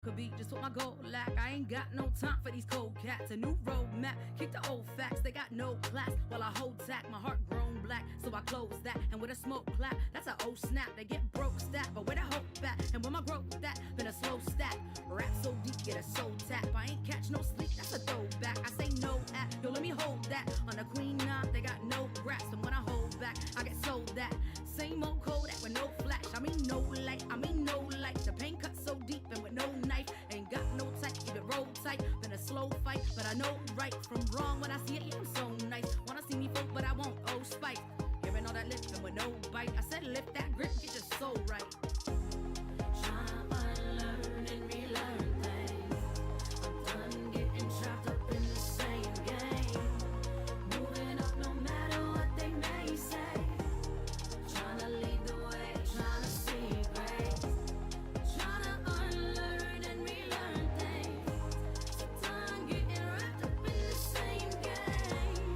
Could be just what my goal lack. I ain't got no time for these cold cats. A new roadmap, kick the old facts. They got no class. While I hold tack, my heart grown black. So I close that, and with a smoke clap, that's a old snap. They get broke stat, but where the hope at? And where my growth at? Been a slow stack. Rap so deep, get a soul tap. I ain't catch no sleep, that's a throwback. I say no at, yo let me hold that. On the queen knot, they got no grass. And when I hold back, I get sold that. Same old Kodak with no flash. I mean no light, I mean no light. The pain cut so deep and with no knife. Ain't got no type, keep it roll tight. Been a slow fight, but I know right from wrong. When I see it, yeah, I'm so nice. Wanna see me folk, but I won't, oh spite. Hearing all that lifting with no bite. I said lift that grip, get your soul right. Tryna unlearn and relearn things. I'm done getting trapped up in the same game. Moving up no matter what they may say. Tryna lead the way, tryna see grace. Tryna unlearn and relearn things. Done getting wrapped up in the same game.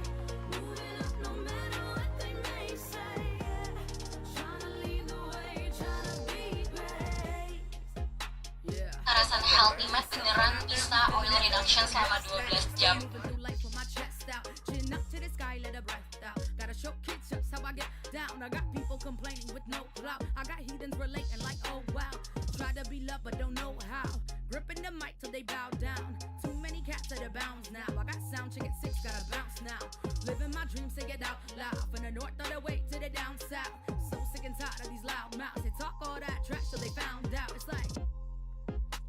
Moving up no matter what they may say. Tryna lead the way, tryna be great. Yeah. Kekerasan healthy mat beneran bisa oil reduction selama 12 jam. Moving through life with my chest out, chin up to the sky, let the breath out. Gotta show kids just how I get down. I got people complaining with no clout. I got heathens relating like, oh wow. Try to be loved but don't know how. Gripping the mic till they bow down. Too many cats at the bounds now. I got sound check at 6, gotta bounce now. Living my dreams, say it out loud. From the north all the way to the down south. So sick and tired of these loud mouths. They talk all that trash till they found out. It's like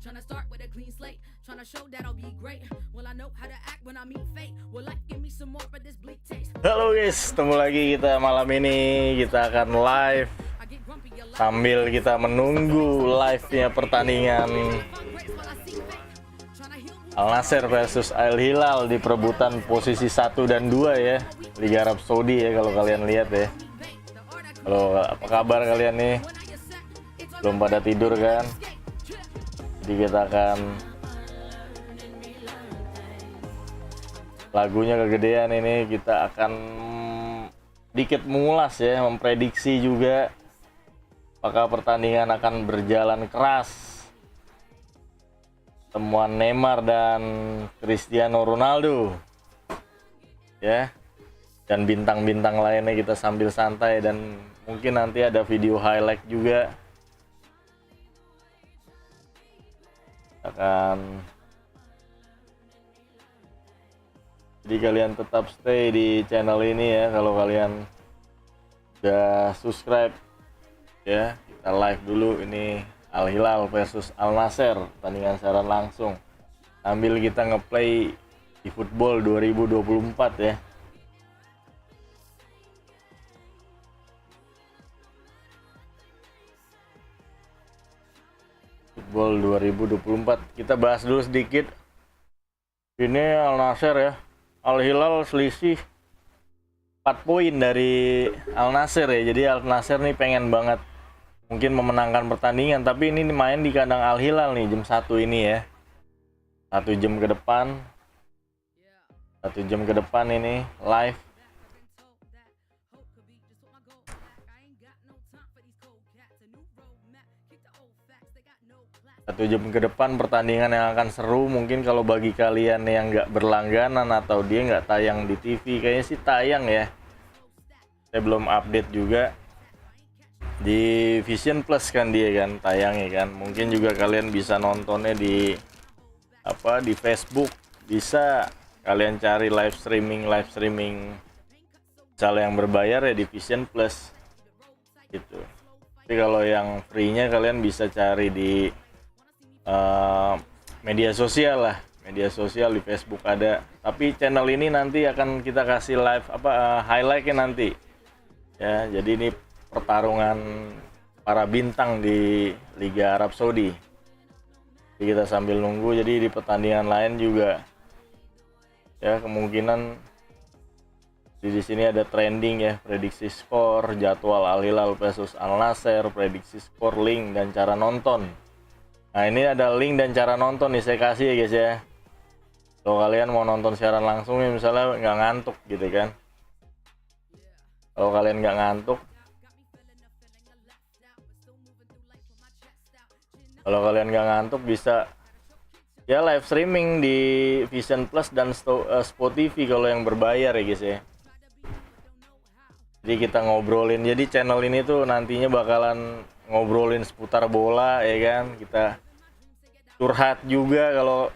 tryna start with a clean slate, tryna show that I'll be great. Well, I know how to act when I meet fate. Will life give me some more for this bleak taste? Halo guys, ketemu lagi kita malam ini. Kita akan live I get grumpy, you like sambil kita menunggu live-nya pertandingan grace while I see fate. Tryna heal wounds. Al Nassr versus Al Hilal di perebutan posisi 1 dan 2 ya, Liga Arab Saudi ya kalau kalian lihat ya. Halo, apa kabar kalian nih? When I get set, it's all Belum pada tidur kan? Jadi kita akan lagunya kegedean ini, kita akan dikit mengulas ya, memprediksi juga apakah pertandingan akan berjalan keras. Temuan Neymar dan Cristiano Ronaldo ya, dan bintang-bintang lainnya kita sambil santai, dan mungkin nanti ada video highlight juga. Jadi kalian tetap stay di channel ini ya, kalau kalian udah subscribe ya. Kita live dulu, ini Al Hilal versus Al Nassr, pertandingan secara langsung sambil kita ngeplay di football 2024 ya. Football 2024. Kita bahas dulu sedikit. Ini Al Nassr ya. Al Hilal selisih 4 poin dari Al Nassr ya. Jadi Al Nassr nih pengen banget mungkin memenangkan pertandingan, tapi ini main di kandang Al Hilal nih jam 1 ini ya. 1 jam ke depan. 1 jam ke depan ini live. 1 jam ke depan pertandingan yang akan seru. Mungkin kalau bagi kalian yang nggak berlangganan atau dia nggak tayang di TV, kayaknya sih tayang ya. Saya belum update juga. Di Vision Plus kan dia kan tayangnya kan. Mungkin juga kalian bisa nontonnya di di Facebook. Bisa kalian cari live streaming misalnya yang berbayar ya di Vision Plus gitu. Tapi kalau yang free-nya kalian bisa cari di media sosial lah, media sosial di Facebook ada. Tapi channel ini nanti akan kita kasih live highlightnya nanti ya. Jadi ini pertarungan para bintang di Liga Arab Saudi. Jadi kita sambil nunggu. Jadi di pertandingan lain juga ya kemungkinan di sini ada trending ya, prediksi skor, jadwal Al Hilal versus Al Nassr, prediksi skor, link dan cara nonton. Nah ini ada link dan cara nonton nih saya kasih ya guys ya. Kalau kalian mau nonton siaran langsung nih, misalnya nggak ngantuk gitu kan. Kalau kalian nggak ngantuk, bisa Ya live streaming di Vision Plus dan Spot TV kalau yang berbayar ya guys ya. Jadi kita ngobrolin, jadi channel ini tuh nantinya bakalan ngobrolin seputar bola ya kan. Kita curhat juga kalau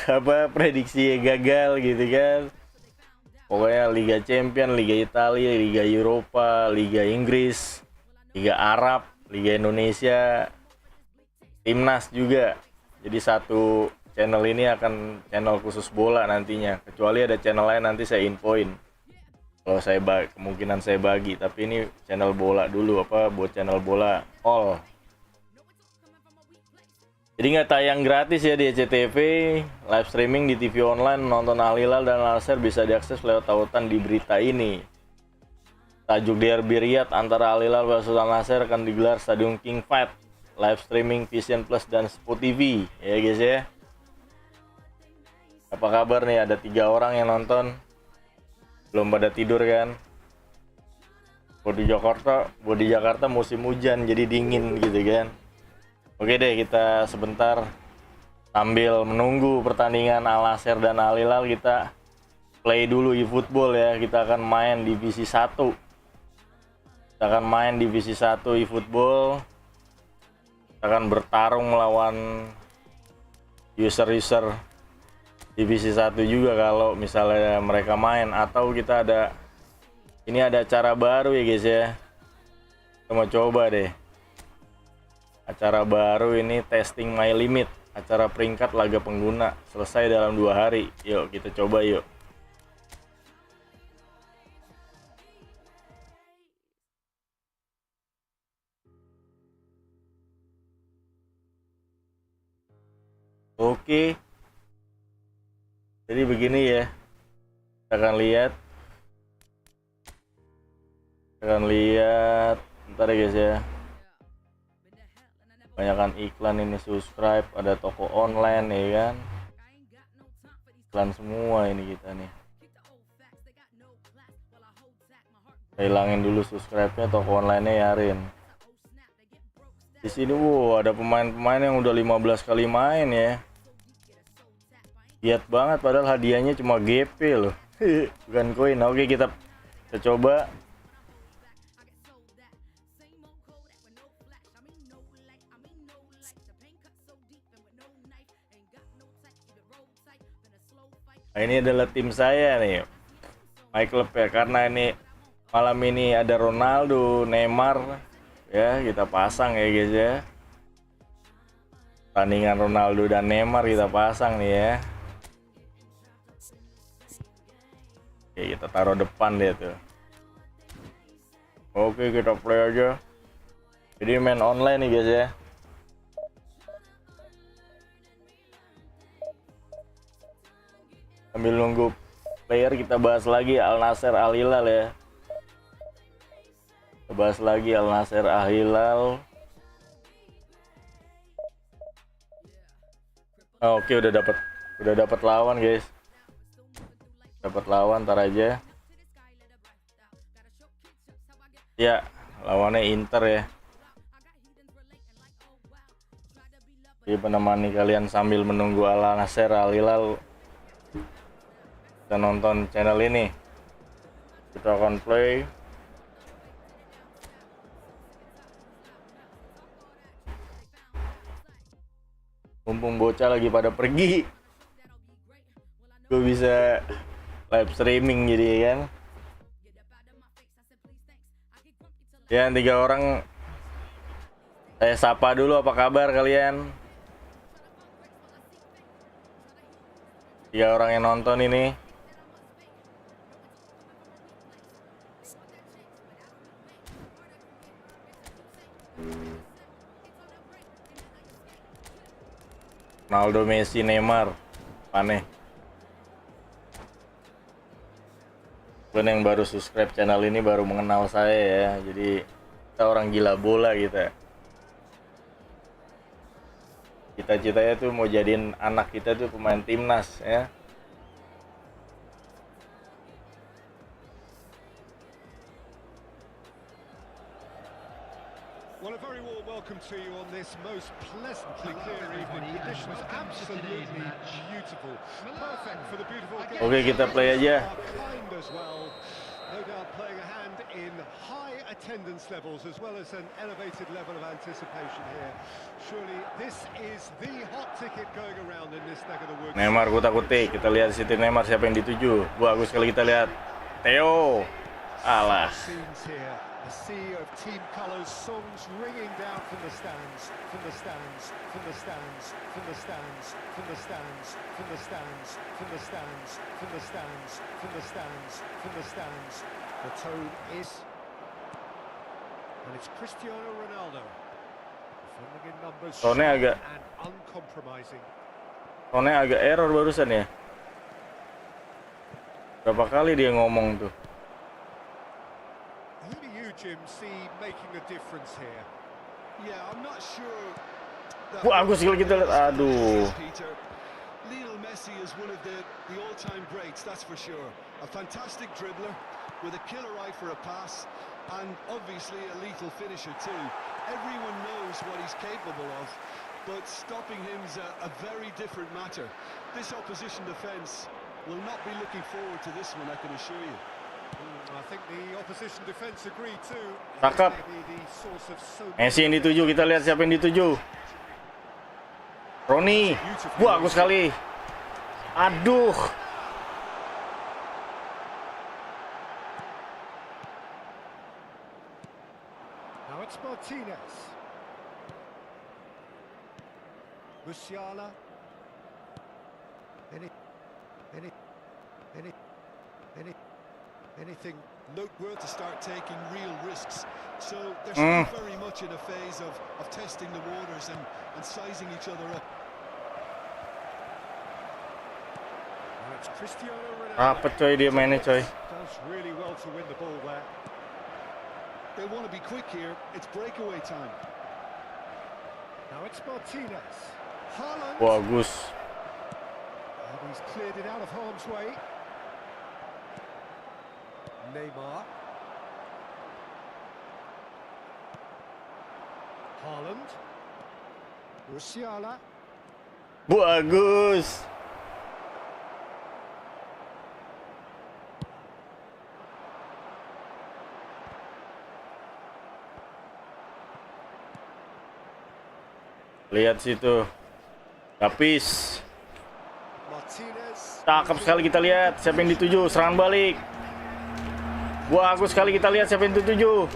apa prediksi gagal gitu kan. Pokoknya Liga Champion, Liga Italia, Liga Eropa, Liga Inggris, Liga Arab, Liga Indonesia, Timnas juga. Jadi satu channel ini akan channel khusus bola nantinya. Kecuali ada channel lain nanti saya infoin. Kalau saya kemungkinan saya bagi, tapi ini channel bola dulu apa buat channel bola all. Jadi nggak tayang gratis ya di SCTV, live streaming di TV online, nonton Hilal dan Nassr bisa diakses lewat tautan di berita ini. Tajuk derby Riyadh antara Hilal versus Nassr akan digelar Stadium King Fahd. Live streaming Vision Plus dan Spot TV ya guys ya. Apa kabar nih, ada 3 orang yang nonton, belum pada tidur kan? Buat di Jakarta musim hujan jadi dingin gitu kan. Oke deh, kita sebentar sambil menunggu pertandingan Nassr dan Hilal kita play dulu eFootball ya. Kita akan main divisi 1. Kita akan main divisi 1 eFootball. Kita akan bertarung melawan user-user divisi 1 juga kalau misalnya mereka main, atau kita ada acara baru ya guys ya. Kita mau coba deh. Acara baru ini testing my limit, acara peringkat laga pengguna selesai dalam 2 hari. Yuk kita coba yuk. Oke. Jadi begini ya. Kita akan lihat. Bentar ya guys ya. Banyakan iklan ini, subscribe, ada toko online ya kan. Iklan semua ini kita nih. Hilangin dulu subscribe-nya, toko online-nya yarin. Di sini ada pemain-pemain yang udah 15 kali main ya. Lihat banget padahal hadiahnya cuma GP loh. Bukan koin. Oke, kita coba. Nah, ini adalah tim saya nih. My club ya, karena ini malam ini ada Ronaldo, Neymar ya, kita pasang ya guys ya. Pertandingan Ronaldo dan Neymar kita pasang nih ya. Oke, kita taruh depan deh tuh. Oke, kita play aja. Jadi main online nih guys ya. Sambil nunggu player kita bahas lagi Nassr Hilal ya. Kita bahas lagi Nassr Hilal. Oke, udah dapat lawan guys. Dapat lawan, ntar aja. Ya, lawannya Inter ya. Jadi menemani kalian sambil menunggu Nassr Hilal. Kita nonton channel ini. Kita akan play. Mumpung bocah lagi pada pergi, gue bisa live streaming jadi kan. Ya, 3 orang saya sapa dulu, apa kabar kalian? 3 orang yang nonton ini. Ronaldo, Messi, Neymar, aneh. Kalian yang baru subscribe channel ini baru mengenal saya ya. Jadi kita orang gila bola kita. Cita-citanya tuh mau jadiin anak kita tuh pemain timnas ya. Well, a very warm welcome welcome to you on this most pleasantly clear evening. Conditions absolutely beautiful. Perfect for the beautiful game. Oke, kita play aja. Kind as well. No doubt playing a hand in high attendance levels as well as an elevated level of anticipation here. Surely this is the hot ticket going around in this neck of the woods. Neymar kutak-kutik. Kita lihat di situ Neymar siapa yang dituju. Bagus sekali kita lihat. Theo. Alah. Scenes here. A sea of team colours, songs ringing down from the stands, from the stands, from the stands, from the stands, from the stands, from the stands, from the stands, from the stands, from the stands, from the stands. The tone is, and it's Cristiano Ronaldo, defending in numbers Tone agak and uncompromising. Tone agak error barusan ya. Berapa kali dia ngomong tuh? Who do you, Jim, see making a difference here? Yeah, I'm not sure. Bagus sekali kita lihat. Aduh. Lionel Messi is one of the all-time greats, that's for sure. A fantastic dribbler with a killer eye for a pass and obviously a lethal finisher too. Everyone knows what he's capable of, but stopping him's a very different matter. This opposition defence will not be looking forward to this one, I can assure you. I think the opposition defence agree too. Cakep. Messi yang dituju, kita lihat siapa yang dituju. Roni. Bagus sekali. Aduh. Now it's Martinez. Musiala. Anything noteworthy to start taking real risks. So they're still very much in a phase of testing the waters and sizing each other up. Now it's Cristiano Ronaldo. Apa coy dia mainnya coy. Does really well to win the ball there. They want to be quick here. It's breakaway time. Now it's Martinez. Haaland. Bagus. And he's cleared it out of harm's way. Neymar. Haaland. Musiala. Bagus. Lihat situ. Lapis. Martinez. Cakep sekali kita lihat siapa yang dituju, serangan balik. Bagus sekali kita lihat siapa yang dituju.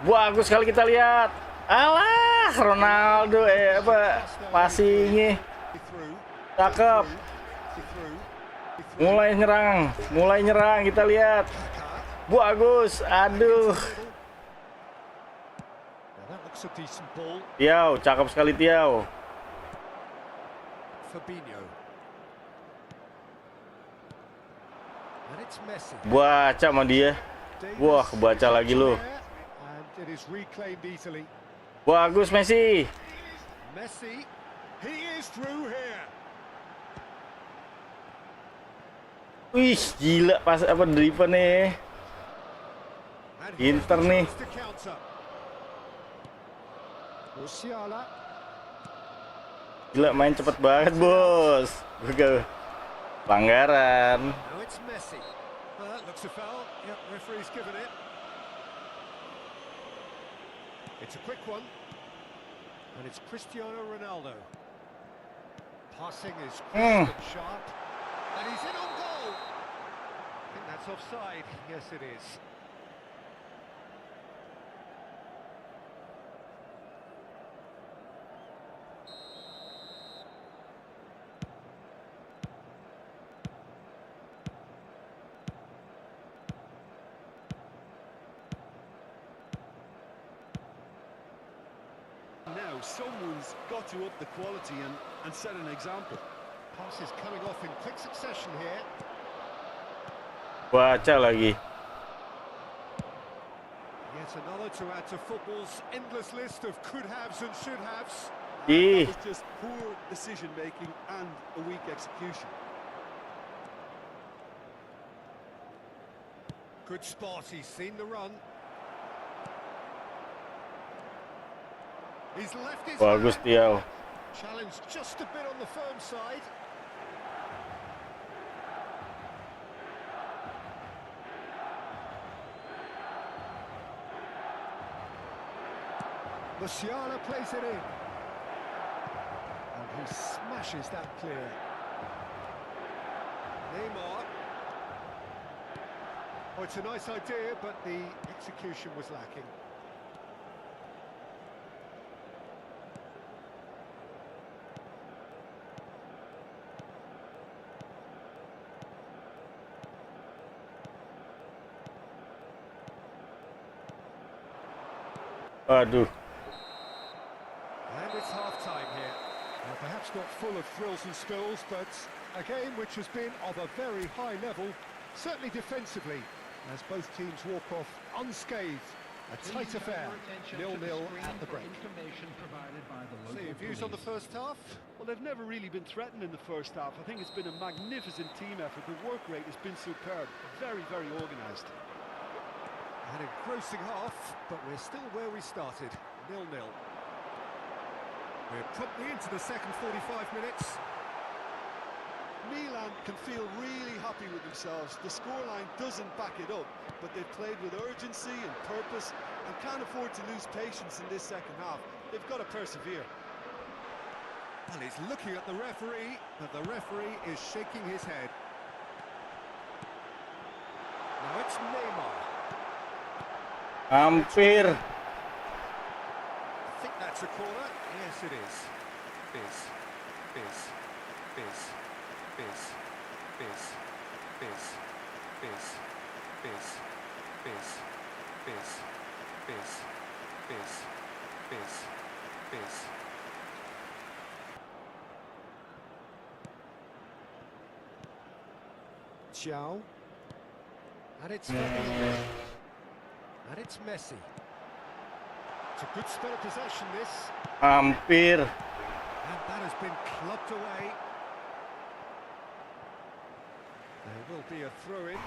Bagus sekali kita lihat. Alah, Ronaldo passingnya. Cakep. Mulai nyerang kita lihat. Bagus. Aduh. Tiao, cakep sekali Tiao. Fabinho. And it's Messi. Baca sama dia. Wah, kebaca lagi lu. And it is reclaimed easily. Bagus Messi. Messi, he is through here. Wih, gila pas driven nih. Pinter nih. Musiala. Gila main cepet banget, Bos. Pelanggaran. Now it's Messi. Looks a foul. Yep, referee's given it. It's a quick one. And it's Cristiano Ronaldo. Passing is crisp and sharp. And he's in on goal. I think that's offside. Yes, it is. Now someone's got to up the quality and set an example. Passes coming off in quick succession here. Baca lagi. Yet another to add to football's endless list of could-haves and should-haves. It was just poor decision-making and a weak execution. Good spot, he's seen the run. He's left his Bagus hand. Tiao. Challenge just a bit on the firm side. Musiala plays it in. And he smashes that clear. Neymar. Oh, it's a nice idea, but the execution was lacking. Aduh. And it's half-time here. Now, perhaps not full of thrills and spills, but a game which has been of a very high level, certainly defensively, as both teams walk off unscathed. A tight affair, 0-0 at the break. So your views on the first half? Well, they've never really been threatened in the first half. I think it's been a magnificent team effort. The work rate has been superb. Very, very organised. An engrossing half, but we're still where we started, 0-0. We're promptly into the second 45 minutes. Milan can feel really happy with themselves. The scoreline doesn't back it up, but they've played with urgency and purpose and can't afford to lose patience in this second half. They've got to persevere. Well, he's looking at the referee, but the referee is shaking his head. Now it's Neymar. Hampir. I think that's a corner. Yes, it is. Xiao. And it's Fabinho. And it's Messi. It's a good spell of possession, this. Hampir. And that has been clubbed away. There will be a throw-in.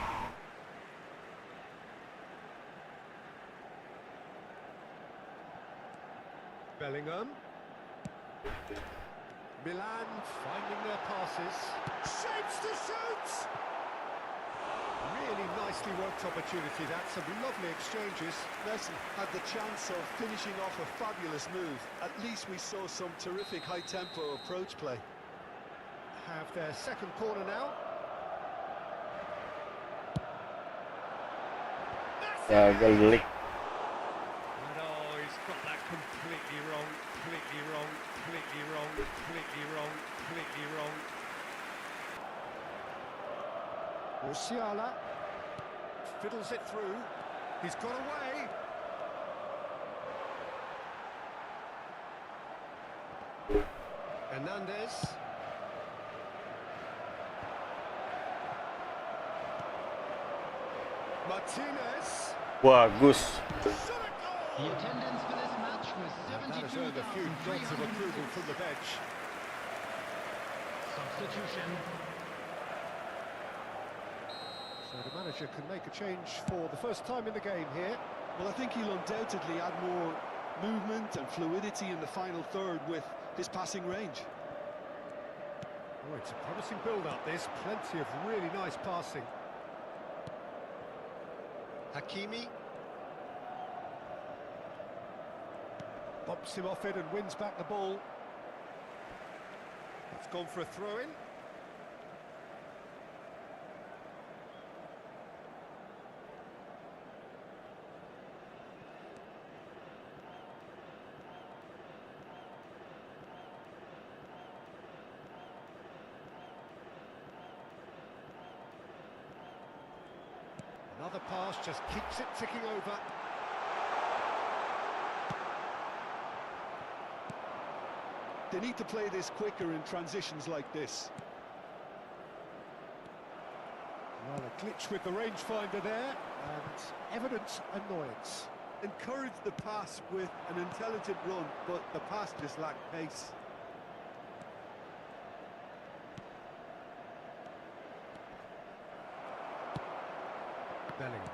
Bellingham. Milan finding their passes. Shapes to shoot! Really nicely worked opportunity, that. Some lovely exchanges. Messi had the chance of finishing off a fabulous move. At least we saw some terrific high-tempo approach play. Have their second corner now. Gagal delik. And oh, he's got that completely wrong, completely wrong, completely wrong, completely wrong, completely wrong. Musiala fiddles it through. He's got away. Hernandez. Martinez. Bagus. The attendance for this match was 72,300. That has earned a few nods of approval from the bench. Substitution. So the manager can make a change for the first time in the game here. Well, I think he'll undoubtedly add more movement and fluidity in the final third with his passing range. Oh, it's a promising build-up, this. Plenty of really nice passing. Hakimi. Bumps him off it and wins back the ball. It's gone for a throw-in. Another pass just keeps it ticking over. They need to play this quicker in transitions like this. Well, a glitch with the rangefinder there, and evident annoyance. Encourage the pass with an intelligent run, but the pass just lacked pace. Bellingham.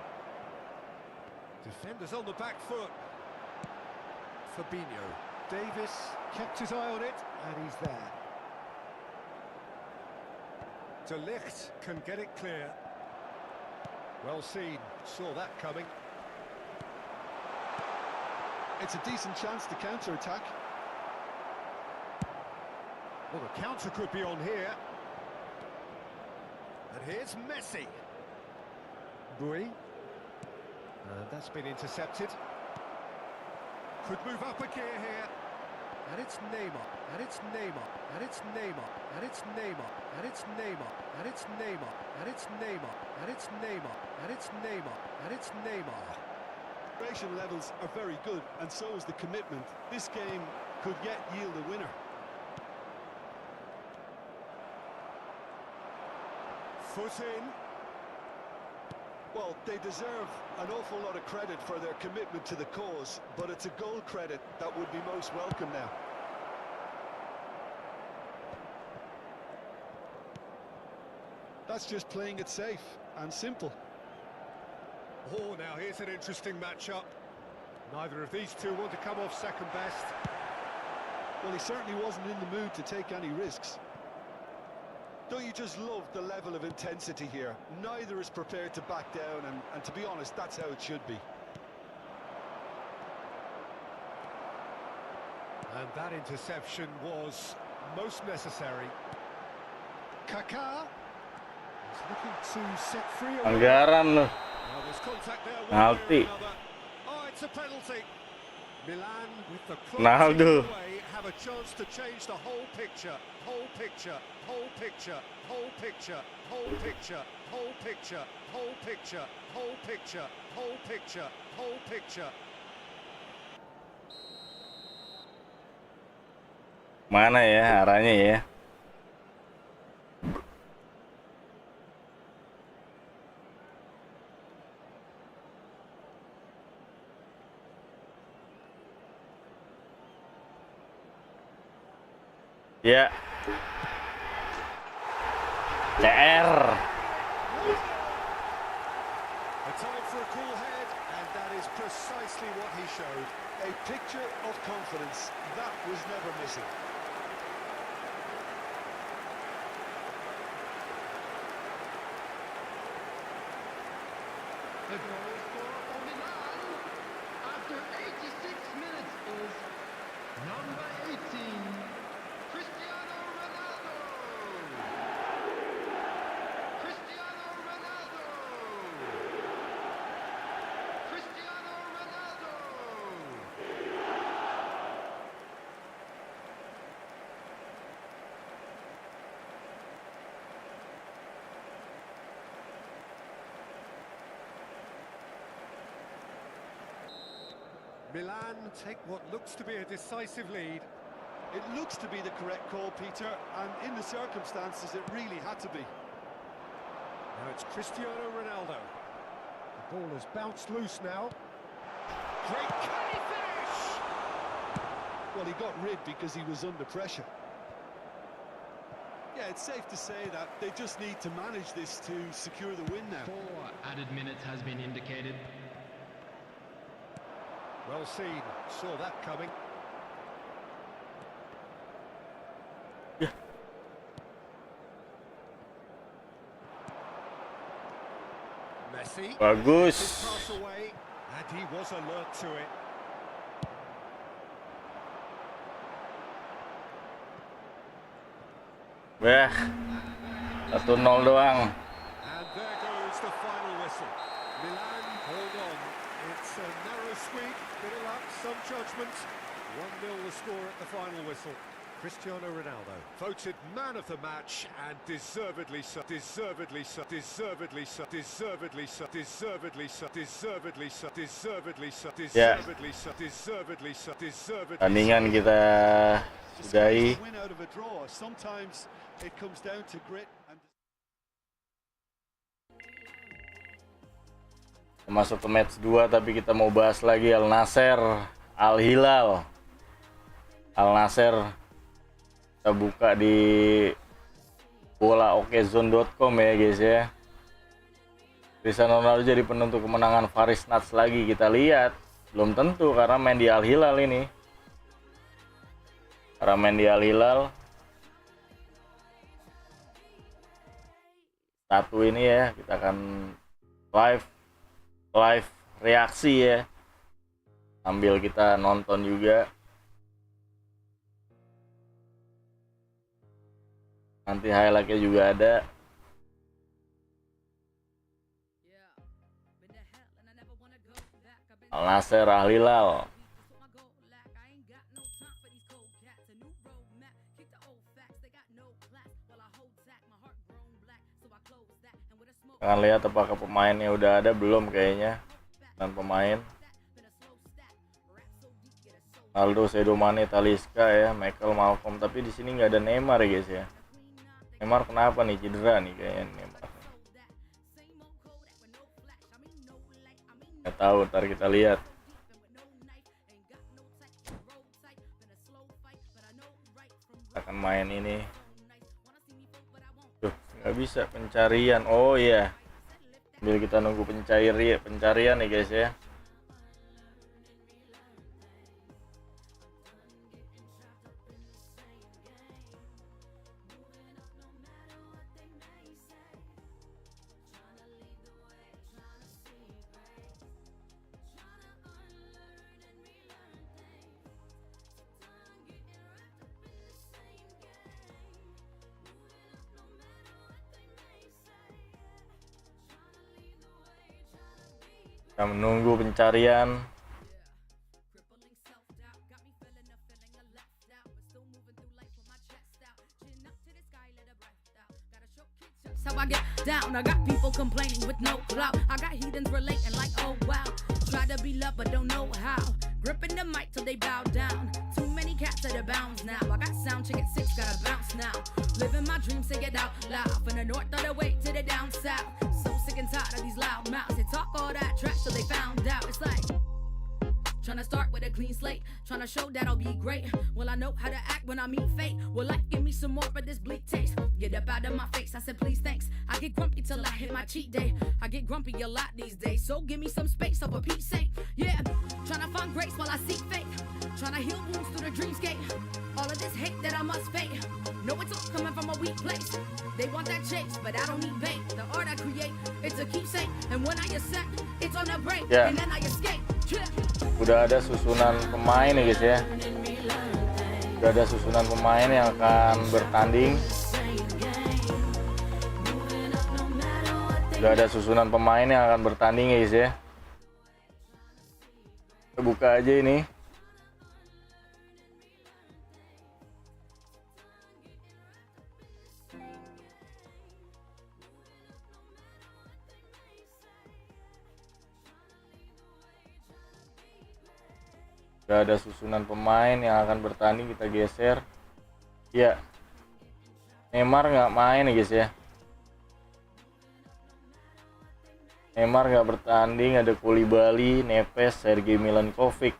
Defenders on the back foot. Fabinho. Davis kept his eye on it, and he's there. De Ligt can get it clear. Well seen, saw that coming. It's a decent chance to counter-attack. Well, the counter could be on here. And here's Messi. Bui. That's been intercepted. Could move up a gear here. And it's Neymar. And it's Neymar. And it's Neymar. And it's Neymar. And it's Neymar. And it's Neymar. And it's Neymar. And it's Neymar. And it's Neymar. And it's Neymar. Operation levels are very good, and so is the commitment. This game could yet yield a winner. Foot in. Well, they deserve an awful lot of credit for their commitment to the cause, but it's a goal credit that would be most welcome now. That's just playing it safe and simple. Oh, now here's an interesting matchup. Neither of these two want to come off second best. Well, he certainly wasn't in the mood to take any risks. Don't you just love the level of intensity here? Neither is prepared to back down, and to be honest, that's how it should be. And that interception was most necessary. Kaká is looking to set free a Anggaran loh. Well, there's contact there, one Penalty. way or another. Oh, it's a penalty. Milan with the Ronaldo. away have a chance to change the whole picture. Whole picture. Whole picture. Whole picture. Whole picture. Whole picture. Whole picture. Whole picture. Whole picture. Whole picture. Mana ya arahnya ya? Ya. CR. A time for a cool head, and that is precisely what he showed. A picture of confidence that was never missing. The goal scorer for Milan after 86 minutes is number 18, Cristiano Ronaldo. Cristiano Ronaldo. Cristiano Ronaldo. Milan take what looks to be a decisive lead. It looks to be the correct call, Peter, and in the circumstances it really had to be. Now it's Cristiano Ronaldo. The ball has bounced loose now. Great, can he finish? Well, he got rid because he was under pressure. Yeah, it's safe to say that they just need to manage this to secure the win now. 4 added minutes has been indicated. Well seen, saw that coming. Yeah. Messi. Bagus. His pass away, and he was alert to it. Wah. 1-0 doang. And there goes the final whistle. Milan, hold on. It's a narrow squeak, bit of luck, some judgment. 1-0 the score at the final whistle. Cristiano Ronaldo voted man of the match, and deservedly so. Deservedly so. Deservedly so. Deservedly so. Deservedly so. Deservedly so. Deservedly so. Deservedly so. Deservedly so. Deservedly so. Tandingan kita sudahi. Win out of a draw. Sometimes it comes down to grit and Masuk ke match 2, tapi kita mau bahas lagi Nassr Hilal. Nassr kita buka di bolaokezone.com ya guys ya. Cristiano Ronaldo jadi penentu kemenangan Faris Nats lagi. Kita lihat belum tentu karena main di Hilal ini. para main di Al Hilal. Satu ini ya, kita akan live reaksi ya, sambil kita nonton juga. Nanti highlightnya juga ada. Al Nassr Al Hilal. Akan lihat apakah pemainnya udah ada belum kayaknya. Dan pemain Ronaldo, Mane, Talisca ya, Michael, Malcolm, tapi di sini nggak ada Neymar ya guys ya. Neymar kenapa nih, cedera nih kayaknya Neymar. Nggak tahu, ntar kita lihat. Kita akan main ini. Tuh, nggak bisa pencarian. Oh iya, sambil kita nunggu pencarian nih guys ya. Kita menunggu pencarian. How I get down, I got people complaining with no clout. I got heathens relating like, oh wow. Try to be loved but don't know how. Gripping the mic till they bow down. Too many cats at the bounds now. I got sound check at 6, gotta bounce now. Living my dreams, say it out loud. From the north all the way to the down south. So sick and tired of these loud mouths. They talk all that trash till they found out. It's like trying to start with a clean slate, trying to show that I'll be great. Well, I know how to act when I meet fate. Will life give me some more of this bleak taste? Get up out of my face, I said please thanks. I get grumpy till I hit my cheat day. I get grumpy a lot these days, so give me some space, so for Pete's sake. Yeah, trying to find grace while I seek fate. Trying to heal wounds through the dreamscape. All of this hate that I must fake. No, it's all coming from a weak place. They want that chase, but I don't need bait. The art I create, it's a keepsake. And when I accept, it's on a break. Yeah. And then I escape. Udah ada susunan pemain nih guys ya. Udah ada susunan pemain yang akan bertanding. Udah ada susunan pemain yang akan bertanding ya guys ya. Kita buka aja ini. Udah ada susunan pemain yang akan bertanding, kita geser. Ya, Neymar nggak main nih guys ya. Neymar nggak bertanding, ada Koulibaly, Neves, Sergej Milinkovic,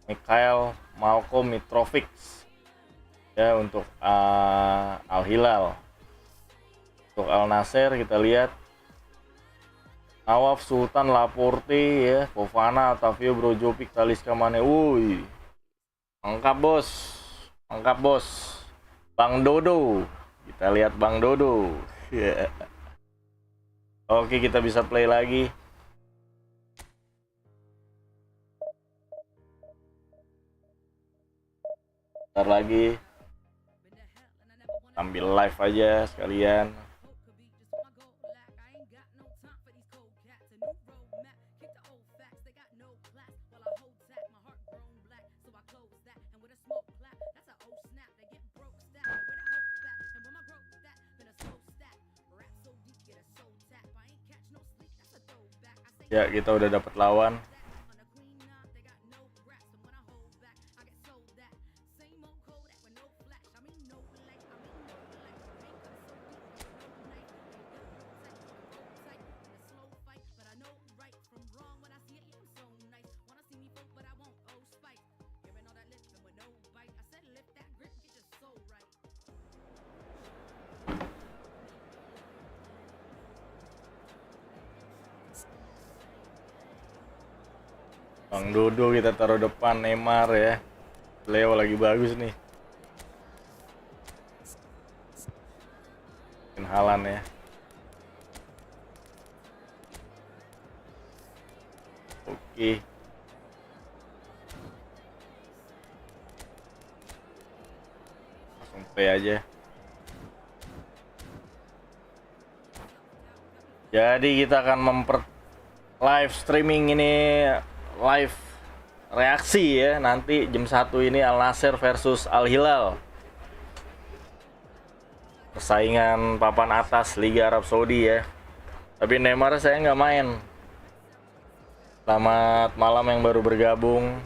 Mikhail, Malcolm, Mitrovic. Ya, untuk Al Hilal. Untuk Al Nassr kita lihat Nawaf, Sultan, Laporte ya, Fofana, Otavio, Brozovic, Talisca, Mane. Wuih, mantap bos, mantap bos. Bang Dodo, kita lihat Bang Dodo. Yeah. Oke, kita bisa play lagi. Ntar lagi, ambil live aja sekalian. Ya, kita udah dapat lawan. Bang Dodo kita taruh depan, Neymar ya. Leo lagi bagus nih. Halan ya. Oke. Langsung play aja. Jadi kita akan live streaming ini, live reaksi ya, nanti jam 1 ini Al Nassr versus Al Hilal. Persaingan papan atas Liga Arab Saudi ya. Tapi Neymar saya nggak main. Selamat malam yang baru bergabung.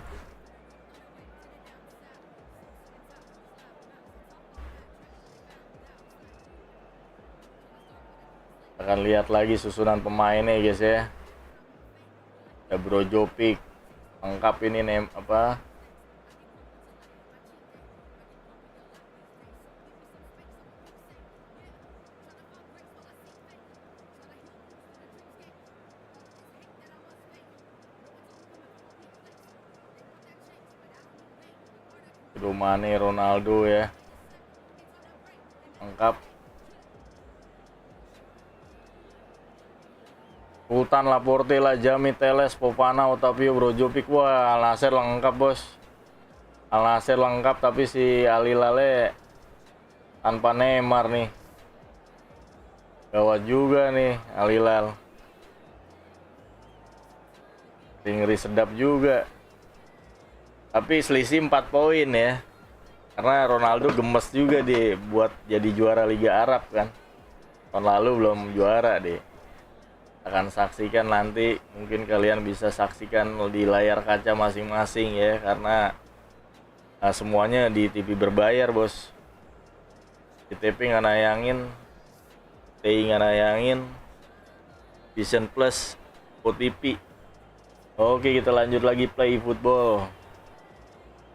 Akan lihat lagi susunan pemainnya guys ya. Ada Brozovic, lengkap ini apa? Rumah Ronaldo ya. Lengkap. Sultan, Laporte, Lajami, Teles, Fofana, Otavio, Brozovic. Wah, Al Nassr lengkap bos. Al Nassr lengkap tapi si Al Hilal tanpa Neymar nih. Gawat juga nih Al Hilal. Ngeri sedap juga. Tapi selisih 4 poin ya. Karena Ronaldo gemes juga deh buat jadi juara Liga Arab kan. Tahun lalu belum juara deh. Akan saksikan nanti, mungkin kalian bisa saksikan di layar kaca masing-masing ya, karena semuanya di TV berbayar bos. Di TV nggak nayangin, TI nggak nayangin, Vision Plus, OTP. Oke, kita lanjut lagi play football.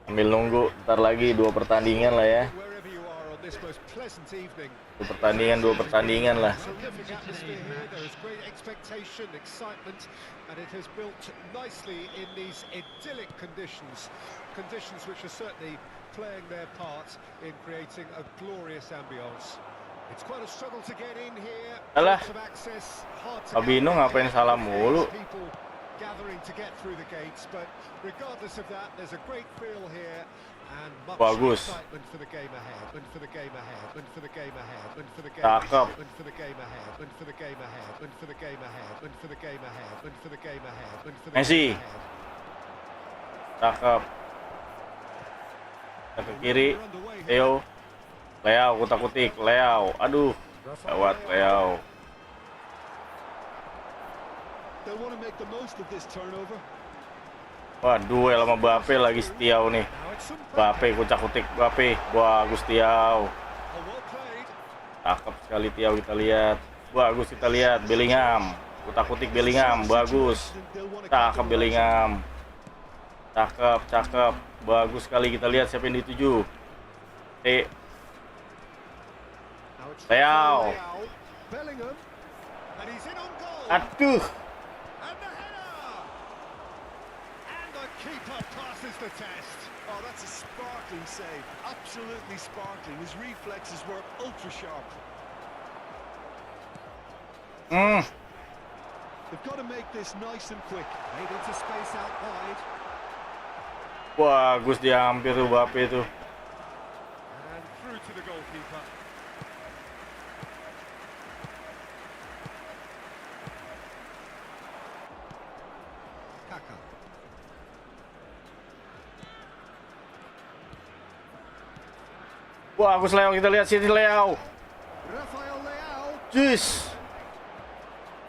Sambil nunggu, ntar lagi 2 pertandingan lah ya. 2 pertandingan lah. Alah, Abino ngapain salah mulu? Gathering to get through the gates, but regardless of that, there's a great feel here and much bagus. excitement for the game ahead, and for the game ahead, and for the game ahead, and for the game Cakep. ahead, and for the game ahead, and for the game ahead, and for the game ahead, and for the game ahead, and for the game ahead, and for the Messi. game ahead. Cakep. Ke kiri, Theo, Leao, kutak-kutik, Leao, aduh, gawat Leao. They want to make the most of this turnover. Wah, duel sama Mbappe lagi Tiao nih. Mbappe, kucak-kutik Mbappe, bagus Tiao. Cakep sekali Tiao, kita lihat. Bagus kita lihat, Bellingham, kutak-kutik Bellingham, bagus. Cakep Bellingham. Cakep, bagus sekali, kita lihat siapa yang dituju. Leao. Aduh. Keeper passes the test. Oh, that's a sparkling save. Absolutely sparkling. His reflexes were ultra sharp. They've got to make this nice and quick. Made into space out wide. Bagus dia, hampir tuh Mbappe tuh. And through to the goalkeeper. Kaka. Bagus Leao, kita lihat sini Leao. Rafael Leao. Jis.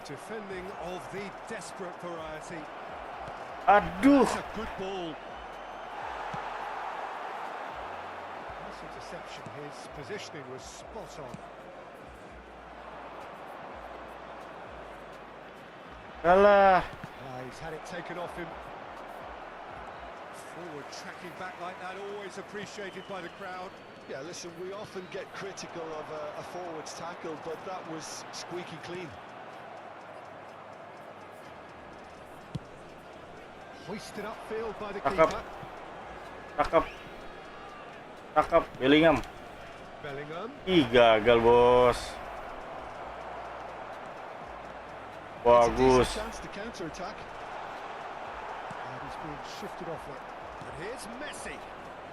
Defending of the desperate variety. Aduh. That's a good ball. Nice interception. His positioning was spot on. Kalah. He's had it taken off him. Forward tracking back like that, always appreciated by the crowd. Yeah, listen, we often get critical of a forward's tackle, but that was squeaky clean. Hoisted upfield by the Cakep. keeper. Cakep. Bellingham. Bellingham. Ih, gagal bos. It's a decent Bagus. chance to counter-attack. And he's being shifted off it. And here's Messi.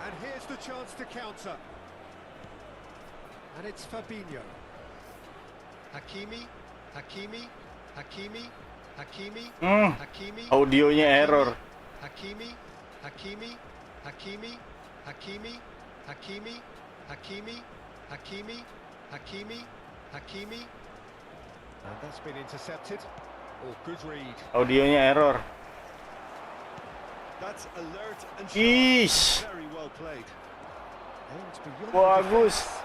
And here's the chance to counter. And it's Fabinho. Hakimi. Hakimi. Hakimi. Hakimi. Hakimi. Audionya error. Hakimi. Hakimi. Hakimi. Hakimi. Hakimi. Hakimi. Hakimi. Hakimi. Hakimi. And that's been intercepted. Oh, good read. Audionya error. That's alert and Ish. sharp. Very well played. Aimed beyond the Bagus. defence.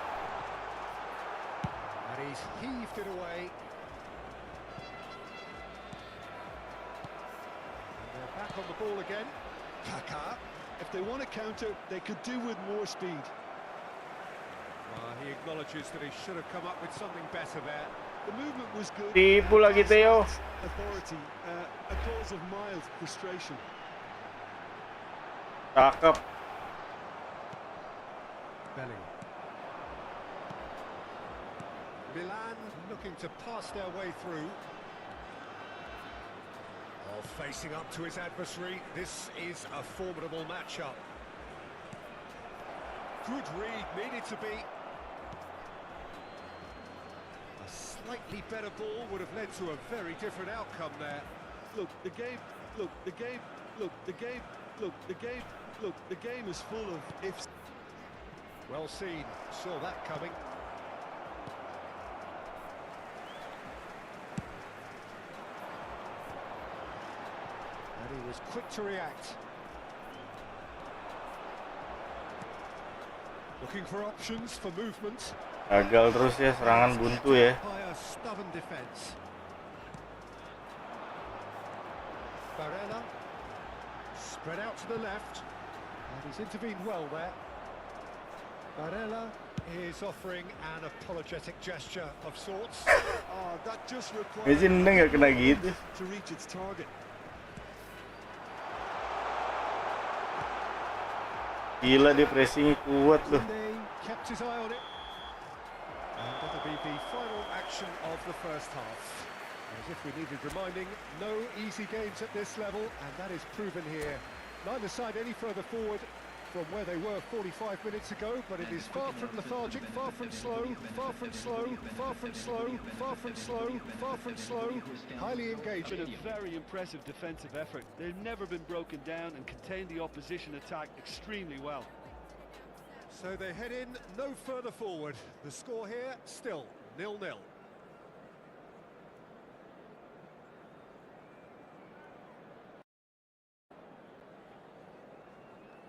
And he's heaved it away. And they're back on the ball again. Kaká. If they want to counter, they could do with more speed. He acknowledges that he should have come up with something better there. The movement was good. Tipu lagi Theo. Authority, a cause of mild frustration. Cakep. Bellingham. Milan looking to pass their way through. Oh, facing up to his adversary. This is a formidable matchup. Good read, needed to be. A slightly better ball would have led to a very different outcome there. Look, the game is full of ifs. Well seen, saw that coming. And he was quick to react. Looking for options for movement. Gagal terus ya, serangan buntu ya. By a stubborn defence. Barella spread out to the left, and he's intervened well there. Barella is offering an apologetic gesture of sorts. Oh, that just requires Messi nggak kena gitu. to reach its target. Gila, dia pressing kuat loh. They kept his eye on it. And that'll be the final action of the first half. As if we needed reminding, no easy games at this level, and that is proven here. Neither side any further forward from where they were 45 minutes ago, but it is far from lethargic, far from slow, far from slow, far from slow, far from slow, far from slow, highly engaged. Been a very impressive defensive effort. They've never been broken down and contained the opposition attack extremely well. So they head in no further forward. The score here still 0-0.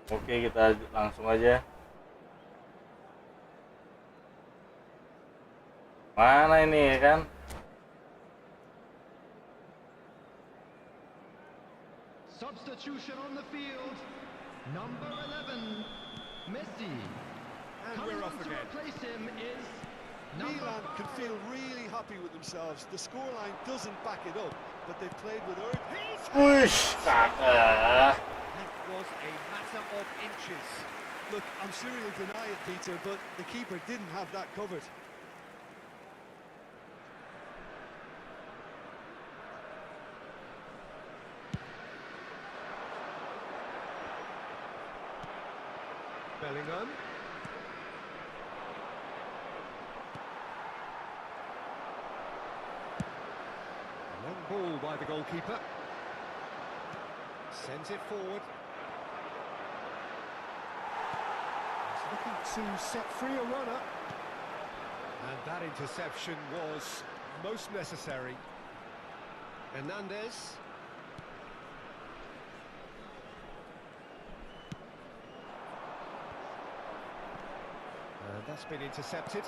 Oke, kita langsung aja. Mana ini ya kan? Substitution on the field. Number 11, Messi. And Coming we're on off to again. replace him is number Milan can 5. feel really happy with themselves. The scoreline doesn't back it up, but they've played with urgency. Wush, kakak. That was a matter of inches. Look, I'm sure he'll deny it, Peter, but the keeper didn't have that covered. Bellingham. Long ball by the goalkeeper. Sends it forward. He's looking to set free a runner. And that interception was most necessary. Hernandez. And that's been intercepted.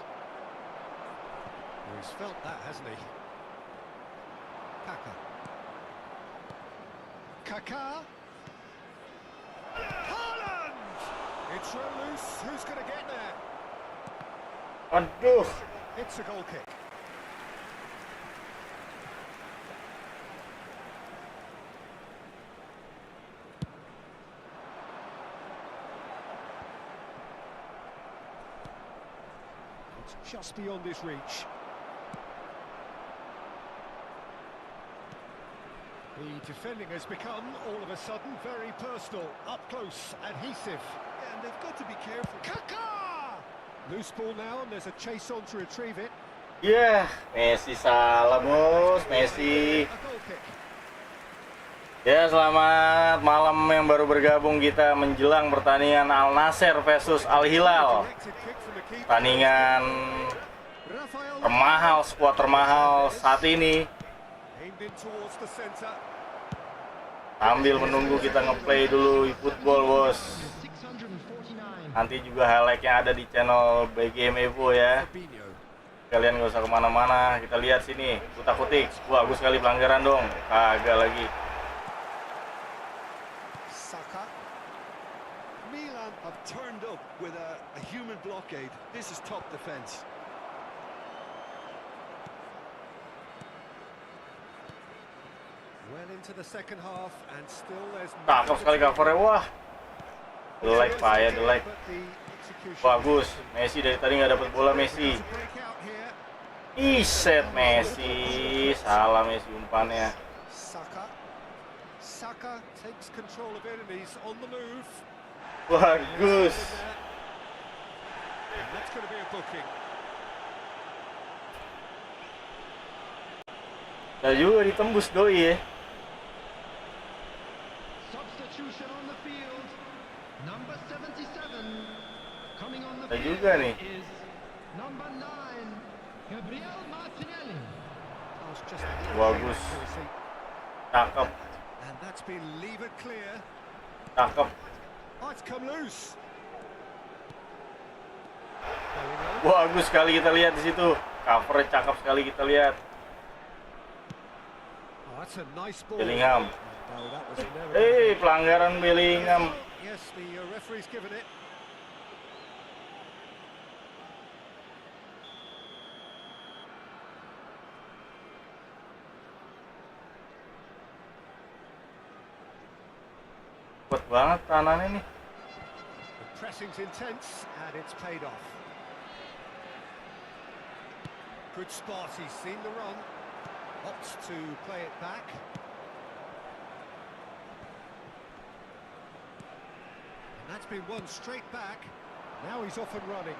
Well, he's felt that, hasn't he? Kaká. Haaland! It's run loose. Who's going to get there? Aduh. It's a goal kick. It's just beyond his reach. The defending has become, all of a sudden, very personal, up close, adhesive. Yeah, and they've got to be careful. Kaka! Loose ball now, and there's a chase on to retrieve it. Ya, Messi salah bos, Messi. A goal kick. Ya, selamat malam yang baru bergabung kita menjelang pertandingan Al Nassr versus Al Hilal. Directed kick from the keeper. Pertandingan Rafael termahal, skuad termahal saat ini. aimed in towards the centre. Sambil menunggu kita ngeplay dulu football bos. 649. Nanti juga highlightnya ada di channel BGM Evo ya. Fabinho. Kalian gak usah kemana-mana, kita lihat sini, kutak-kutik. Bagus sekali pelanggaran dong, kagak lagi. Saka. Milan have turned up with a human blockade. This is top defence. Well into the second half, and still there's Cakep sekali covernya, wah. Delek pak ya, delek. But the execution. Bagus, Messi dari tadi nggak dapat bola Messi. To break out here. Iset Messi, salah Messi umpannya. Saka. Saka takes control of it and he's on the move. Bagus. And that's going to be a booking. Nah juga ditembus doi ya. Substitution on the field. Number 77. Coming on the Nah field juga nih. is number 9. Gabriel Martinelli. Oh, it's just Bagus. Cakep, And that's been levered clear. cakep. Oh, it's come loose. Bagus sekali kita lihat di situ. Covernya cakep sekali kita lihat. Oh, that's a nice ball. Bellingham. Oh, that was never- Pelanggaran Bellingham. Yes, the referee's given it. Kuat banget tangannya nih. The pressing's intense and it's paid off. Good spot, he's seen the run. Opts to play it back. And that's been won straight back. Now he's off and running.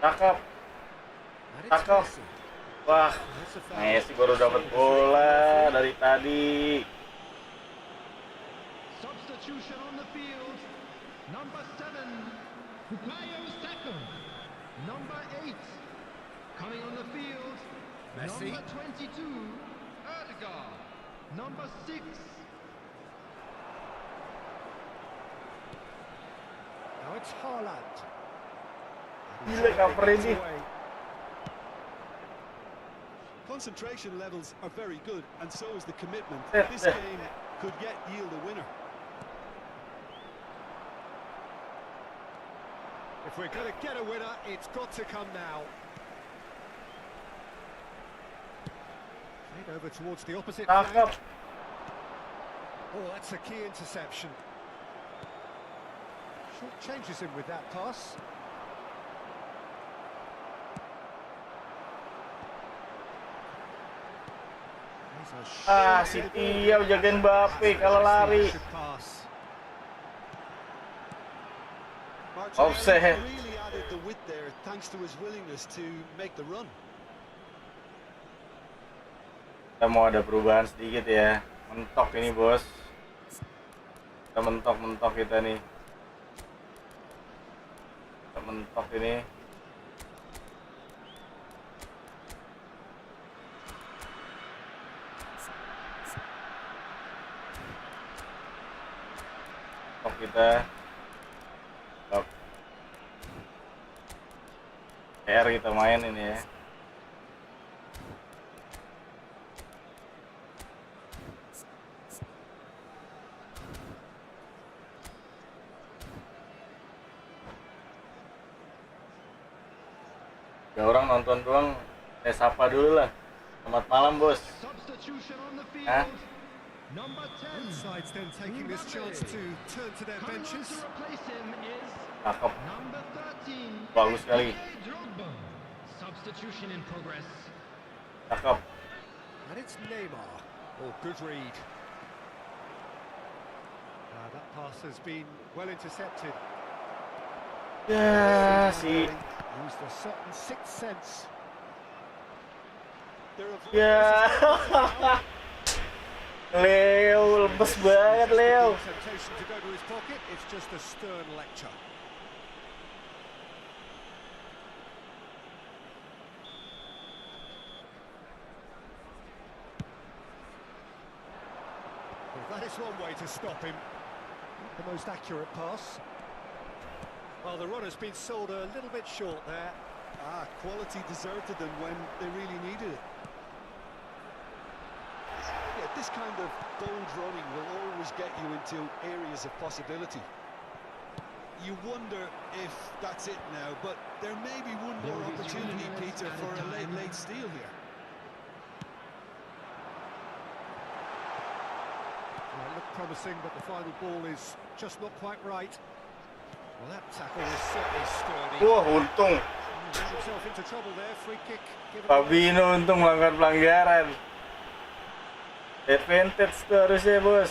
Cakep. And it's Cakep. Messi. Wah, That's a foul. Messi baru dapat bola dari tadi. Substitution on the field. Number 7. Bukayo Saka. Number 8. Coming on the field. Messi. Number 22. Erdegaard. Number 6. Now it's Haaland. Gila covernya nih. Away. Concentration levels are very good, and so is the commitment. Yeah, This yeah. game could yet yield a winner. If we're going to get a winner, it's got to come now. Played over towards the opposite Cakep. flank. Oh, that's a key interception. Short changes him with that pass. He's a Si Tiaw jagain Mbappe kalau lari. should pass. Offset. Really added the width there, thanks to his willingness to make the run. Kita mau ada perubahan sedikit ya. Mentok ini bos. Kita mentok kita nih. Kita mentok ini. Mentok kita. Stop. PR kita main ini ya. Ya orang nonton doang, saya sapa dulu lah. Selamat malam bos. Substitution on the Hah? field. Number 10. Both sides then taking this chance to turn to their Coming on benches. to replace him is Cakep, number 13. bagus sekali. Didier Drogba. Substitution in progress. Cakep. And it's Neymar. Oh, good read. Pass has been well intercepted. Ya si Used a certain sixth sense. ya Leo lemes banget Leo. Temptation to go to his pocket. It's just a stern lecture. Well, that is one way to stop him. The most accurate pass. Well, the runner's been sold a little bit short there. Quality deserted them when they really needed it. Yeah, this kind of bold running will always get you into areas of possibility. You wonder if that's it now, but there may be one more opportunity, Peter, for a late steal here. Well, it looked promising, but the final ball is just not quite right. Well, that tackle was certainly sturdy. Wah, untung He got himself into trouble there. Free kick given away. Fabinho untung melakukan pelanggaran. Advantage tuh harusnya, Bos.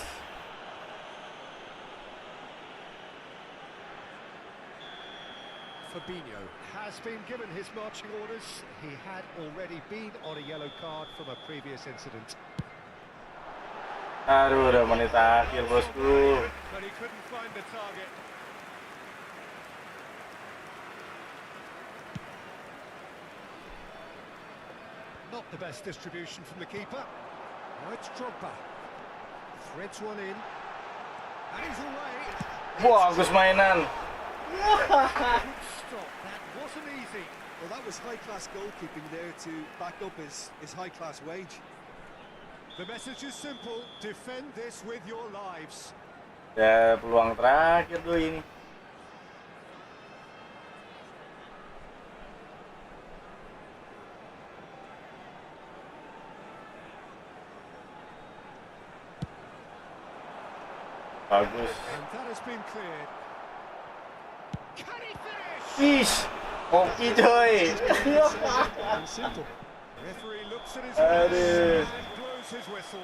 Fabinho has been given his marching orders. He had already been on a yellow card from a previous incident. Aduh, udah menit akhir, Bosku. But he couldn't find the target. Not the best distribution from the keeper. Now it's Drogba. Threads one in. And he's away. Bagus mainan. Good stop. That wasn't easy. Well, that was high-class goalkeeping there to back up his high-class wage. The message is simple. Defend this with your lives. Ya, peluang terakhir tuh ini. Bagus. And that has been cleared. Can he finish? Ish, hoki coy. Simple. Referee looks at his Aduh. watch and blows his whistle.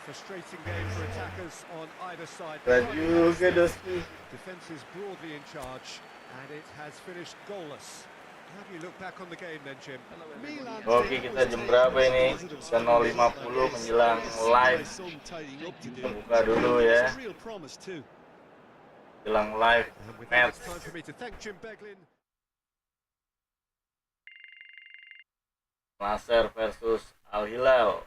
Frustrating game for attackers on either side. Keren juga, Doski. Defense is broadly in charge, and it has finished goalless. How do you look back on the game then, Jim? Oke, kita jam berapa ini? Jam 0.50 menjelang live. Kita buka dulu ya. Jelang live And with match. that, it's time for me to thank Jim Beglin. Nassr versus Hilal.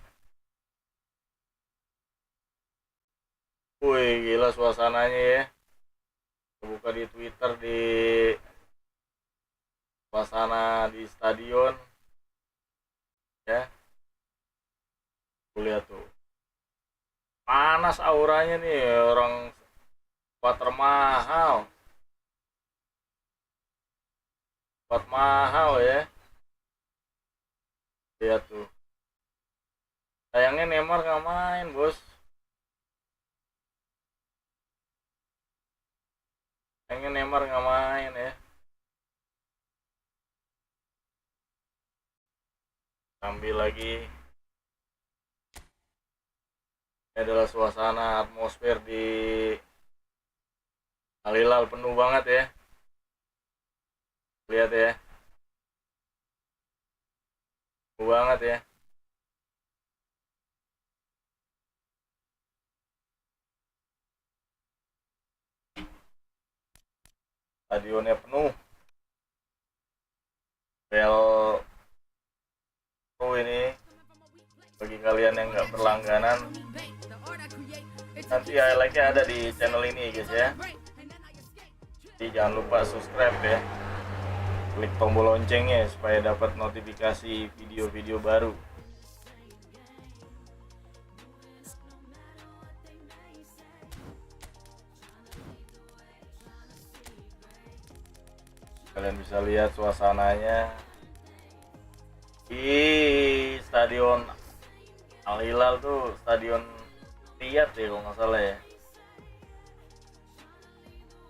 Wih, gila suasananya ya. Buka di Twitter di suasana di stadion ya. Lihat tuh. Panas auranya nih, orang kuat mahal. Kuat mahal ya. Lihat tuh. Sayangnya Neymar nggak main, Bos. Sayangnya Neymar nggak main ya. Ambil lagi. Ini adalah suasana atmosfer di Hilal penuh banget ya. Lihat ya. Penuh banget ya. Stadionnya penuh. Bel ini bagi kalian yang nggak berlangganan, nanti highlightnya ada di channel ini guys ya. Jadi jangan lupa subscribe ya, klik tombol loncengnya supaya dapat notifikasi video-video baru. Kalian bisa lihat suasananya di stadion Hilal tuh, stadion Riyadh ya kalau nggak salah ya.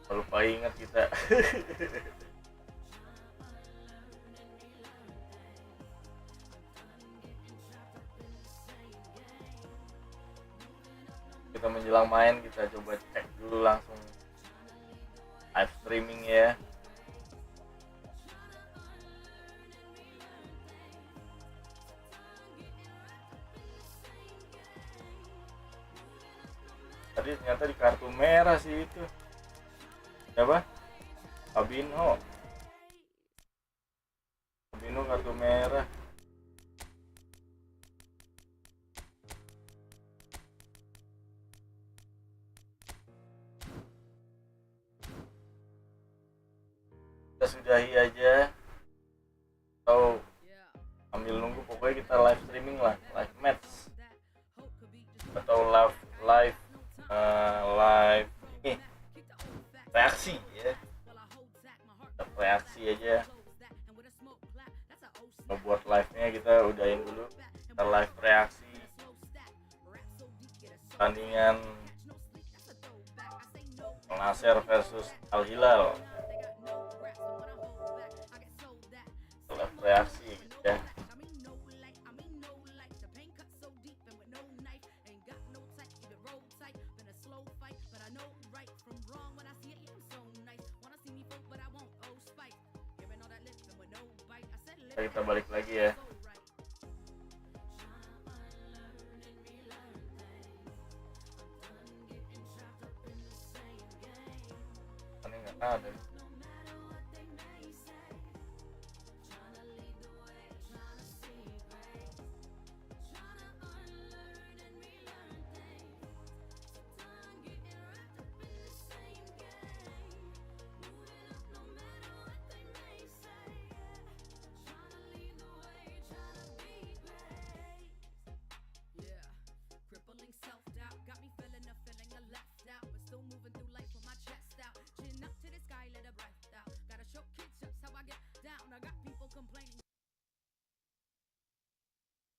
Lupa ingat kita. Kita menjelang main, kita coba cek dulu langsung live streaming ya. Tadi ternyata di kartu merah sih itu. Siapa? Fabinho kartu merah. Kita sudahi aja atau ambil nunggu, pokoknya kita live streaming lah, live match atau live ini reaksi ya, kita reaksi aja. Buat live-nya kita udahin dulu, kita live reaksi pertandingan Nassr versus Hilal, live reaksi gitu ya. Kita balik lagi ya. Ini nggak ada.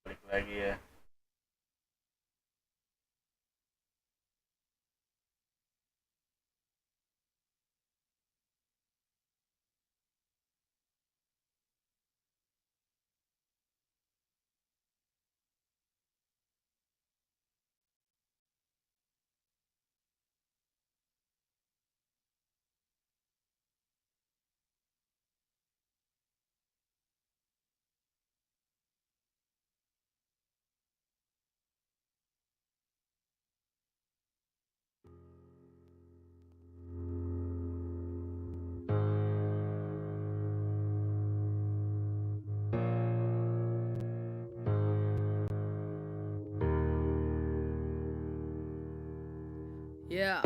Balik lagi ya. Yeah,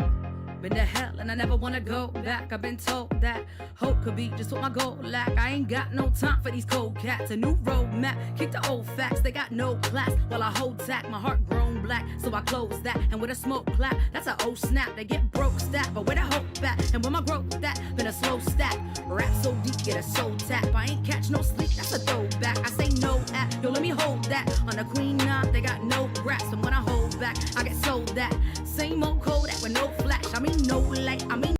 been to hell and I never wanna go back. I've been told that hope could be just what my goal lack. I ain't got no time for these cold cats. A new roadmap, kick the old facts. They got no class while I hold tack. My heart grown black, so I close that. And with a smoke clap, that's a old snap. They get broke stat, but where the hope at? And where my growth at? Been a slow stack. Rap so deep, get a soul tap. I ain't catch no sleep, that's a throwback. I say no at, yo, let me hold that. On the queen knot, they got no raps. And when I hold back, I get sold that. Same old Kodak with no flash. I mean no light, I mean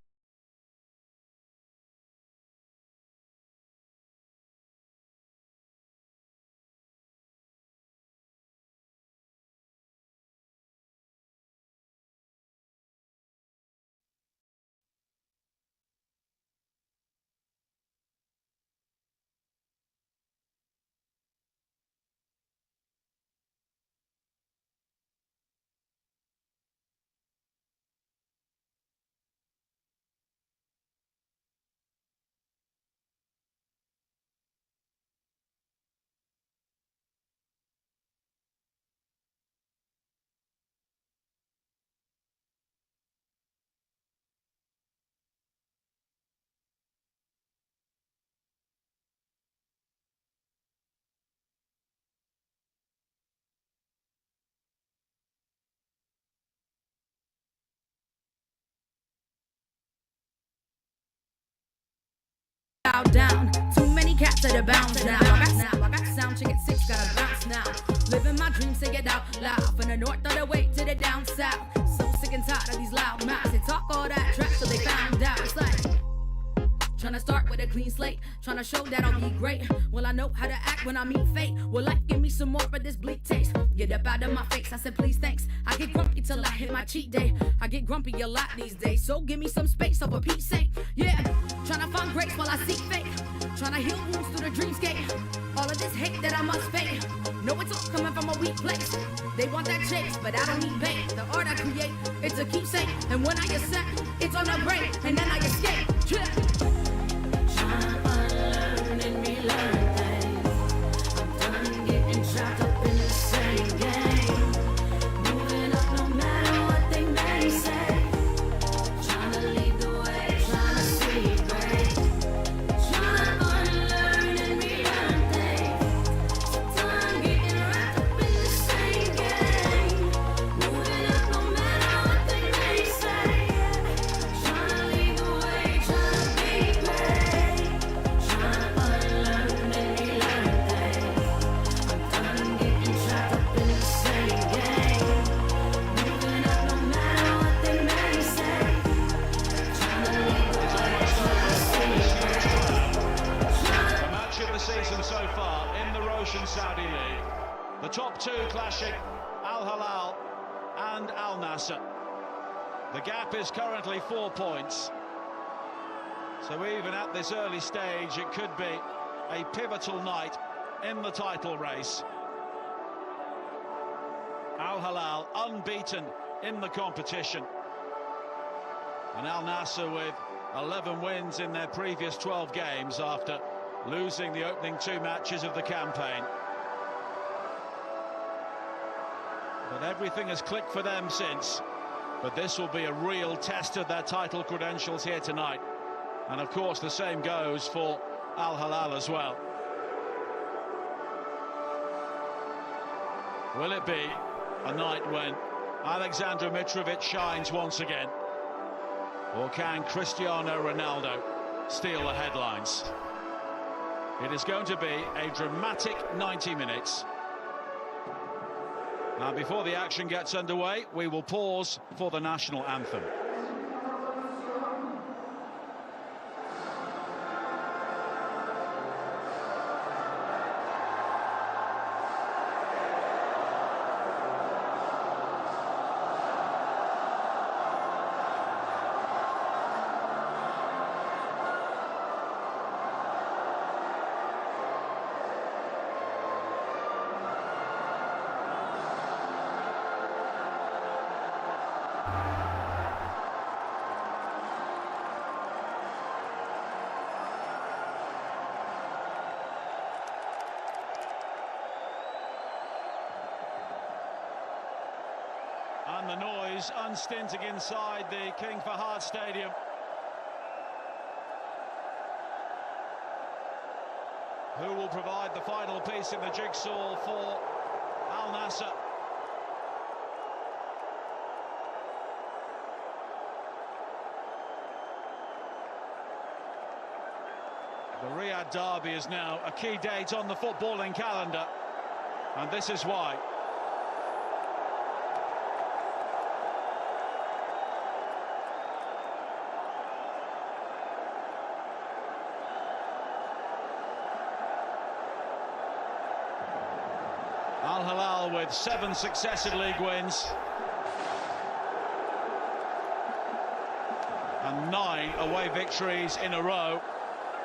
down. Too many cats at the bounce now. I got sound chick at 6, gotta bounce now. Living my dreams, say it out loud. From the north all the way to the down south. So sick and tired of these loud mouths. They talk all that trash so they found out. It's like tryna start with a clean slate, tryna show that I'll be great. Well, I know how to act when I meet fate. Will life give me some more of this bleak taste? You Get up out of my face, I said please thanks. I get grumpy till I hit my cheat day. I get grumpy a lot these days, so give me some space, so for Pete's sake. Yeah, tryna find grace while I seek fate. Tryna heal wounds through the dreamscape. All of this hate that I must fade. No, it's all coming from a weak place. They want that chase, but I don't need bait. The art I create, it's a keepsake. And when I ascend, it's on a break, and then I escape. Yeah. Tryna unlearn and relearn things. I'm done getting trapped up in the same game. Moving up no matter what they may say. Tryna lead the way, tryna see great. Tryna unlearn and relearn things. Done getting wrapped up in the same game. Moving up no matter what they may say. Tryna lead the way, tryna be great. Tryna unlearn and relearn things. I'm done getting trapped up in the same game. Moving up no matter what they may say. Tryna lead the way, tryna see great. The match of the season so far in the Saudi League. The top two clashing, Al Hilal and Al Nassr. The gap is currently 4 points. So even at this early stage, it could be a pivotal night in the title race. Al Hilal unbeaten in the competition. And Al Nassr with 11 wins in their previous 12 games after losing the opening 2 matches of the campaign. But everything has clicked for them since. But this will be a real test of their title credentials here tonight. And of course the same goes for Al Hilal as well. Will it be a night when Alexander Mitrovic shines once again? Or can Cristiano Ronaldo steal the headlines? It is going to be a dramatic 90 minutes. Now, before the action gets underway, we will pause for the national anthem. And the noise unstinting inside the King Fahd Stadium. Who will provide the final piece in the jigsaw for Al Nassr? The Riyadh derby is now a key date on the footballing calendar, and this is why. Al Hilal with 7 successive league wins and 9 away victories in a row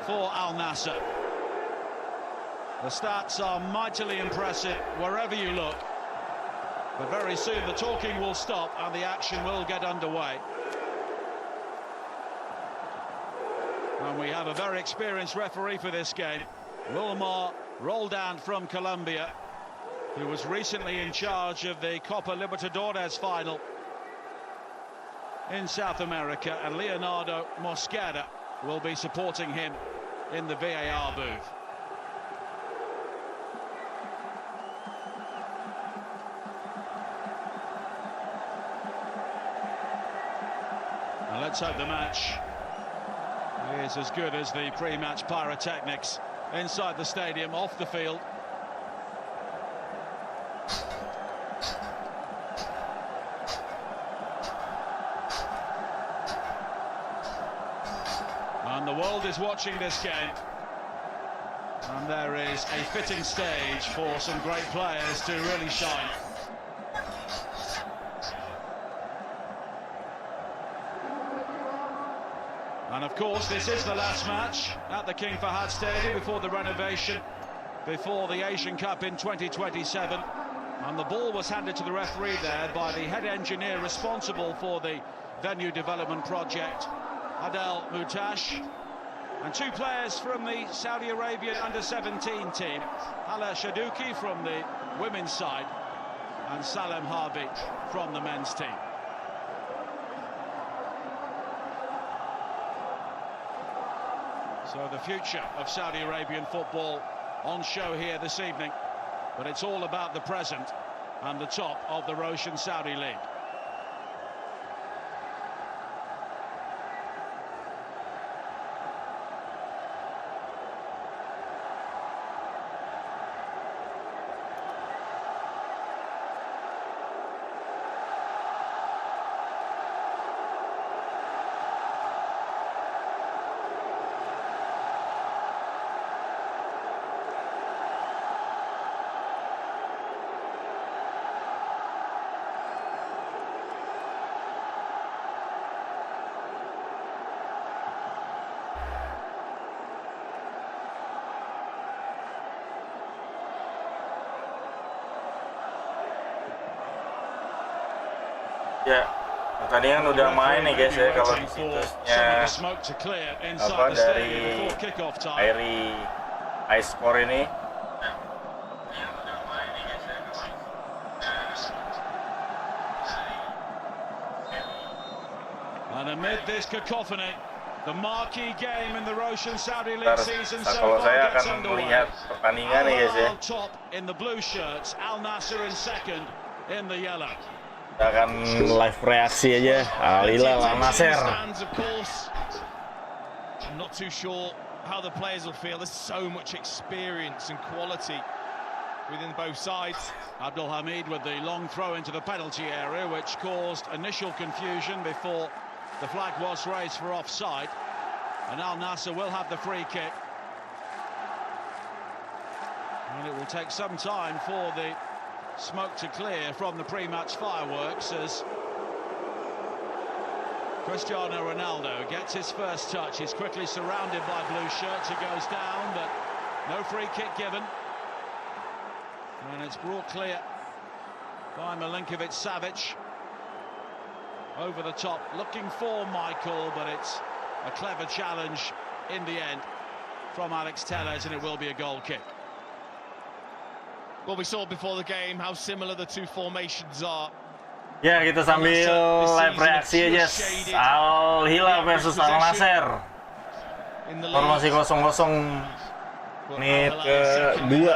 for Al Nassr. The stats are mightily impressive wherever you look, but very soon the talking will stop and the action will get underway. And we have a very experienced referee for this game, Wilmar Roldan from Colombia, who was recently in charge of the Copa Libertadores final in South America, and Leonardo Mosquera will be supporting him in the VAR booth. And let's hope the match is as good as the pre-match pyrotechnics inside the stadium, off the field. And the world is watching this game, and there is a fitting stage for some great players to really shine. And of course, this is the last match at the King Fahd Stadium before the renovation, before the Asian Cup in 2027. And the ball was handed to the referee there by the head engineer responsible for the venue development project, Adel Mutash. And two players from the Saudi Arabian under-17 team, Hala Shaduki from the women's side and Salem Harbi from the men's team. So the future of Saudi Arabian football on show here this evening, but it's all about the present and the top of the Roshan Saudi League. Ya, pertandingan udah main nih guys ya, kalau di situsnya apa dari Airi High Score ini. And amid this cacophony, the marquee game in the Roshan Saudi League season so kalau far saya gets akan underway. melihat pertandingan nih guys ya. Al top in the blue shirts, Al Nassr in second in the yellow. Kita akan live reaksi aja. Hilal Al Nassr. I'm not too sure how the players will feel. There's so much experience and quality within both sides. Abdul Hamid with the long throw into the penalty area, which caused initial confusion before the flag was raised for offside. And Al Nassr will have the free kick. And it will take some time for the smoke to clear from the pre-match fireworks as Cristiano Ronaldo gets his first touch. He's quickly surrounded by blue shirts. He goes down, but no free kick given. And it's brought clear by Milinkovic-Savic. Over the top, looking for Michael, but it's a clever challenge in the end from Alex Telles, and it will be a goal kick. Well, we saw before the game how similar the two formations are. Ya, kita sambil live reaksi aja. Al Hilal versus Al Nassr. Formasi 0-0 menit ke-2.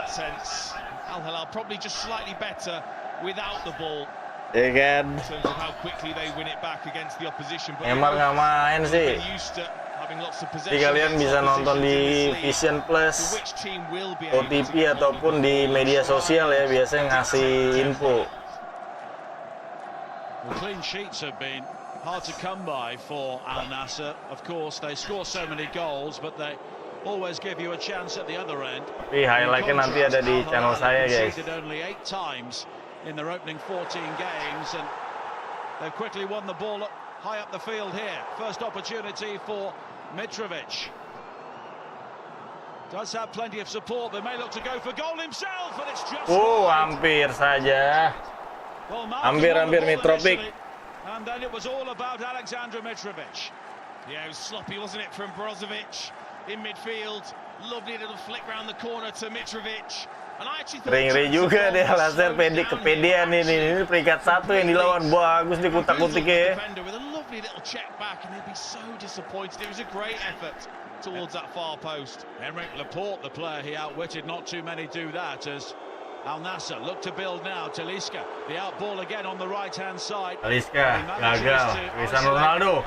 Al Hilal probably just slightly better without the ball. Ya kan. In terms of how quickly they win it back against the opposition. Emang nggak main sih. Jadi kalian bisa nonton di Vision Plus, OTP ataupun di media sosial ya, biasanya ngasih info. Well, clean sheets have been hard to come by for Al Nassr. Of course, they score so many goals, but they always give you a chance at the other end. Tapi highlightnya nanti ada di channel saya guys. Only 8 times in their opening 14 games, and they've quickly won the ball high up the field here. First opportunity for Mitrovic. Does have plenty of support. They may look to go for goal himself, but it's just. Hampir saja. Hampir Mitrovic. And then it was all about Alexander Mitrovic. Yeah, it was sloppy, wasn't it, from Brozovic in midfield. Lovely little flick round the corner to Mitrovic. Ngeri juga deh Al Nassr, kepedean ini peringkat 1 yang dilawan, bagus di kutak-kutik ya. Lovely little check back, and they'd be so disappointed. It was a great effort towards that far post. Henrik Laporte, the player he outwitted, not too many do that as Al Nassr look to build now. Talisca, the out ball again on the right-hand side. Talisca gagal. Cristiano Ronaldo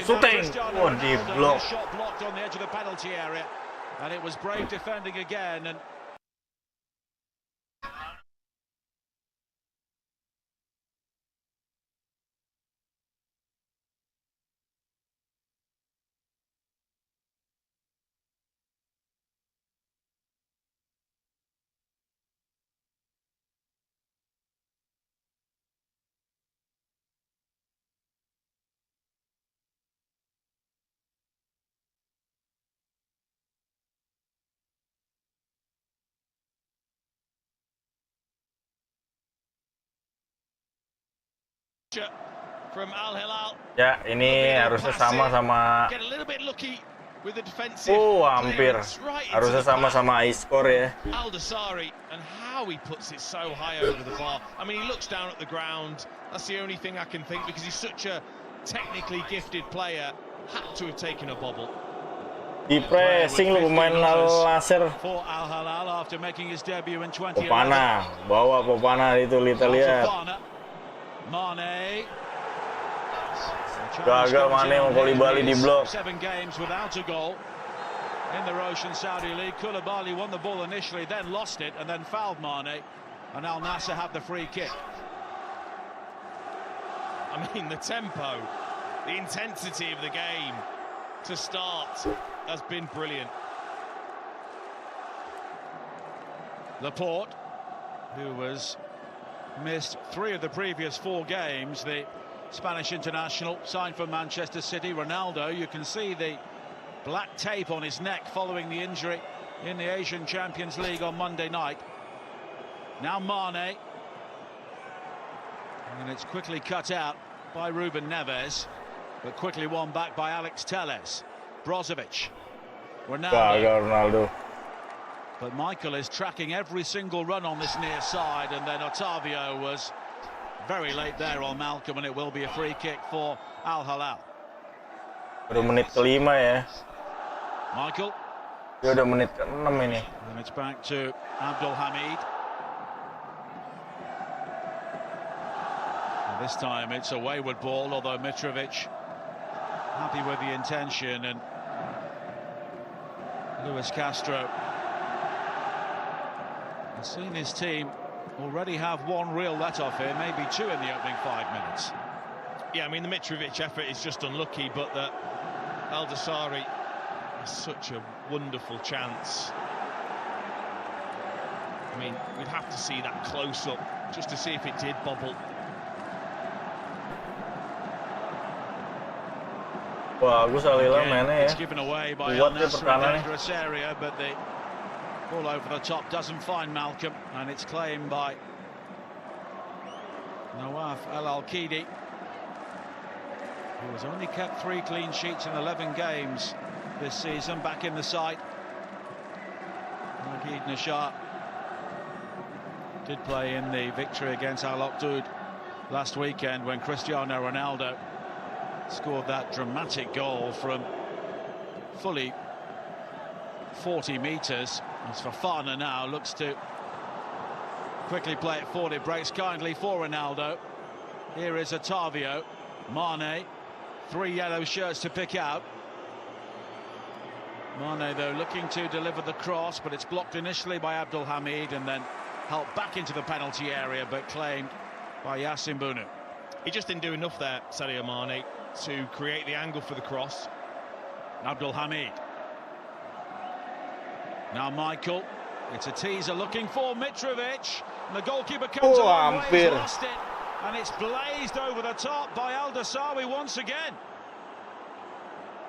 shooting, di blok. Shot blocked on the edge of the penalty area, and it was brave defending again. And gesture from Al Hilal. Ya, ini harusnya sama. Get a little bit lucky with the defensive. Hampir. Harusnya sama iScore ya. Al-Dassari, and how he puts it so high over the bar. I mean, he looks down at the ground. That's the only thing I can think, because he's such a technically gifted player. Had to have taken a bobble. Di pressing lu pemain Nassr. For Al Hilal after making his debut in 2011. Bawa Popana itu kita lihat. Mane. Gagal Mane mengkoli Bali di blok. 7 games without a goal in the Roshan Saudi League. Koulibaly won the ball initially, then lost it, and then fouled Mane, and Al Nassr have the free kick. I mean, the tempo, the intensity of the game to start has been brilliant. Laporte, who was missed 3 of the previous 4 games, the Spanish international, signed for Manchester City. Ronaldo, you can see the black tape on his neck following the injury in the Asian Champions League on Monday night. Now Mane, and it's quickly cut out by Ruben Neves, but quickly won back by Alex Telles. Brozovic, Ronaldo. But Michael is tracking every single run on this near side, and then Otavio was very late there on Malcolm, and it will be a free kick for Al Hilal. Baru menit ke-5 ya. Michael. Dia udah menit ke-6 ini. And it's back to Abdul Hamid. And this time it's a wayward ball, although Mitrovic happy with the intention, and Luis Castro has seen his team already have 1 real let-off here, maybe 2 in the opening 5 minutes. Yeah, I mean, the Mitrovic effort is just unlucky, but that Al-Dassari has such a wonderful chance. I mean, we'd have to see that close-up just to see if it did bobble. Bagus Al Hilal mainnya ya. It's given away by Al Nassr, a dangerous area, but the ball over the top doesn't find Malcolm, and it's claimed by Nawaf Al-Alkidi, who has only kept 3 clean sheets in 11 games this season, back in the side. Nagid Nashar did play in the victory against Al Oqdoud last weekend when Cristiano Ronaldo scored that dramatic goal from fully 40 metres. As Fofana now looks to quickly play it forward, it breaks kindly for Ronaldo. Here is Otavio. Mane, 3 yellow shirts to pick out. Mane, though, looking to deliver the cross, but it's blocked initially by Abdul Hamid and then helped back into the penalty area, but claimed by Yasin Bunu. He just didn't do enough there, Sadio Mane, to create the angle for the cross. Abdul Hamid. Now Michael. It's a teaser looking for Mitrovic. And the goalkeeper comes on, he's lost it. And it's blazed over the top by Al-Dassari once again.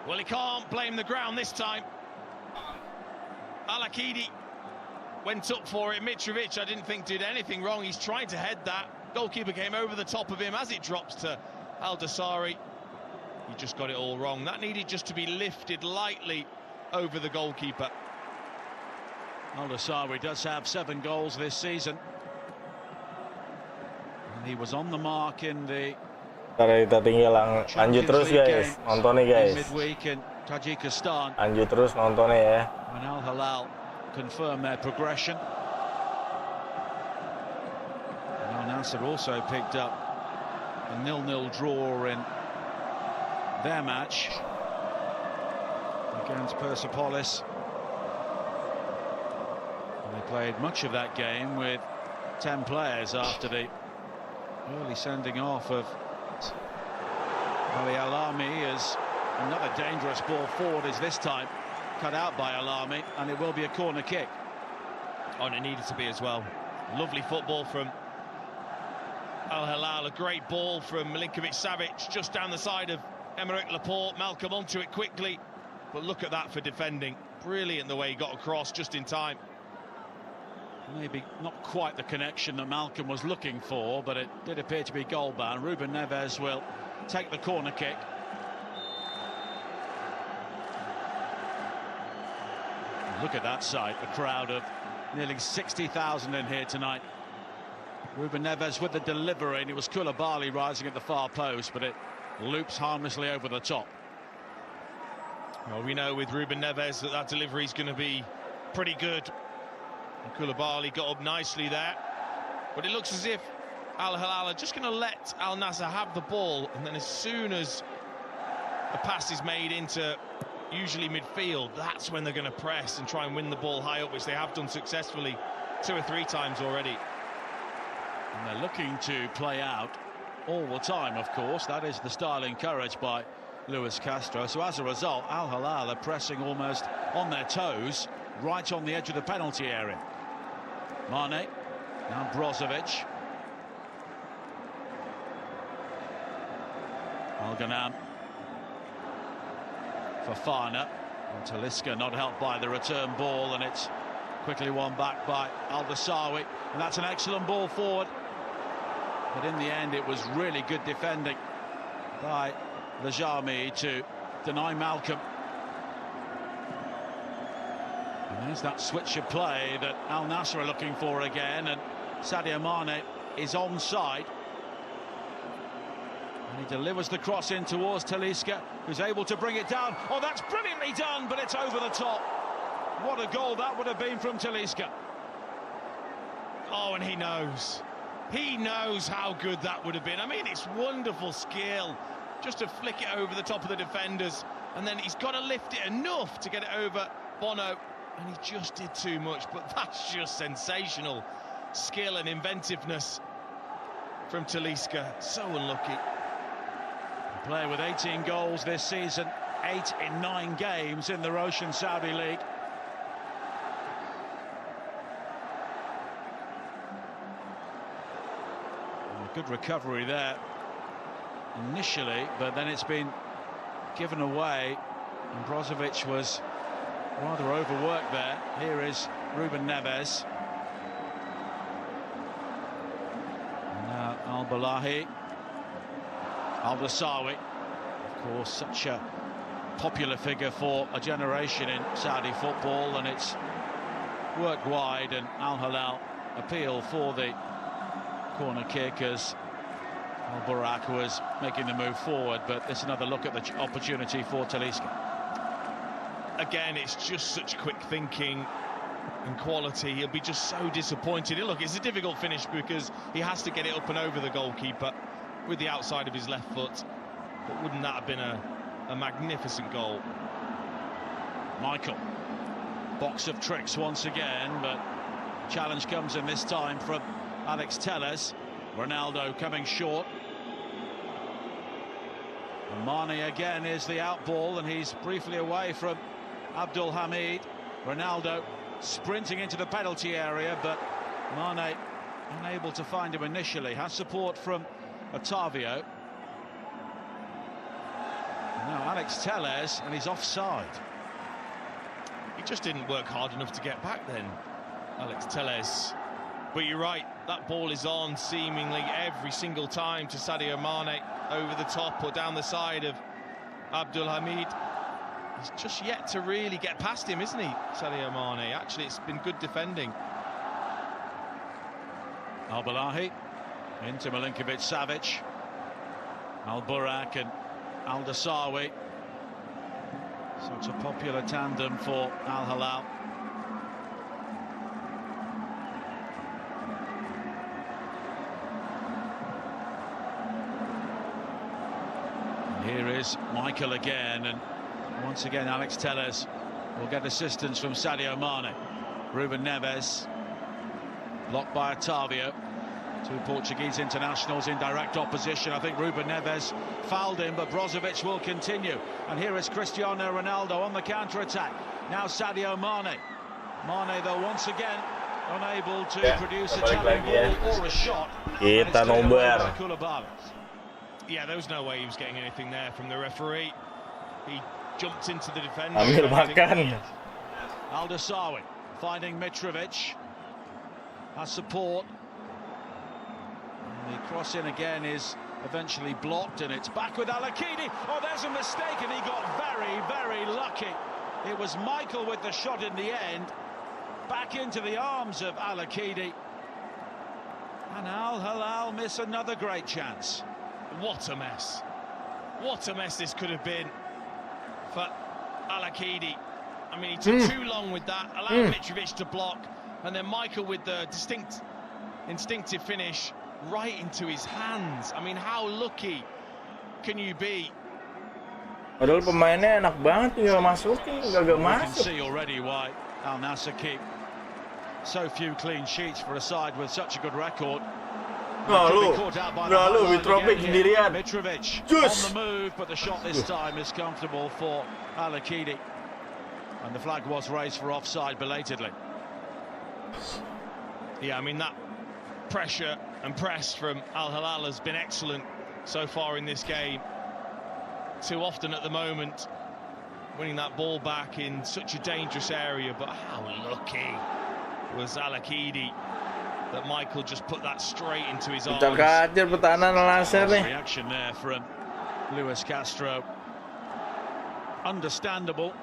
Well, he can't blame the ground this time. Al-Akidi went up for it. Mitrovic, I didn't think did anything wrong. He's trying to head that. Goalkeeper came over the top of him as it drops to Al-Dassari. He just got it all wrong. That needed just to be lifted lightly over the goalkeeper. Al-Dassari does have 7 goals this season. And he was on the mark in the Kita tinggal lanjut terus guys, nonton nih guys. Midweek in Tajikistan. Lanjut terus nonton ya. And Al Hilal confirm their progression. And Al Nassr also picked up a 0-0 draw in their match against Persepolis. And they played much of that game with 10 players after the early sending off of Ali Alami, as another dangerous ball forward is this time cut out by Alami, and it will be a corner kick. Oh, and it needed to be as well. Lovely football from Al Hilal, a great ball from Milinkovic-Savic just down the side of Aymeric Laporte. Malcolm onto it quickly, but look at that for defending. Brilliant the way he got across just in time. Maybe not quite the connection that Malcolm was looking for, but it did appear to be goal bound. Ruben Neves will take the corner kick. Look at that sight, a crowd of nearly 60,000 in here tonight. Ruben Neves with the delivery, and it was Koulibaly rising at the far post, but it loops harmlessly over the top. Well, we know with Ruben Neves that delivery is going to be pretty good. And Koulibaly got up nicely there, but it looks as if Al Hilal are just going to let Al Nassr have the ball, and then as soon as a pass is made into usually midfield, that's when they're going to press and try and win the ball high up, which they have done successfully 2 or 3 times already. And they're looking to play out all the time, of course. That is the style encouraged by Luis Castro. So as a result, Al Hilal are pressing almost on their toes, right on the edge of the penalty area. Mane, now Brozovic. Al-Ghanam. Fofana. And Talisca not helped by the return ball, and it's quickly won back by Al-Dasawi. And that's an excellent ball forward. But in the end, it was really good defending by Lajami to deny Malcolm. And there's that switch of play that Al Nassr are looking for again, and Sadio Mane is onside. And he delivers the cross in towards Talisca, who's able to bring it down. Oh, that's brilliantly done, but it's over the top. What a goal that would have been from Talisca. Oh, and he knows. He knows how good that would have been. I mean, it's wonderful skill just to flick it over the top of the defenders, and then he's got to lift it enough to get it over Bono, and he just did too much. But that's just sensational skill and inventiveness from Talisca. So unlucky. A player with 18 goals this season, 8 in 9 games in the Roshan Saudi League. Good recovery there initially, but then it's been given away, and Brozovic was rather overworked there. Here is Ruben Neves. And now Al-Balahi. Al-Dasawi, of course, such a popular figure for a generation in Saudi football, and it's worked wide, and Al Hilal appeal for the corner kick as Al-Burak was making the move forward, but it's another look at the opportunity for Talisca. Again, it's just such quick thinking and quality. He'll be just so disappointed. Look, it's a difficult finish because he has to get it up and over the goalkeeper with the outside of his left foot, but wouldn't that have been a magnificent goal? Michael, box of tricks once again, but challenge comes in this time from Alex Telles. Ronaldo coming short. And Mane again is the out ball, and he's briefly away from Abdul Hamid. Ronaldo sprinting into the penalty area, but Mane unable to find him initially. Has support from Otavio. Now Alex Telles, and he's offside. He just didn't work hard enough to get back then, Alex Telles. But you're right, that ball is on seemingly every single time to Sadio Mane over the top or down the side of Abdul Hamid. He's just yet to really get past him, isn't he, Sadio Mane? Actually, it's been good defending. Al-Balahi into Milinkovic-Savic. Al-Burak and Al-Dasawi. Such a popular tandem for Al Hilal. Here is Michael again, and once again Alex Telles will get assistance from Sadio Mane. Ruben Neves blocked by Otavio. 2 Portuguese internationals in direct opposition. I think Ruben Neves fouled him, but Brozovic will continue. And here is Cristiano Ronaldo on the counter-attack. Now Sadio Mane. Mane, though, once again unable to produce a challenge ball or a shot. Kita nomor. Yeah, there was no way he was getting anything there from the referee. He jumped into the defender. Ambil makan. Al-Dasawi finding Mitrovic. has support. And the cross in again is eventually blocked, and it's back with Al-Akidi. Oh, there's a mistake, and he got very, very lucky. It was Michael with the shot in the end, back into the arms of Al-Akidi. And Al Hilal miss another great chance. What a mess. What a mess this could have been for Al-Akidi. I mean, he took too long with that, allowed Mitrovic to block, and then Michael with the instinctive finish right into his hands. I mean, how lucky can you be? Padahal pemainnya enak banget, tinggal masukin, gak You can masuk. see already why Al Nassr keep so few clean sheets for a side with such a good record. Lalu Mitrovic sendirian. Mitrovic Just. on the move, but the shot this time is comfortable for Al-Akidi. And the flag was raised for offside belatedly. Yeah, I mean, that pressure and press from Al Hilal has been excellent so far in this game. Too often at the moment, winning that ball back in such a dangerous area, but how lucky was Al-Akidi that Michael just put that straight into his arms. Kejar pertahanan Nassr nih. Reaction there from Luis Castro. Understandable.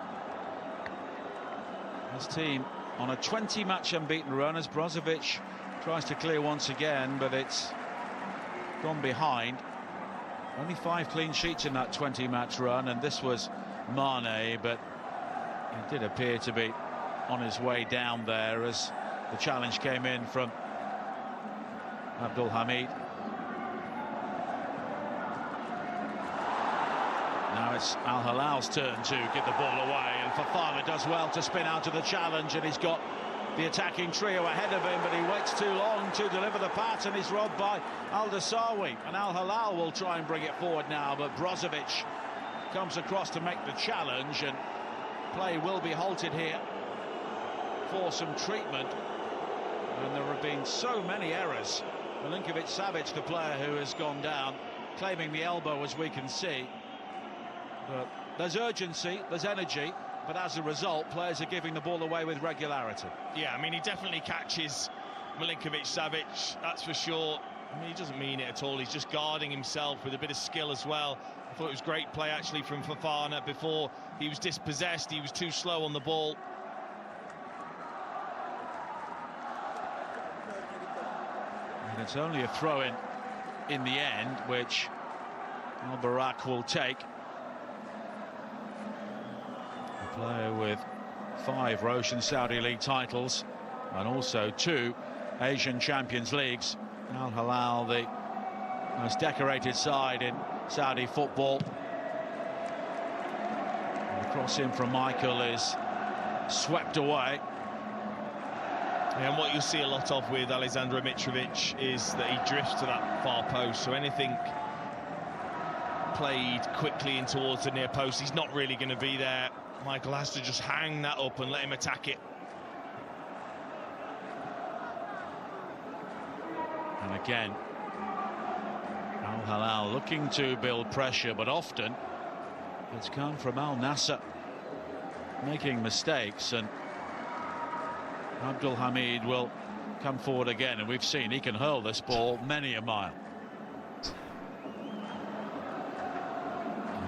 His team on a 20-match unbeaten run as Brozovic tries to clear once again, but it's gone behind. Only 5 clean sheets in that 20-match run, and this was Mane, but he did appear to be on his way down there as the challenge came in from Abdul Hamid. Now it's Al Hilal's turn to get the ball away, and Fafana does well to spin out of the challenge, and he's got the attacking trio ahead of him, but he waits too long to deliver the pass, and he's robbed by Al-Dasawi. And Al Hilal will try and bring it forward now, but Brozovic comes across to make the challenge, and play will be halted here for some treatment. And there have been so many errors. Milinkovic-Savic, the player who has gone down, claiming the elbow, as we can see. But there's urgency, there's energy, but as a result, players are giving the ball away with regularity. Yeah, I mean, he definitely catches Milinkovic-Savic, that's for sure. I mean, he doesn't mean it at all. He's just guarding himself with a bit of skill as well. I thought it was great play, actually, from Fafana before he was dispossessed. He was too slow on the ball. And it's only a throw-in in the end, which Al-Barak will take. A player with 5 Roshan Saudi League titles and also 2 Asian Champions Leagues. Al Hilal, the most decorated side in Saudi football. And the cross in from Michael is swept away. And what you'll see a lot of with Aleksandar Mitrovic is that he drifts to that far post, so anything played quickly in towards the near post, he's not really going to be there. Michael has to just hang that up and let him attack it. And again, Al Hilal looking to build pressure, but often it's come from Al Nassr making mistakes, and Abdul Hamid will come forward again, and we've seen he can hurl this ball many a mile.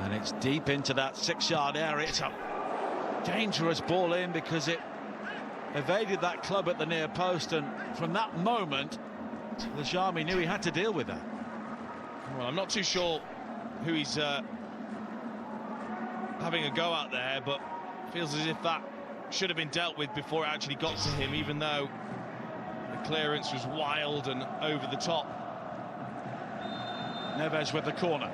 And it's deep into that 6-yard area. It's a dangerous ball in because it evaded that club at the near post, and from that moment Lajami knew he had to deal with that. Well, I'm not too sure who he's having a go at there, but feels as if that should have been dealt with before it actually got to him, even though the clearance was wild and over the top. Neves with the corner.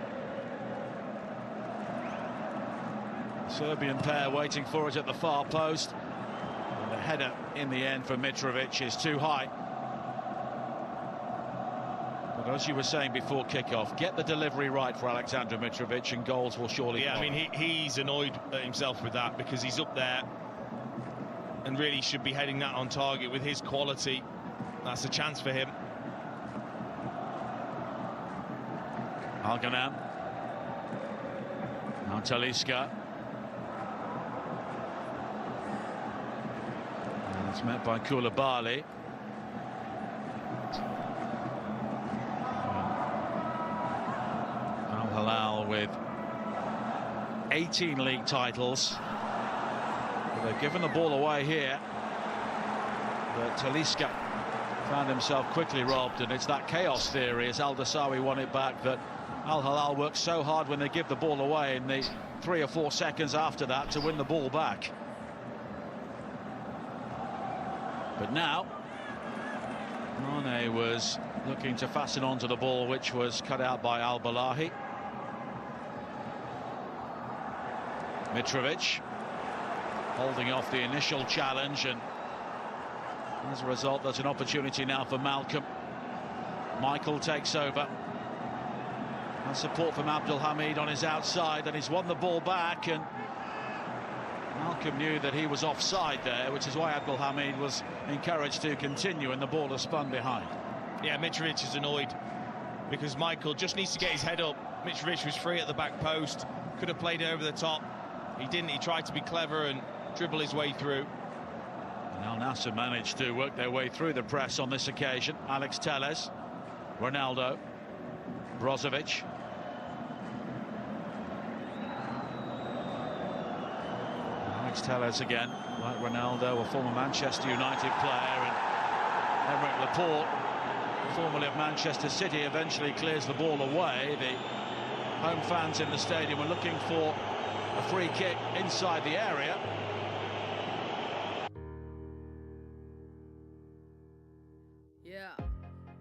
Serbian pair waiting for it at the far post. And the header in the end for Mitrovic is too high. But as you were saying before kickoff, get the delivery right for Aleksandar Mitrovic and goals will surely Yeah, follow. I mean, he's annoyed at himself with that because he's up there and really should be heading that on target with his quality. That's a chance for him. Alganam. Now Talisca. And it's met by Koulibaly. 18 league titles. But they've given the ball away here. But Talisca found himself quickly robbed, and it's that chaos theory as Al Dassawi won it back that Al Hilal works so hard when they give the ball away in the 3 or 4 seconds after that to win the ball back. But now Mane was looking to fasten onto the ball, which was cut out by Al Balahi. Mitrovic holding off the initial challenge, and as a result there's an opportunity now for Malcolm. Michael takes over, and support from Abdul Hamid on his outside, and he's won the ball back, and Malcolm knew that he was offside there, which is why Abdul Hamid was encouraged to continue, and the ball has spun behind. Yeah, Mitrovic is annoyed because Michael just needs to get his head up. Mitrovic was free at the back post, could have played it over the top. He didn't. He tried to be clever and dribble his way through. And Al Nassr managed to work their way through the press on this occasion. Alex Telles, Ronaldo, Brozovic. Alex Telles again, like Ronaldo, a former Manchester United player, and Aymeric Laporte, formerly of Manchester City, eventually clears the ball away. The home fans in the stadium were looking for a free kick inside the area. Yeah,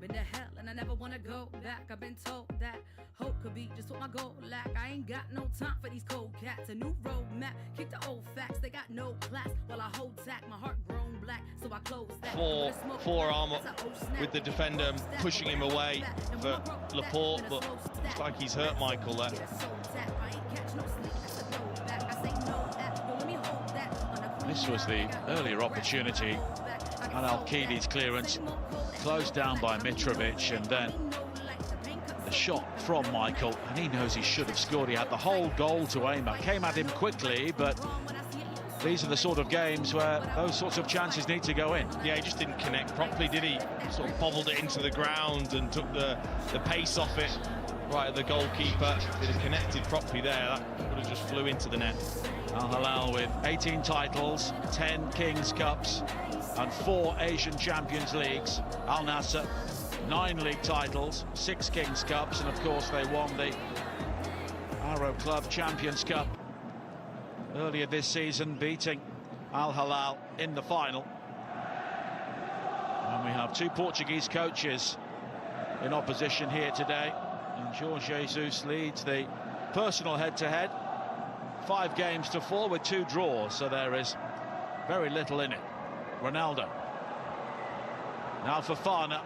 been to hell and I never wanna go back. I've been told that hope could be just what my goal lack. I ain't got no time for these cold cats. A new road map, kick the old facts. They got no class. While I hold tack, my heart grown black, so I close that. Forearm with the defender pushing him away for Laporte, but looks like he's hurt Michael there. This was the earlier opportunity, and Al-Kidi's clearance closed down by Mitrovic, and then the shot from Michael, and he knows he should have scored. He had the whole goal to aim at, came at him quickly, but these are the sort of games where those sorts of chances need to go in. Yeah, he just didn't connect properly, did he? Sort of bobbled it into the ground and took the pace off it right at the goalkeeper. If it had connected properly there, that would have just flew into the net. Al Hilal with 18 titles, 10 Kings Cups and 4 Asian Champions Leagues. Al Nassr, 9 league titles, 6 Kings Cups, and of course they won the Arab Club Champions Cup earlier this season, beating Al Hilal in the final. And we have 2 Portuguese coaches in opposition here today, and Jorge Jesus leads the personal head-to-head. 5 games to 4 with 2 draws, so there is very little in it. Ronaldo. Now for Fana.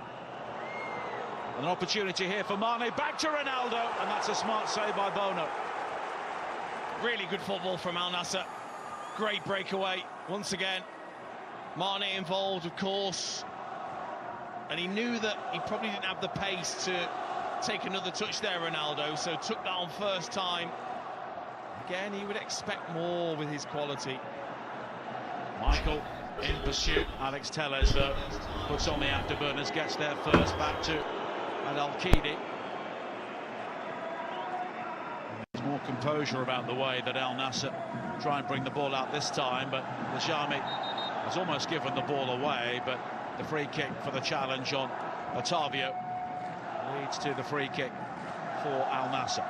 An opportunity here for Mane. Back to Ronaldo, and that's a smart save by Bono. Really good football from Al Nassr. Great breakaway once again. Mane involved, of course. And he knew that he probably didn't have the pace to take another touch there, Ronaldo, so took that on first time. Again, he would expect more with his quality. Michael in pursuit. Alex Telles, though, puts on the afterburners, gets there first, back to Al-Kidi. There's more composure about the way that Al Nassr try and bring the ball out this time, but Najami has almost given the ball away, but the free kick for the challenge on Otavio leads to the free kick for Al Nassr.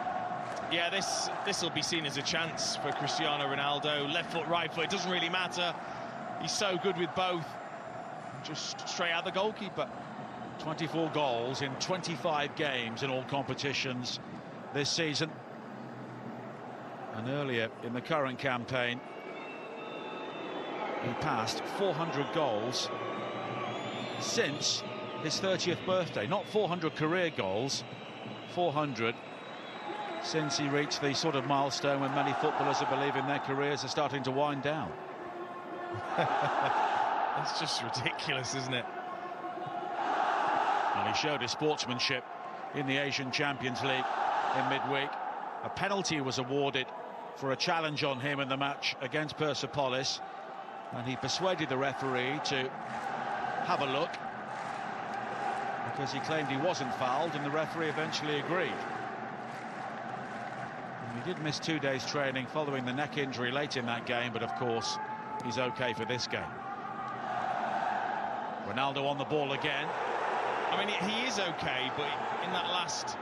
Yeah, this will be seen as a chance for Cristiano Ronaldo. Left foot, right foot, it doesn't really matter. He's so good with both. Just straight out the goalkeeper. 24 goals in 25 games in all competitions this season. And earlier in the current campaign, he passed 400 goals since his 30th birthday. Not 400 career goals, 400 since he reached the sort of milestone when many footballers, I believe, in their careers are starting to wind down. That's just ridiculous, isn't it? And he showed his sportsmanship in the Asian Champions League in midweek. A penalty was awarded for a challenge on him in the match against Persepolis, and he persuaded the referee to have a look because he claimed he wasn't fouled, and the referee eventually agreed. And we did miss 2 days training following the neck injury late in that game, but of course he's okay for this game. Ronaldo on the ball again. I mean, he is okay, but in that last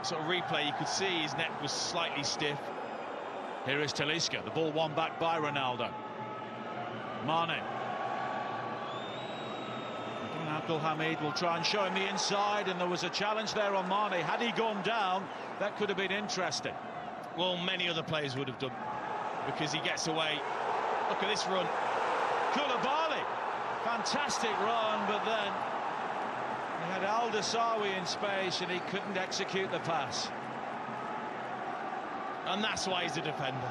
sort of replay, you could see his neck was slightly stiff. Here is Talisca, the ball won back by Ronaldo. Mane. Abdul Hamid will try and show him the inside, and there was a challenge there on Mane. Had he gone down, that could have been interesting. Well, many other players would have done, because he gets away. Look at this run. Koulibaly, fantastic run, but then he had Al-Dasawi in space and he couldn't execute the pass. And that's why he's a defender.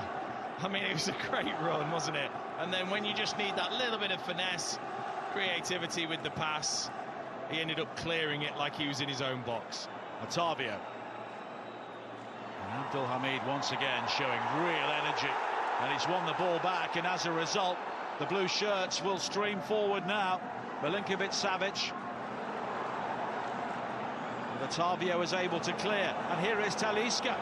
I mean, it was a great run, wasn't it? And then when you just need that little bit of finesse, creativity with the pass, he ended up clearing it like he was in his own box. Otavio. And Abdul Hamid once again showing real energy, and he's won the ball back, and as a result the blue shirts will stream forward now. Milinkovic-Savic. Otavio is able to clear, and here is Talisca,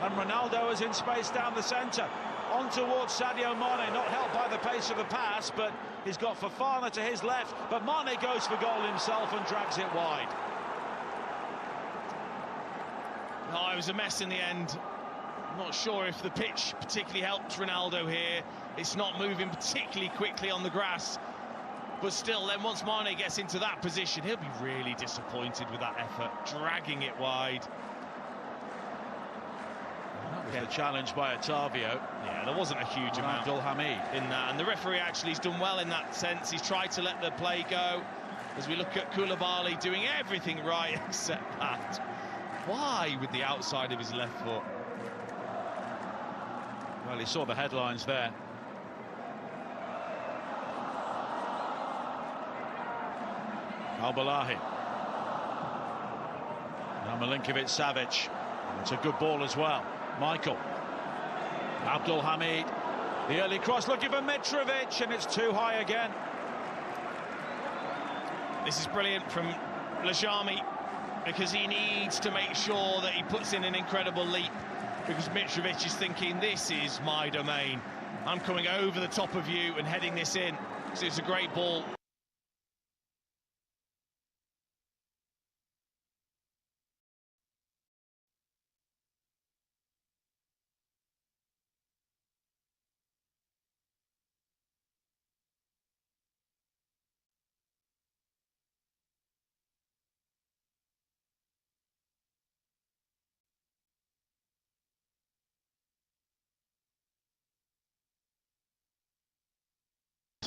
and Ronaldo is in space down the centre, on towards Sadio Mane, not helped by the pace of the pass, but he's got Fofana to his left, but Mane goes for goal himself and drags it wide. Oh, it was a mess in the end. I'm not sure if the pitch particularly helped Ronaldo here. It's not moving particularly quickly on the grass, but still, then once Mane gets into that position, he'll be really disappointed with that effort, dragging it wide. The challenge by Otavio. Yeah, there wasn't a huge amount Abdul Hamid in that, and the referee actually has done well in that sense. He's tried to let the play go, as we look at Koulibaly doing everything right except that. Why with the outside of his left foot? Well, he saw the headlines there. Al-Balahi. Now Milinkovic-Savic. It's a good ball as well. Michael. Abdul Hamid. The early cross looking for Mitrovic, and it's too high again. This is brilliant from Lajami, because he needs to make sure that he puts in an incredible leap, because Mitrovic is thinking, this is my domain. I'm coming over the top of you and heading this in. So it's a great ball.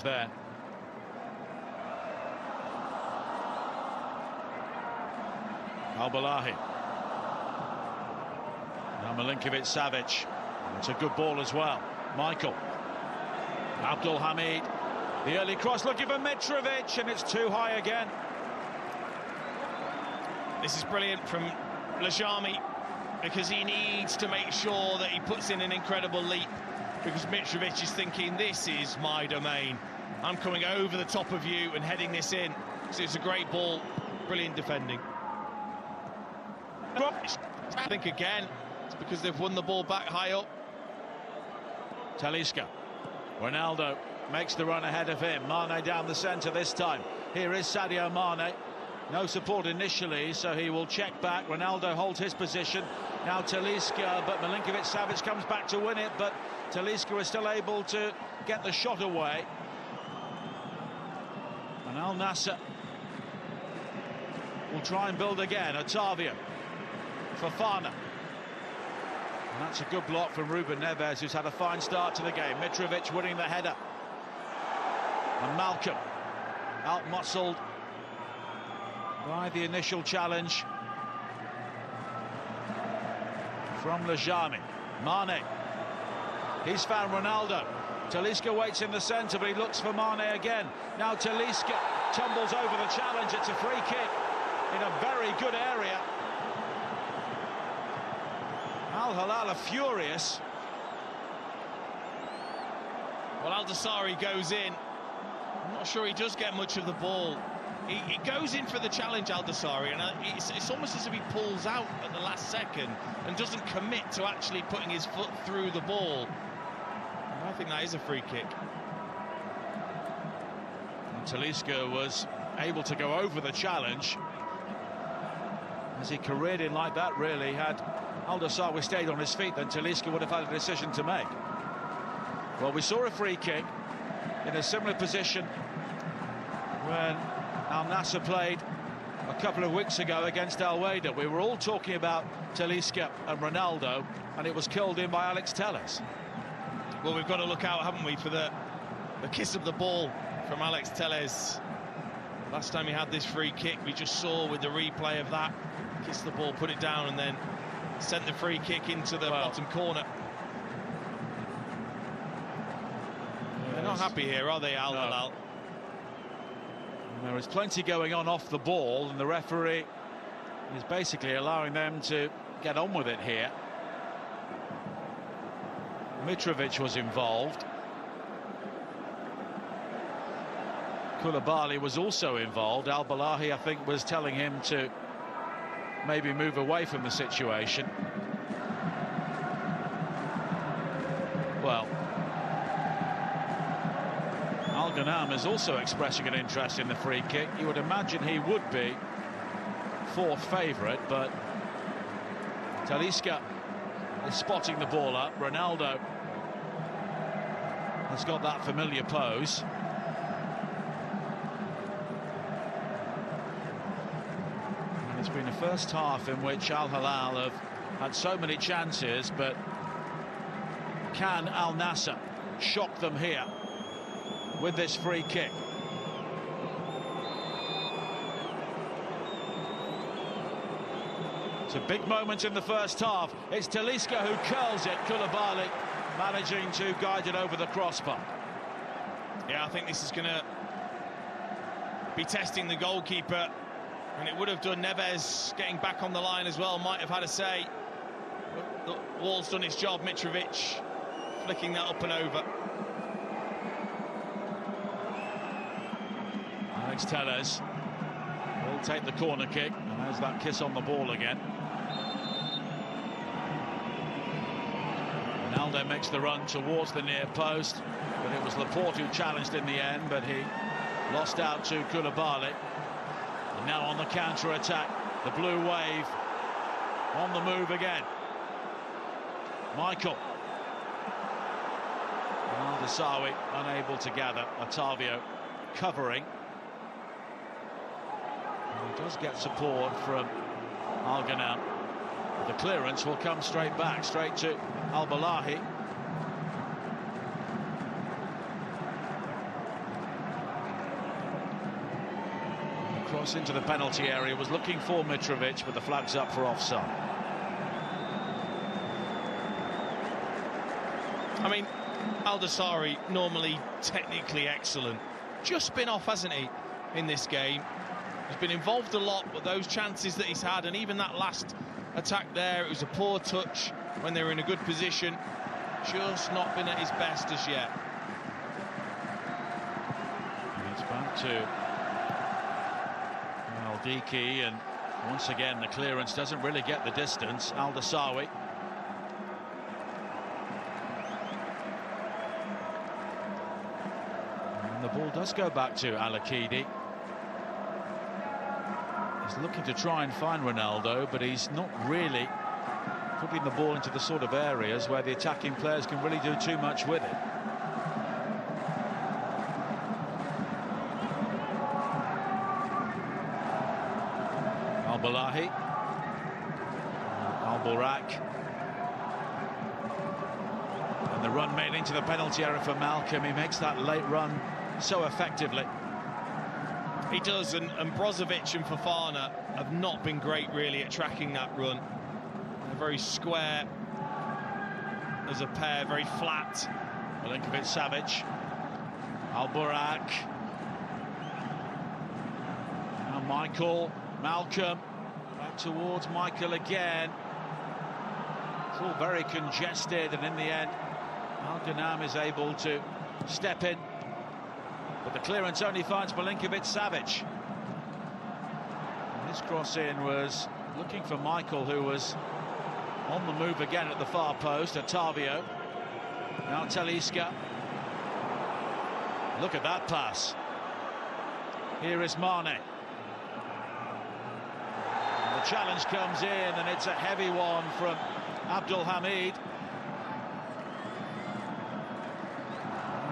There. Al-Balahi. Now Milinkovic-Savic. It's a good ball as well. Michael. Abdul Hamid. The early cross looking for Mitrovic, and it's too high again. This is brilliant from Lajami, because he needs to make sure that he puts in an incredible leap, because Mitrovic is thinking, this is my domain. I'm coming over the top of you and heading this in. So it's a great ball, brilliant defending. I think again, it's because they've won the ball back high up. Talisca. Ronaldo makes the run ahead of him. Mane down the centre this time. Here is Sadio Mane. No support initially, so he will check back. Ronaldo holds his position. Now Talisca, but Milinkovic-Savic comes back to win it, but Talisca is still able to get the shot away. And Al Nassr will try and build again. Otavio. Fofana. And that's a good block from Ruben Neves, who's had a fine start to the game. Mitrovic winning the header. And Malcolm out-muscled by the initial challenge from Lajami. Mane. He's found Ronaldo. Talisca waits in the centre, but he looks for Mane again. Now Talisca tumbles over the challenge. It's a free kick in a very good area. Al Hilal are furious. Well, Al-Dasawi goes in. I'm not sure he does get much of the ball. He goes in for the challenge, Al-Dasari, and it's almost as if he pulls out at the last second and doesn't commit to actually putting his foot through the ball. And I think that is a free kick. And Talisca was able to go over the challenge as he careered in like that. Really, had Al-Dasari stayed on his feet, then Talisca would have had a decision to make. Well, we saw a free kick in a similar position when Al Nassr played a couple of weeks ago against Al Wahda. We were all talking about Talisca and Ronaldo, and it was curled in by Alex Telles. Well, we've got to look out, haven't we, for the kiss of the ball from Alex Telles. Last time he had this free kick, we just saw with the replay of that, kiss the ball, put it down, and then sent the free kick into the bottom corner. They're not happy here, are they, Al Hilal? There is plenty going on off the ball, and the referee is basically allowing them to get on with it here. Mitrovic was involved. Koulibaly was also involved. Al-Balahi, I think, was telling him to maybe move away from the situation. Well, Al-Ghanam is also expressing an interest in the free kick. You would imagine he would be fourth favourite, but Talisca is spotting the ball up. Ronaldo has got that familiar pose. And it's been a first half in which Al Hilal have had so many chances, but can Al Nassr shock them here with this free kick? It's a big moment in the first half. It's Talisca who curls it. Koulibaly managing to guide it over the crossbar. Yeah, I think this is going to be testing the goalkeeper, and it would have done. Neves getting back on the line as well might have had a say. The wall's done its job. Mitrovic flicking that up and over. Alex Telles will take the corner kick, and there's that kiss on the ball again. Ronaldo makes the run towards the near post, but it was Laporte who challenged in the end, but he lost out to Koulibaly. And now on the counter-attack, the blue wave on the move again. Michael. Al-Dasari unable to gather. Otavio covering. And he does get support from Al-Ghanam. The clearance will come straight back, straight to Al-Balahi. Cross into the penalty area, was looking for Mitrovic, but the flag's up for offside. I mean, Al-Dasari, normally technically excellent, just been off, hasn't he, in this game? He's been involved a lot, but those chances that he's had, and even that last attack there, it was a poor touch when they were in a good position, just not been at his best as yet. It's back to Al-Diki, and once again the clearance doesn't really get the distance. Al-Dasari. And the ball does go back to Al-Akidi. He's looking to try and find Ronaldo, but he's not really putting the ball into the sort of areas where the attacking players can really do too much with it. Al-Balahi. Al-Burak. And the run made into the penalty area for Malcolm. He makes that late run so effectively. He does, and Brozovic and Fofana have not been great really at tracking that run. They're very square as a pair, very flat. Milinkovic-Savic. Al-Burak. Now Michael, Malcolm, back towards Michael again. It's all very congested, and in the end, Al-Ghanam is able to step in. But the clearance only finds Milinkovic-Savic. His cross in was looking for Michael, who was on the move again at the far post. Ottavio. Now Talisca. Look at that pass. Here is Mane. And the challenge comes in, and it's a heavy one from Abdul Hamid.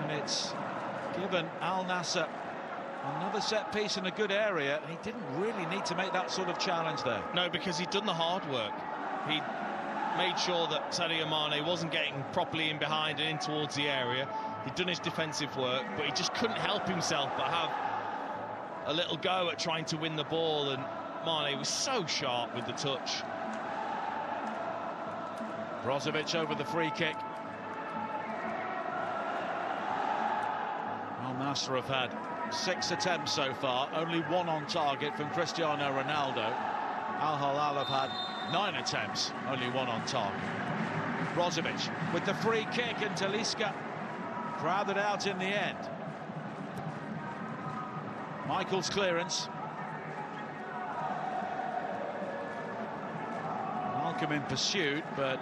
And it's given Al Nassr another set piece in a good area. He didn't really need to make that sort of challenge there. No, because he'd done the hard work. He made sure that Sadio Mane wasn't getting properly in behind and in towards the area. He'd done his defensive work, but he just couldn't help himself but have a little go at trying to win the ball, and Mane was so sharp with the touch. Brozovic over the free kick. Al Nassr have had 6 attempts so far, only 1 on target from Cristiano Ronaldo. Al Hilal have had 9 attempts, only 1 on target. Brozovic with the free kick, and Talisca crowded out in the end. Michael's clearance. Malcolm in pursuit, but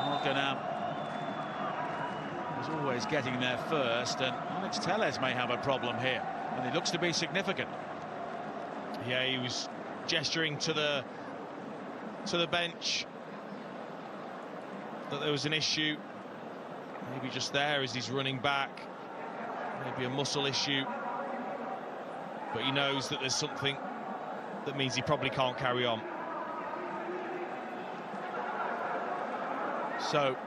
Malcolm was always getting there first, and Alex Telles may have a problem here, and it looks to be significant. Yeah, he was gesturing to the bench that there was an issue, maybe just there as he's running back, maybe a muscle issue, but he knows that there's something that means he probably can't carry on. So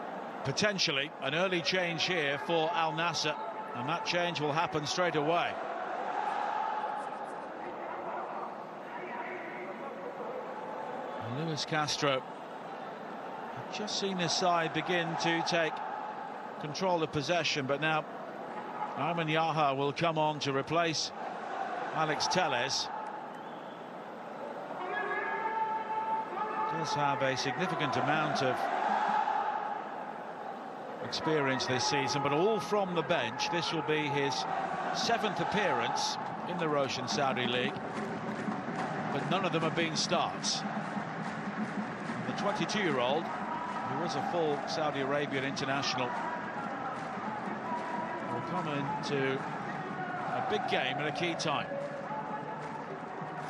potentially an early change here for Al Nassr, and that change will happen straight away. Luis Castro, I've just seen this side begin to take control of possession, but now Ayman Yaha will come on to replace Alex Telles. Does have a significant amount of experience this season, but all from the bench. This will be his 7th appearance in the Roshan Saudi League, but none of them have been starts. The 22-year-old, who was a full Saudi Arabian international, will come into a big game at a key time.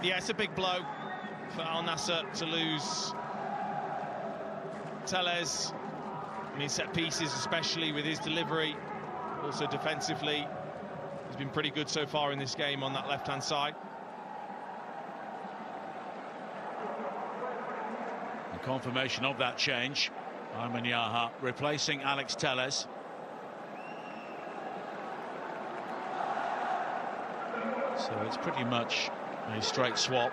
Yeah, it's a big blow for Al Nassr to lose Telles. I mean, set pieces, especially with his delivery, also defensively, he's been pretty good so far in this game on that left-hand side. And confirmation of that change. Ayman Yaha replacing Alex Telles. So it's pretty much a straight swap.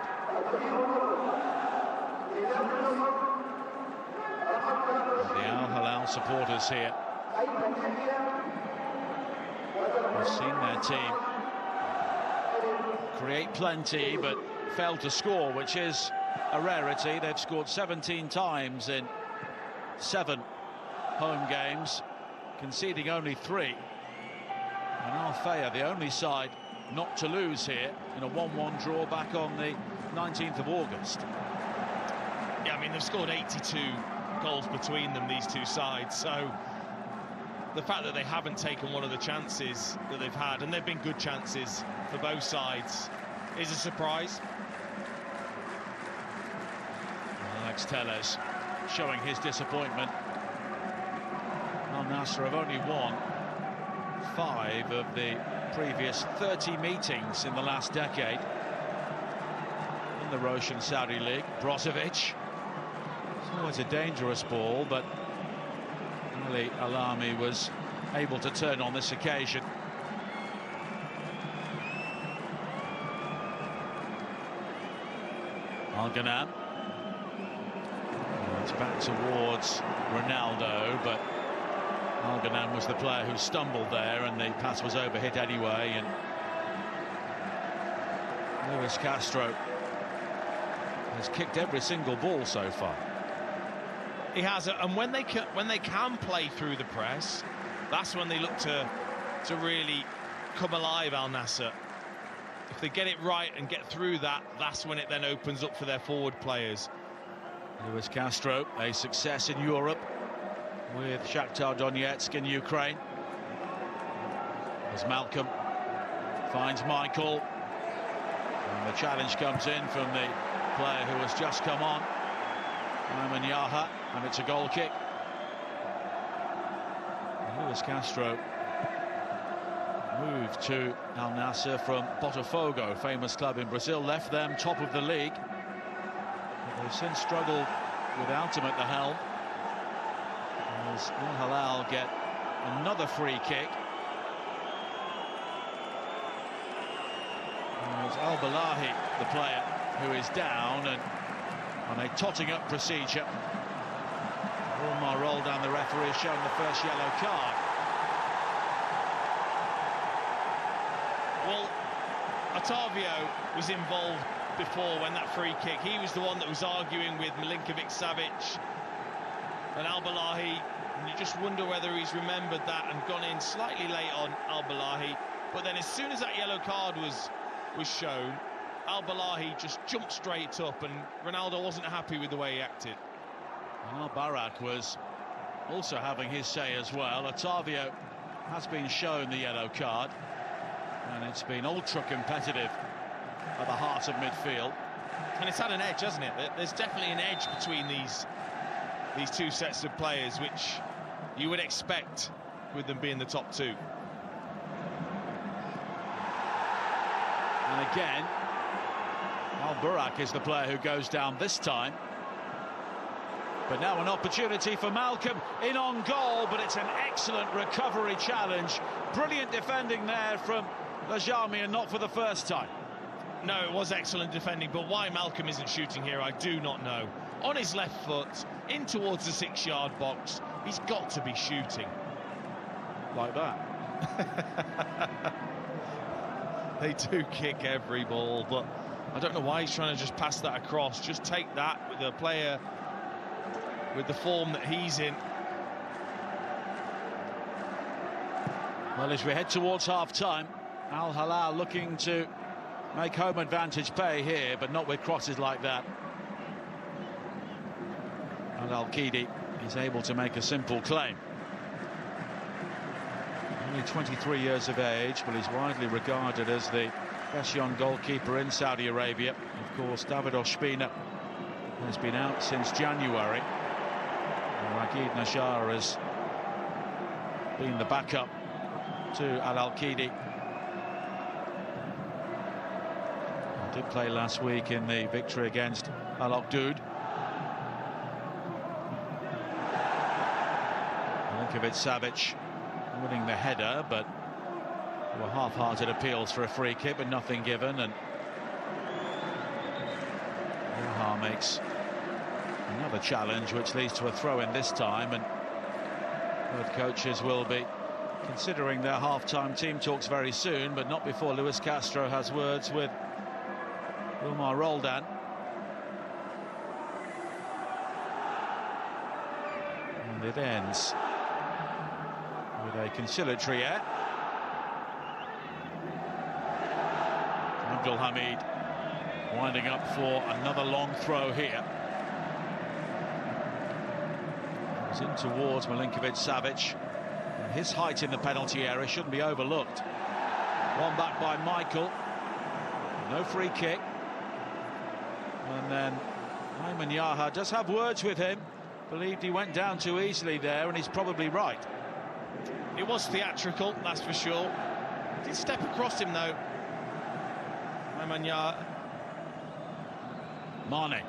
The Al Hilal supporters here have seen their team create plenty but failed to score, which is a rarity. They've scored 17 times in 7 home games, conceding only 3. And Al Fayha, the only side not to lose here in a 1-1 draw back on the 19th of August. Yeah, I mean, they've scored 82 goals between them, these two sides, so the fact that they haven't taken one of the chances that they've had, and they've been good chances for both sides, is a surprise. Alex Telles showing his disappointment. Al Nassr have only won 5 of the previous 30 meetings in the last decade in the Roshan Saudi League. Brozovic. Oh, it's a dangerous ball, but Ali Alami was able to turn on this occasion. Al-Ghanam. It's back towards Ronaldo, but Al-Ghanam was the player who stumbled there, and the pass was overhit anyway. And Luis Castro has kicked every single ball so far. He has, and when they can play through the press, that's when they look to really come alive, Al Nassr. if they get it right and get through that, that's when it then opens up for their forward players. Luis Castro, a success in Europe with Shakhtar Donetsk in Ukraine. As Malcolm finds Michael, and the challenge comes in from the player who has just come on, Ayman Yaha, and it's a goal kick. And Luis Castro moved to Al Nassr from Botafogo, famous club in Brazil, left them top of the league. But they've since struggled without him at the helm. As Hilal get another free kick. And it's Al-Balahi, the player, who is down and on a totting up procedure. Rumah rolled down, the referee has shown the first yellow card. Well, Otavio was involved before when that free kick. He was the one that was arguing with Milinkovic-Savic and Al-Balahi, and you just wonder whether he's remembered that and gone in slightly late on Al-Balahi. But then as soon as that yellow card was shown, Al-Balahi just jumped straight up, and Ronaldo wasn't happy with the way he acted. And Al-Barak was also having his say as well. Otavio has been shown the yellow card, and it's been ultra competitive at the heart of midfield. And it's had an edge, hasn't it? There's definitely an edge between these two sets of players, which you would expect with them being the top two. And again, Al-Barak is the player who goes down this time. But now an opportunity for Malcolm in on goal, but it's an excellent recovery challenge. Brilliant defending there from Lajami, and not for the first time. No, it was excellent defending, but why Malcolm isn't shooting here, I do not know. On his left foot, in towards the 6-yard box, he's got to be shooting. Like that. They do kick every ball, but I don't know why he's trying to just pass that across. Just take that with a player with the form that he's in. Well, as we head towards half-time, Al Hilal looking to make home advantage pay here, but not with crosses like that. And Al-Kidi is able to make a simple claim. Only 23 years of age, but he's widely regarded as the best young goalkeeper in Saudi Arabia. Of course, David Ospina has been out since January. Ragid Nashar has been the backup to Al-Kidi. Did play last week in the victory against Al-Okdud. Milinkovic-Savic winning the header, but there were half-hearted appeals for a free kick, but nothing given, and Zaha makes another challenge, which leads to a throw-in this time, and both coaches will be considering their half-time team talks very soon, but not before Luis Castro has words with Umar Roldan. And it ends with a conciliatory air. Abdul Hamid winding up for another long throw here. It's in towards Milinkovic-Savic. His height in the penalty area shouldn't be overlooked. One back by Michael. No free kick. And then Ayman Yaha does have words with him. Believed he went down too easily there, and he's probably right. It was theatrical, that's for sure. Did step across him though. Ayman Yaha. Mane.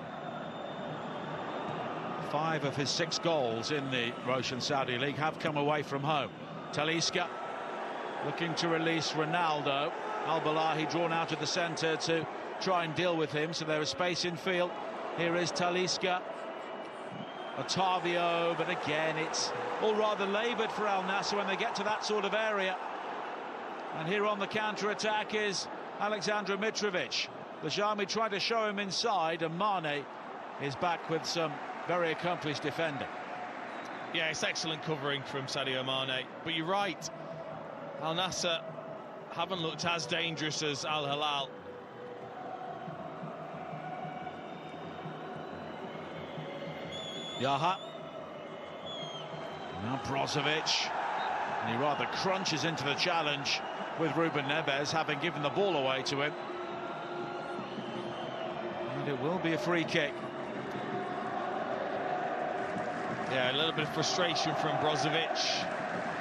5 of his 6 goals in the Roshan Saudi League have come away from home. Talisca looking to release Ronaldo. Al-Balahi drawn out of the centre to try and deal with him, so there is space in field. Here is Talisca. Otavio, but again it's all rather laboured for Al Nassr when they get to that sort of area. And here on the counter-attack is Aleksandar Mitrovic. Lajami tried to show him inside, and Mane is back with some very accomplished defending. Yeah, it's excellent covering from Sadio Mane, but you're right, Al Nassr haven't looked as dangerous as Al Hilal. Yaha. Now Brozovic. And he rather crunches into the challenge with Ruben Neves, having given the ball away to him. And it will be a free kick. Yeah, a little bit of frustration from Brozovic.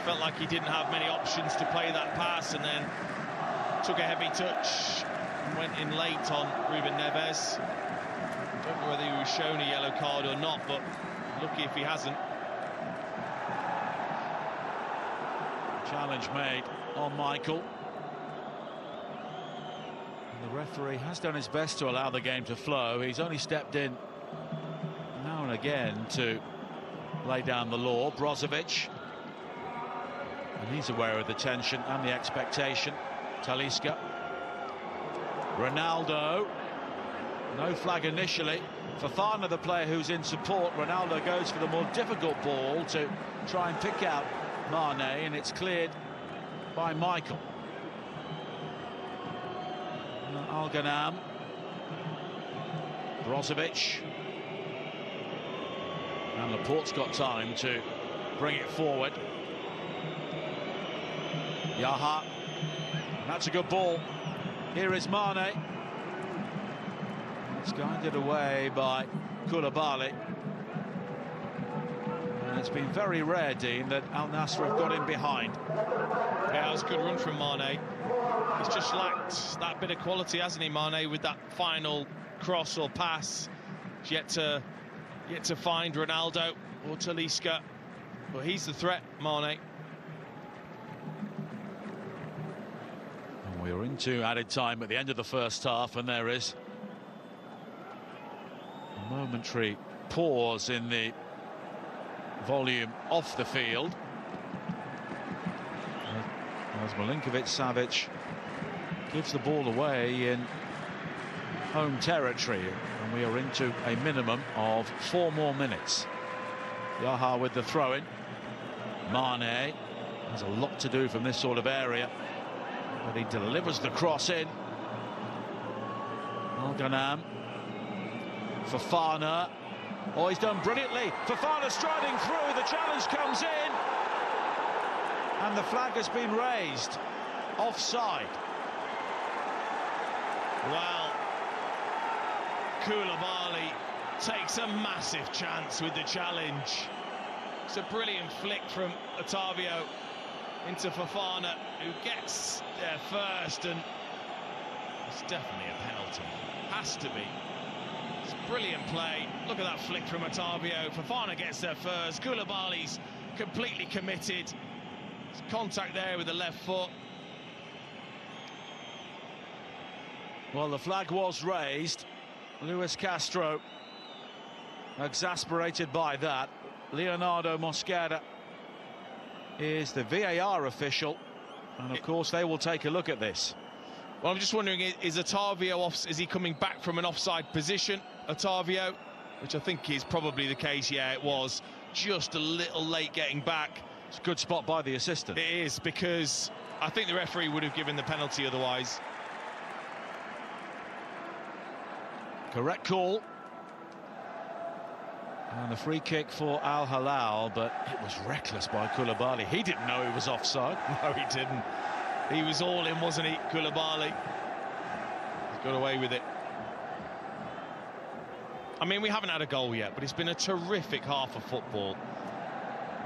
Felt like he didn't have many options to play that pass, and then took a heavy touch and went in late on Ruben Neves. Don't know whether he was shown a yellow card or not, but lucky if he hasn't. Challenge made on Michael. And the referee has done his best to allow the game to flow. He's only stepped in now and again to lay down the law. Brozovic. And he's aware of the tension and the expectation. Talisca. Ronaldo. No flag initially. Fofana, the player who's in support. Ronaldo goes for the more difficult ball to try and pick out Mane, and it's cleared by Michael. Al-Ghanam. Brozovic. And Laporte's got time to bring it forward. Yaha. That's a good ball. Here is Mane. It's guided away by Koulibaly. And it's been very rare, Dean, that Al Nassr have got in behind. Yeah, that was a good run from Mane. He's just lacked that bit of quality, hasn't he, Mane, with that final cross or pass. He's yet to find Ronaldo or Talisca. But he's the threat, Mane. And we're into added time at the end of the first half, and there is a momentary pause in the volume off the field as Milinkovic-Savic gives the ball away in home territory, and we are into a minimum of 4 more minutes. Yaha with the throw-in. Mane has a lot to do from this sort of area, but he delivers the cross in. Al-Ghanam. Fofana. Oh, he's done brilliantly. Fofana striding through. The challenge comes in. And the flag has been raised. Offside. Well, Koulibaly takes a massive chance with the challenge. It's a brilliant flick from Otavio into Fofana, who gets there first, and it's definitely a penalty. Has to be. It's brilliant play. Look at that flick from Otavio. Fofana gets there first. Koulibaly's completely committed. There's contact there with the left foot. Well, the flag was raised. Luis Castro exasperated by that. Leonardo Mosquera is the VAR official, and of course they will take a look at this. Well, I'm just wondering, is Otavio off? Is he coming back from an offside position, Otavio? Which I think is probably the case. Yeah, it was just a little late getting back. It's a good spot by the assistant. It is, because I think the referee would have given the penalty otherwise. Correct call. And a free kick for Al Hilal, but it was reckless by Koulibaly. He didn't know he was offside. No, he didn't. He was all in, wasn't he, Koulibaly? He's got away with it. I mean, we haven't had a goal yet, but it's been a terrific half of football.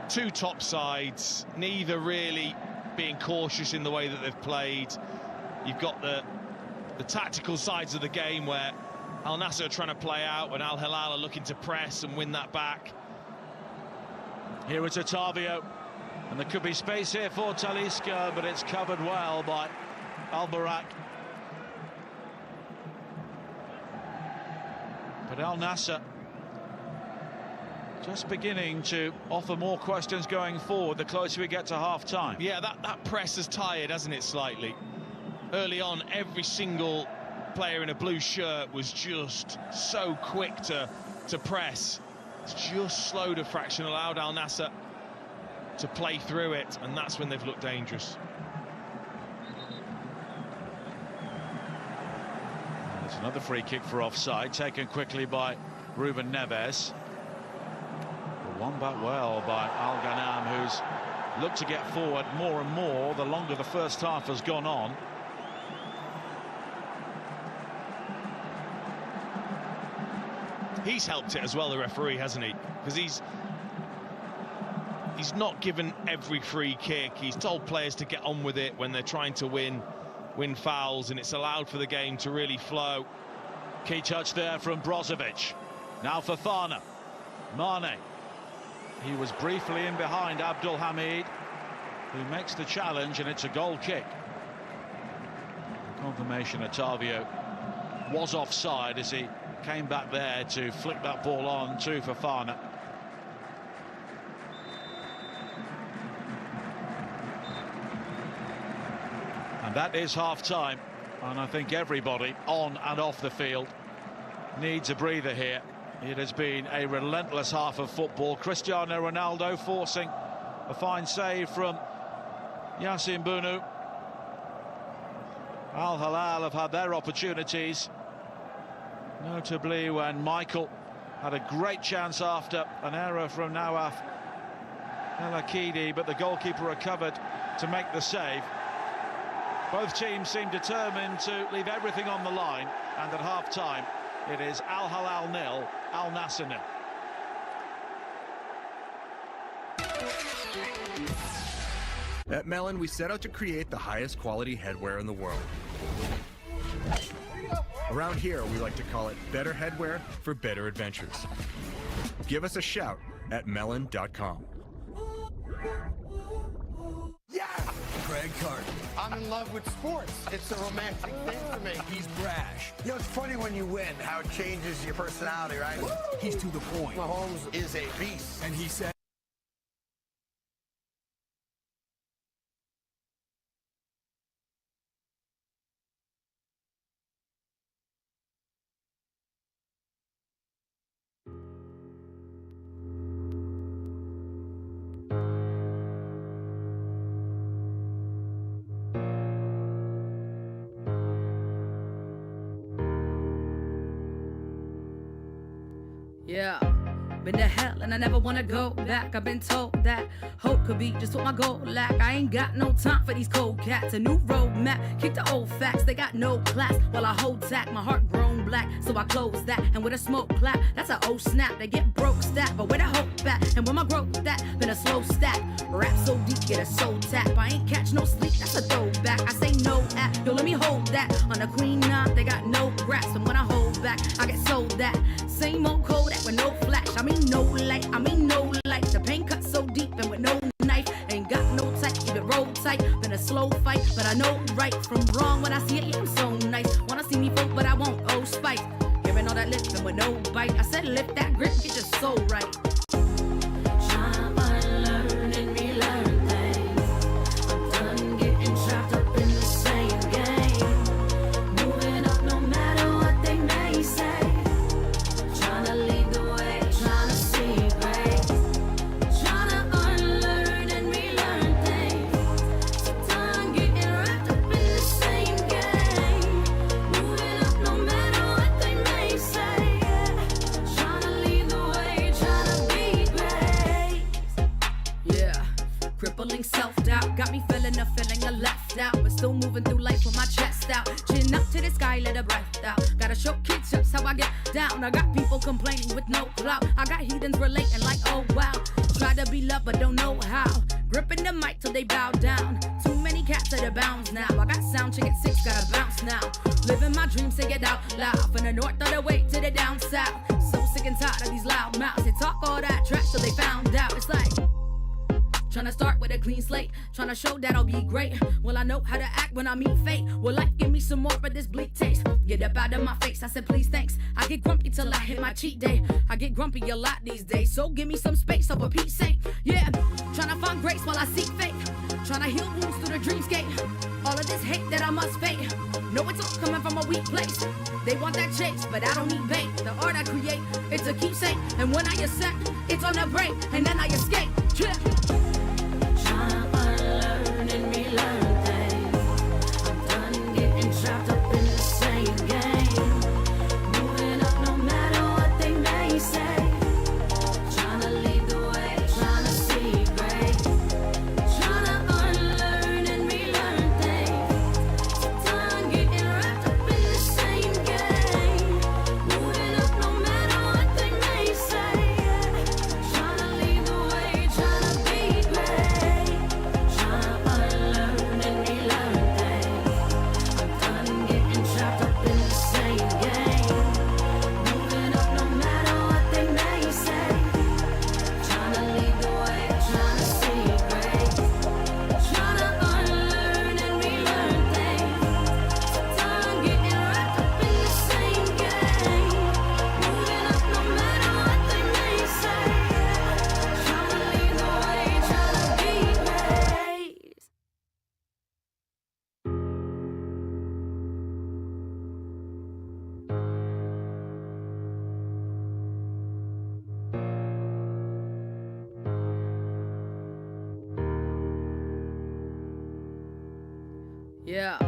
2 top sides, neither really being cautious in the way that they've played. You've got the tactical sides of the game where Al Nassr are trying to play out and Al Hilal are looking to press and win that back. Here is Otavio, and there could be space here for Talisca, but it's covered well by Al-Barak. But Al Nassr just beginning to offer more questions going forward the closer we get to half-time. Yeah, that press has tired, hasn't it, slightly? Early on, every single player in a blue shirt was just so quick to press. It's just slowed a fraction, allowed Al Nassr to play through it, and that's when they've looked dangerous. Another free kick for offside, taken quickly by Ruben Neves. But won back well by Al Ghanam, who's looked to get forward more and more the longer the first half has gone on. He's helped it as well, the referee, hasn't he? Because he's not given every free kick. He's told players to get on with it when they're trying to win fouls, and it's allowed for the game to really flow. Key touch there from Brozovic. Now for Fafana. Mane. He was briefly in behind Abdul Hamid, who makes the challenge, and it's a goal kick. Confirmation Otavio was offside as he came back there to flick that ball on to Fafana. And that is half-time, and I think everybody on and off the field needs a breather here. It has been a relentless half of football. Cristiano Ronaldo forcing a fine save from Yassine Bounou. Al Hilal have had their opportunities, notably when Michael had a great chance after an error from Nawaf El Akidi, but the goalkeeper recovered to make the save. Both teams seem determined to leave everything on the line, and at half-time it is Al Hilal 0, Al Nassr 0. At Melon, we set out to create the highest quality headwear in the world. Around here, we like to call it better headwear for better adventures. Give us a shout at melon.com. Yeah! Craig Carter. I'm in love with sports. It's a romantic thing for me. He's brash. You know, it's funny when you win, how it changes your personality, right? Woo! He's to the point. Mahomes is a beast. And he said... Yeah, been to hell and I never wanna go back. I've been told that hope could be just what my goal lack. I ain't got no time for these cold cats. A new roadmap, kick the old facts. They got no class while I hold tack. My heart grown black, so I close that. And with a smoke clap, that's a old snap. They get broke stat, but where the hope at? And where my growth at? Been a slow stack. Rap so deep, get a soul tap. I ain't catch no sleep, that's a throwback. I say no at, yo let me hold that. On the queen nine, they got no grasp. And when I hold back, I get sold that. Same old Kodak with no flash. I mean no light, I mean no light. The pain cut so deep and with no knife. Ain't got no tight, keep it roll tight. Been a slow fight, but I know right from wrong. When I see it, yeah, I'm so nice. Wanna see me folk, but I won't, oh spite. Hearing all that lifting with no bite. I said lift that grip, get your soul right. Tryna unlearn and relearn things. I'm done getting trapped up in the same game. Moving up no matter what they may say. Tryna lead the way, tryna see great. Tryna unlearn and relearn things. So done getting wrapped up in the same game. Moving up no matter what they may say. Tryna lead the way, tryna be great. Yeah, crippling self-doubt got me feeling a feeling of left out, but still moving through life with my chest out. Chin up to the sky, let a breath out. Gotta show kids just how I get down. I got people complaining with no clout. I got heathens relating like, oh wow. Try to be loved but don't know how. Gripping the mic till they bow down. Too many cats at the bounds now. I got sound check at 6, gotta bounce now. Living my dreams, say it out loud. From the north all the way to the down south. So sick and tired of these loud mouths. They talk all that trash till they found out. It's like tryna start with a clean slate, tryna show that I'll be great. Well, I know how to act when I meet fate. Will life give me some more of this bleak taste? Get up out of my face, I said please thanks. I get grumpy till I hit my cheat day. I get grumpy a lot these days, so give me some space over Pete's sake. Yeah, tryna find grace while I seek fate. Tryna heal wounds through the dreamscape. All of this hate that I must fake. Know it's all coming from a weak place. They want that chase, but I don't need bait. The art I create, it's a keepsake. And when I accept, it's on the break, and then I escape. Yeah. Tryna unlearn and relearn things. I'm done getting trapped up in the same game. Yeah,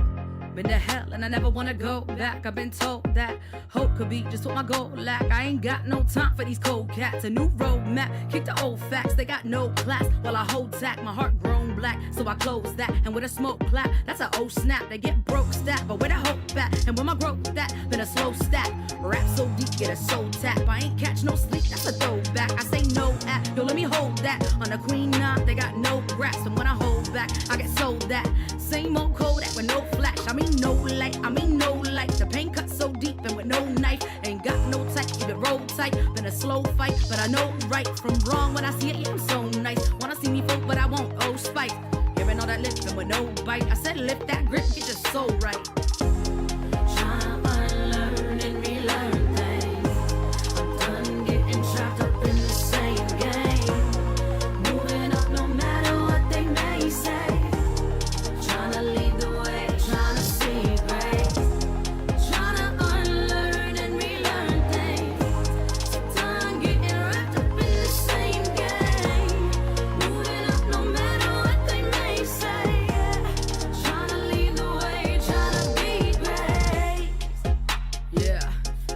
been to hell and I never wanna go back. I've been told that hope could be just what my goal lack. I ain't got no time for these cold cats. A new roadmap, kick the old facts. They got no class while I hold tack. My heart grown black, so I close that. And with a smoke clap, that's a old snap. They get broke stat, but where the hope at? And where my growth at? Been a slow stack. Rap so deep, get a soul tap. I ain't catch no sleep, that's a throwback. I say no at, yo, let me hold that. On the queen knot, they got no grass. And when I hold back, I get sold that. Same old Kodak with no flash. I mean no light, I mean no light. The pain cut so deep and with no knife. Ain't got no type, keep it roll tight. Been a slow fight, but I know right from wrong. When I see it, yeah, I'm so nice. Wanna see me folk, but I won't, oh spite. Hearing all that lifting with no bite. I said lift that grip, get your soul right. Tryna unlearn and relearn things. I'm done getting trapped up in the same game. Moving up no matter what they may say. Tryna lead the way, tryna see grace. Tryna unlearn and relearn things. Done getting wrapped up in the same game. Moving up no matter what they may say. Tryna lead the way, tryna be great. Yeah,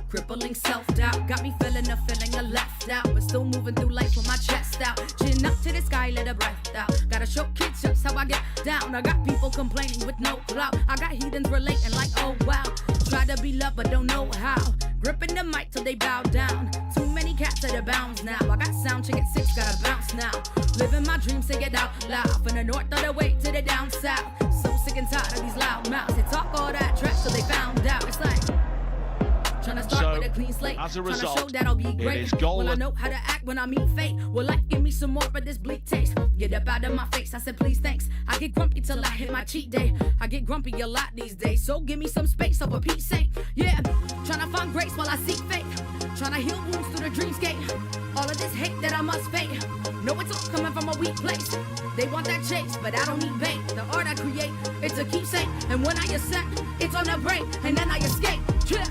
crippling self-doubt got me feeling a feeling of left out, but still moving through life with my chest out. Chin up to the sky, let a breath out. Gotta show kids just how I get down. I got people complaining with no clout. I got heathens relating like, oh wow. Try to be loved but don't know how. Gripping the mic till they bow down. Too many cats at the bounds now. I got sound check at 6, gotta bounce now. Living my dreams, say it out loud. From the north all the way to the down south. So sick and tired of these loud mouths. They talk all that trash till they found out. It's like trying to start So, with a clean slate. as a Trying to result, show that I'll be it great. is goal When I of- know how to act when I meet fate. Will life give me some more of this bleak taste? Get up out of my face, I said please thanks. I get grumpy till I hit my cheat day. I get grumpy a lot these days, so give me some space, so for Pete's sake. Yeah, trying to find grace while I seek fate. Trying to heal wounds through the dreamscape. All of this hate that I must fake. No, it's all coming from a weak place. They want that chase, but I don't need bait. The art I create, it's a keepsake. And when I ascend, it's on a break, and then I escape. Yeah.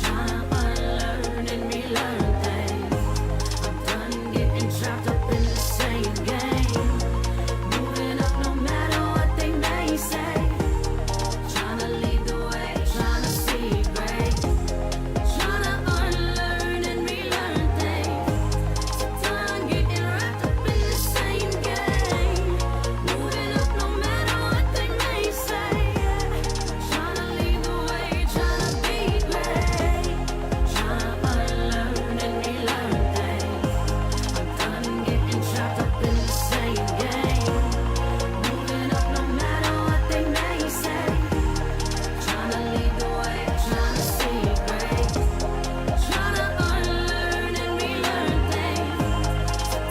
Tryna unlearn and relearn things. I'm done getting trapped up in the same game. Moving up no matter what they may say. Tryna lead the way, tryna see great. Tryna unlearn and relearn things. Done getting wrapped up in the same game. Moving up no matter what they may say. Tryna lead the way, tryna be great. Tryna unlearn and relearn things. I'm done getting trapped up in the same game. Moving up no matter what they may say. Tryna lead the way, tryna see great. Tryna unlearn and relearn things.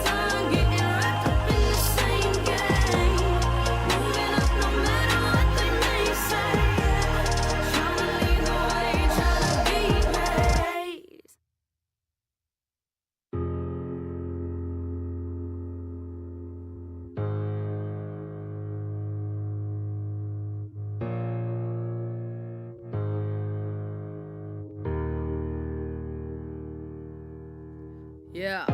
Done getting wrapped up in the same game. Moving up no matter what they may say. Tryna lead the way, tryna be great. Yeah,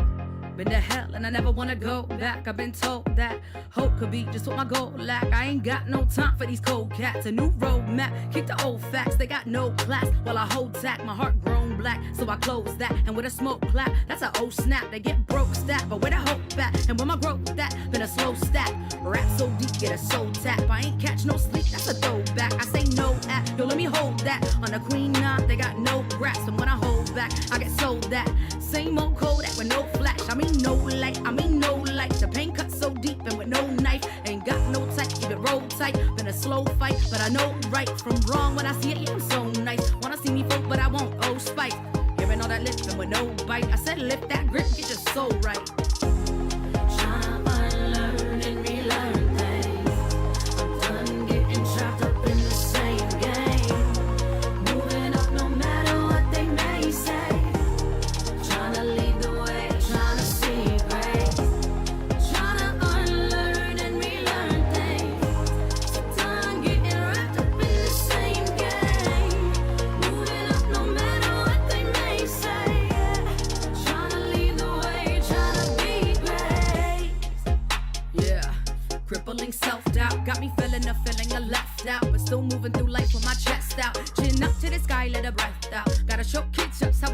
been to hell and I never wanna go back. I've been told that hope could be just what my goal lack. I ain't got no time for these cold cats. A new roadmap, kick the old facts. They got no class while I hold tack. My heart grown black, so I close that. And with a smoke clap, that's a old snap. They get broke stat, but where the hope at? And where my growth at? Been a slow stack. Rap so deep, get a soul tap. I ain't catch no sleep, that's a throwback. I say no at, yo, let me hold that. On the queen knot, they got no grass. And when I hold back, I get sold that. Same old Kodak with no flash. I mean no light, I mean no light. The pain cut so deep and with no knife. Ain't got no type, keep it roll tight. Been a slow fight, but I know right from wrong. When I see it, yeah, I'm so nice. Wanna see me folk, but I won't, oh spite. Hearing all that lifting with no bite. I said lift that grip, get your soul right. Tryna unlearn and relearn things. I'm done getting trapped up in the same game. Moving up no matter what they may say. Tryna lead the way, tryna see great. Tryna unlearn and relearn things. Done getting wrapped up in the same game. Moving up no matter what they may say. Tryna lead the way, tryna be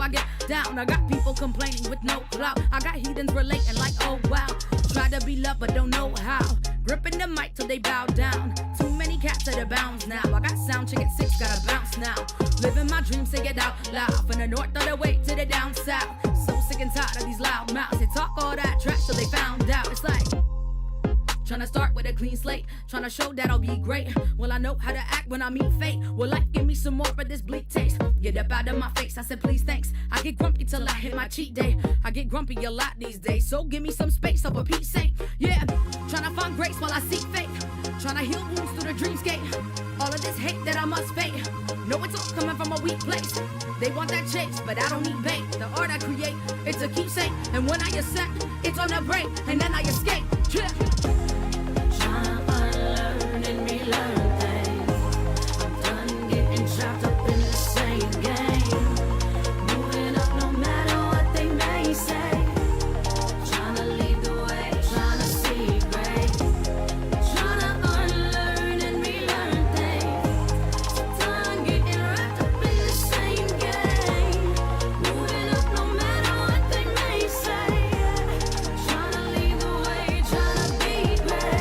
I get down. I got people complaining with no clout. I got heathens relating like, oh wow. Try to be loved but don't know how. Gripping the mic till they bow down. Too many cats at the bounds now. I got sound chick at 6, gotta bounce now. Living my dreams, say it out loud. From the north all the way to the down south. So sick and tired of these loud mouths. They talk all that trash till they found out. It's like tryna start with a clean slate, tryna show that I'll be great. Well, I know how to act when I meet fate. Will life give me some more of this bleak taste? Get up out of my face, I said please thanks. I get grumpy till I hit my cheat day. I get grumpy a lot these days, so give me some space, oh for Pete's sake. Yeah, tryna find grace while I seek fate. Tryna heal wounds through the dreamscape. All of this hate that I must fake. No, it's all coming from a weak place. They want that chase, but I don't need bait. The art I create, it's a keepsake. And when I ascend, it's on a break, and then I escape. Yeah. Unlearn and relearn things. I'm done getting trapped up in the same game. Moving up no matter what they may say. Tryna lead the way, tryna see great. Tryna unlearn and relearn things. Done getting wrapped up in the same game. Moving up no matter what they may say. Tryna lead the way, tryna be great.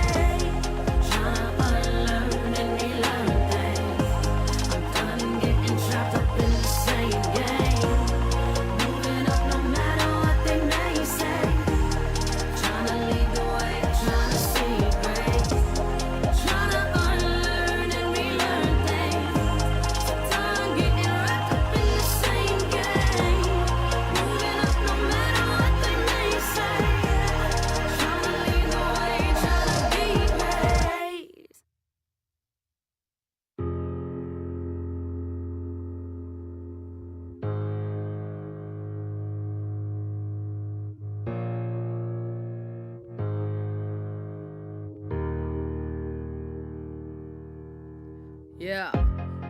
Yeah,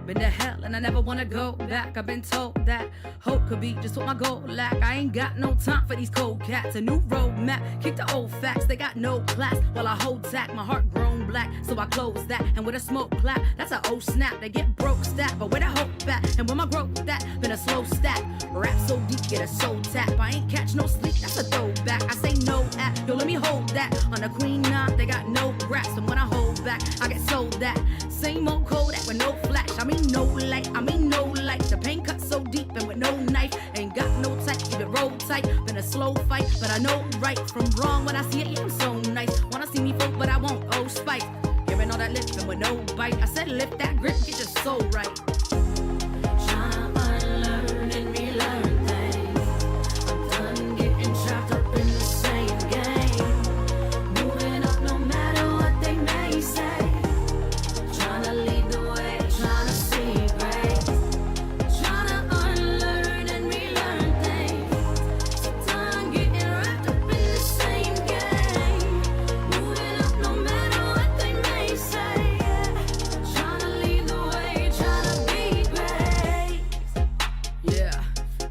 been to hell and I never wanna go back. I've been told that hope could be just what my goal lack. I ain't got no time for these cold cats. A new roadmap, kick the old facts. They got no class while I hold tack. My heart grown black, so I close that. And with a smoke clap, that's a oh snap. They get broke stat, but where the hope at? And where my growth at? Been a slow stack. Rap so deep, get a soul tap. I ain't catch no sleep, that's a throwback. I say no at, yo let me hold that. On the queen knot, they got no grass. And when I hold back, I get sold that. Same old Kodak with no flash. I mean no light, I mean no light. The pain cut so deep and with no knife. Ain't got no type, keep it roll tight. Been a slow fight, but I know right from wrong. When I see it, yeah, I'm so nice. Wanna see me folk, but I won't, oh spite. Hearing all that lifting with no bite. I said lift that grip, get your soul right. Tryna unlearn and relearn things. I'm done getting trapped up in the same game. Moving up no matter what they may say. Tryna lead the way, tryna see great. Tryna unlearn and relearn things. Done getting wrapped up in the same game. Moving up no matter what they may say. Tryna lead the way, tryna be great. Yeah,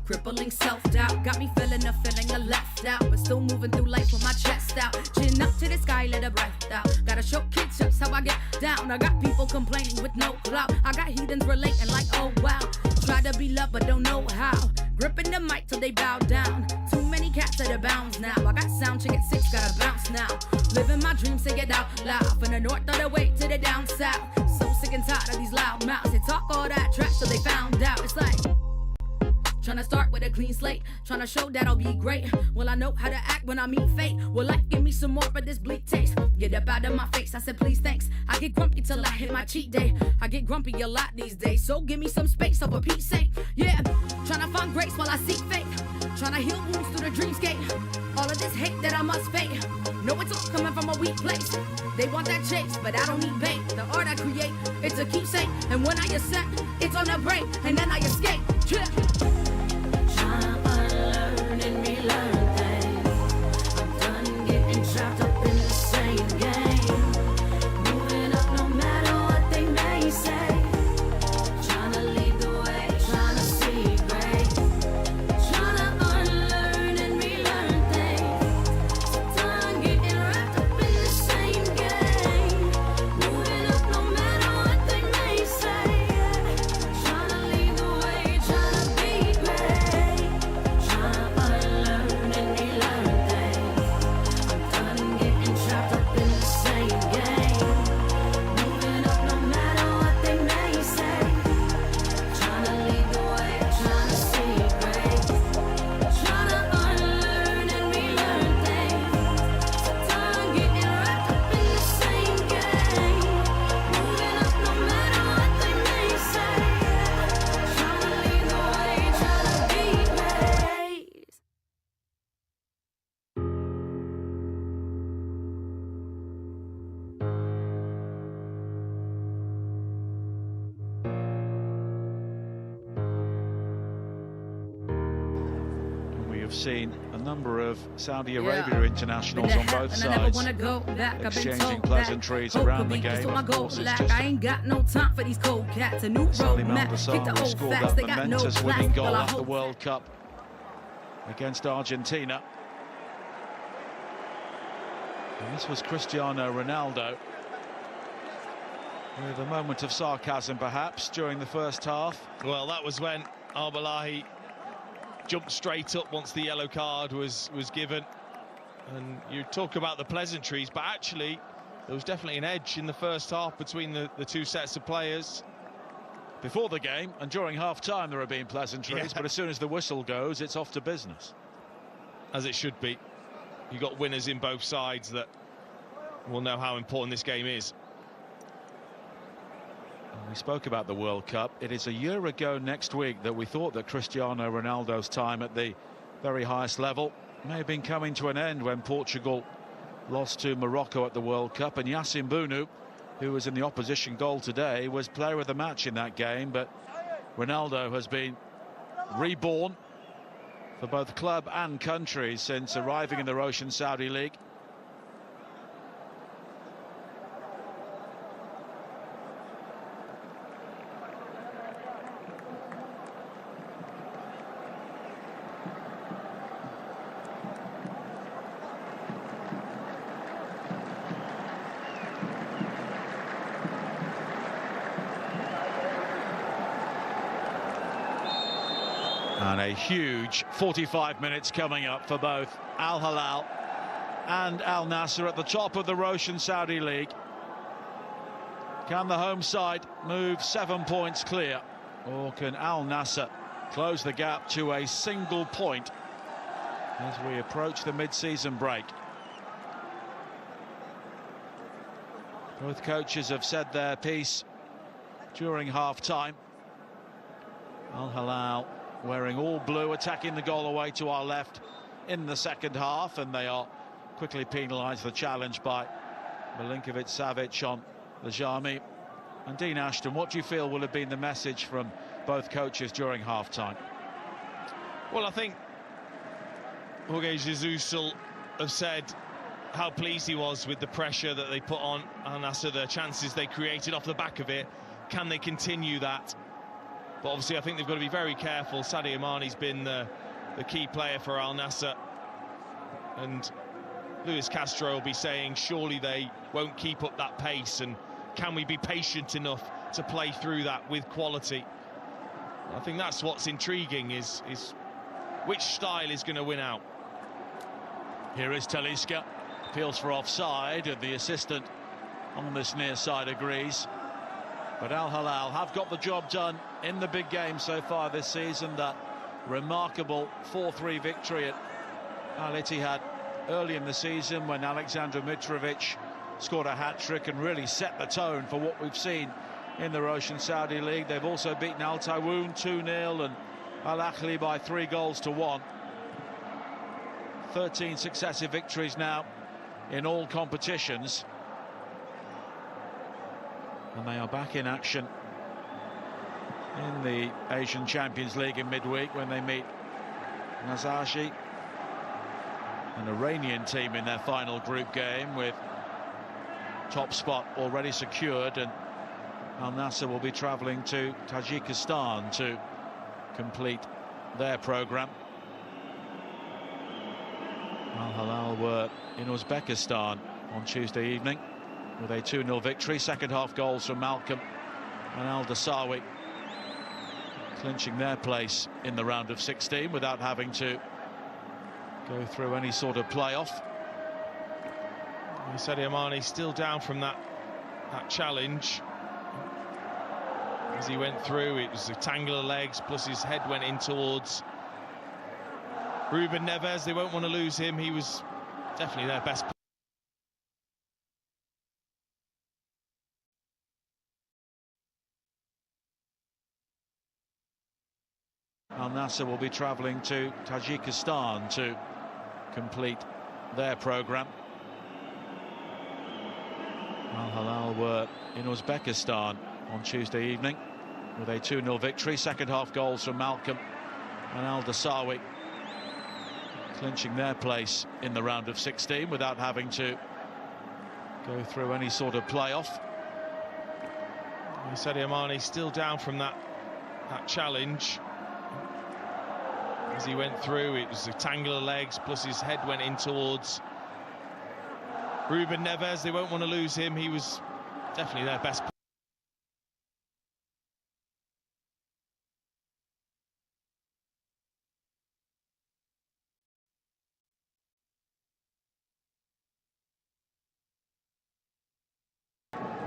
crippling self-doubt got me feeling a feeling of left out, but still moving through life with my chest out. Chin up to the sky, let her breath out. Gotta show kids just how I get down. I got people complaining with no clout. I got heathens relating like, oh wow. Try to be loved but don't know how. Gripping the mic till they bow down. Too many cats at the bounds now. I got sound chick at 6, gotta bounce now. Living my dreams, say it out loud. From the north all the way to the down south. So sick and tired of these loud mouths. They talk all that trash till they found out. It's like tryna start with a clean slate, tryna show that I'll be great. Well, I know how to act when I meet fate. Will life give me some more of this bleak taste? Get up out of my face, I said please thanks. I get grumpy till I hit my cheat day. I get grumpy a lot these days, so give me some space, oh for Pete's sake. Yeah, tryna find grace while I seek fate. Tryna heal wounds through the dreamscape. All of this hate that I must fake. No, it's all coming from a weak place. They want that chase, but I don't need bait. The art I create, it's a keepsake. And when I ascend, it's on a break, and then I escape. Yeah. Tryna unlearn and relearn things. I'm done getting trapped up in the same game. Moving up no matter what they may say. Tryna lead the way, tryna see great. Tryna unlearn and relearn things. Done getting wrapped up in the same game. Moving up no matter what they may say. Tryna lead the way, tryna be have seen a number of Saudi Arabia internationals on both sides exchanging pleasantries around the game. Of course, it's just Salim Al-Dassari who scored that momentous winning goal at the World Cup against Argentina. And this was Cristiano Ronaldo, with a moment of sarcasm perhaps during the first half. Well, that was when Al-Balahi jumped straight up once the yellow card was given. And you talk about the pleasantries, but actually there was definitely an edge in the first half between the two sets of players. Before the game and during half-time there have been pleasantries, but as soon as the whistle goes, it's off to business. As it should be. You've got winners in both sides that will know how important this game is. We spoke about the World Cup. It is a year ago next week that we thought that Cristiano Ronaldo's time at the very highest level may have been coming to an end when Portugal lost to Morocco at the World Cup, and Yassine Bounou, who was in the opposition goal today, was player of the match in that game. But Ronaldo has been reborn for both club and country since arriving in the Roshan Saudi League. And a huge 45 minutes coming up for both Al Hilal and Al Nassr at the top of the Roshan Saudi League. Can the home side move 7 points clear, or can Al Nassr close the gap to a single point as we approach the mid-season break? Both coaches have said their piece during half-time. Al Hilal wearing all blue, attacking the goal away to our left in the second half, and they are quickly penalised, the challenge by Milinkovic-Savic on the Jami. And Dean Ashton, what do you feel will have been the message from both coaches during half-time? Well, I think Jorge Jesus will have said how pleased he was with the pressure that they put on Al Nassr, the chances they created off the back of it. Can they continue that? But obviously I think they've got to be very careful. Sadio Mane's been the key player for Al Nassr, and Luis Castro will be saying surely they won't keep up that pace, and can we be patient enough to play through that with quality? I think that's what's intriguing, is which style is going to win out. Here is Talisca, appeals for offside, and the assistant on this near side agrees. But Al Hilal have got the job done in the big game so far this season. That remarkable 4-3 victory at Al Ittihad early in the season, when Alexander Mitrovic scored a hat-trick and really set the tone for what we've seen in the Roshan Saudi League. They've also beaten Al Taiwoon 2-0 and Al Ahly by 3-1. 13 successive victories now in all competitions. And they are back in action in the Asian Champions League in midweek when they meet Nazaji, an Iranian team, in their final group game, with top spot already secured. And Al Nassr will be travelling to Tajikistan to complete their programme. Al Hilal were in Uzbekistan on Tuesday evening with a 2-0 victory. Second half goals from Malcolm and Al Dasawi, clinching their place in the round of 16 without having to go through any sort of playoff. Sadio Mane still down from that challenge. As he went through, it was a tangle of legs, plus his head went in towards Ruben Neves. They won't want to lose him. He was definitely their best player. Al Nassr will be travelling to Tajikistan to complete their programme. Al Hilal were in Uzbekistan on Tuesday evening with a 2-0 victory. Second half goals from Malcolm and Al Dasawi, clinching their place in the round of 16 without having to go through any sort of playoff. Sadio Mane still down from that challenge. As he went through, it was a tangle of legs, plus his head went in towards Ruben Neves. They won't want to lose him. He was definitely their best player.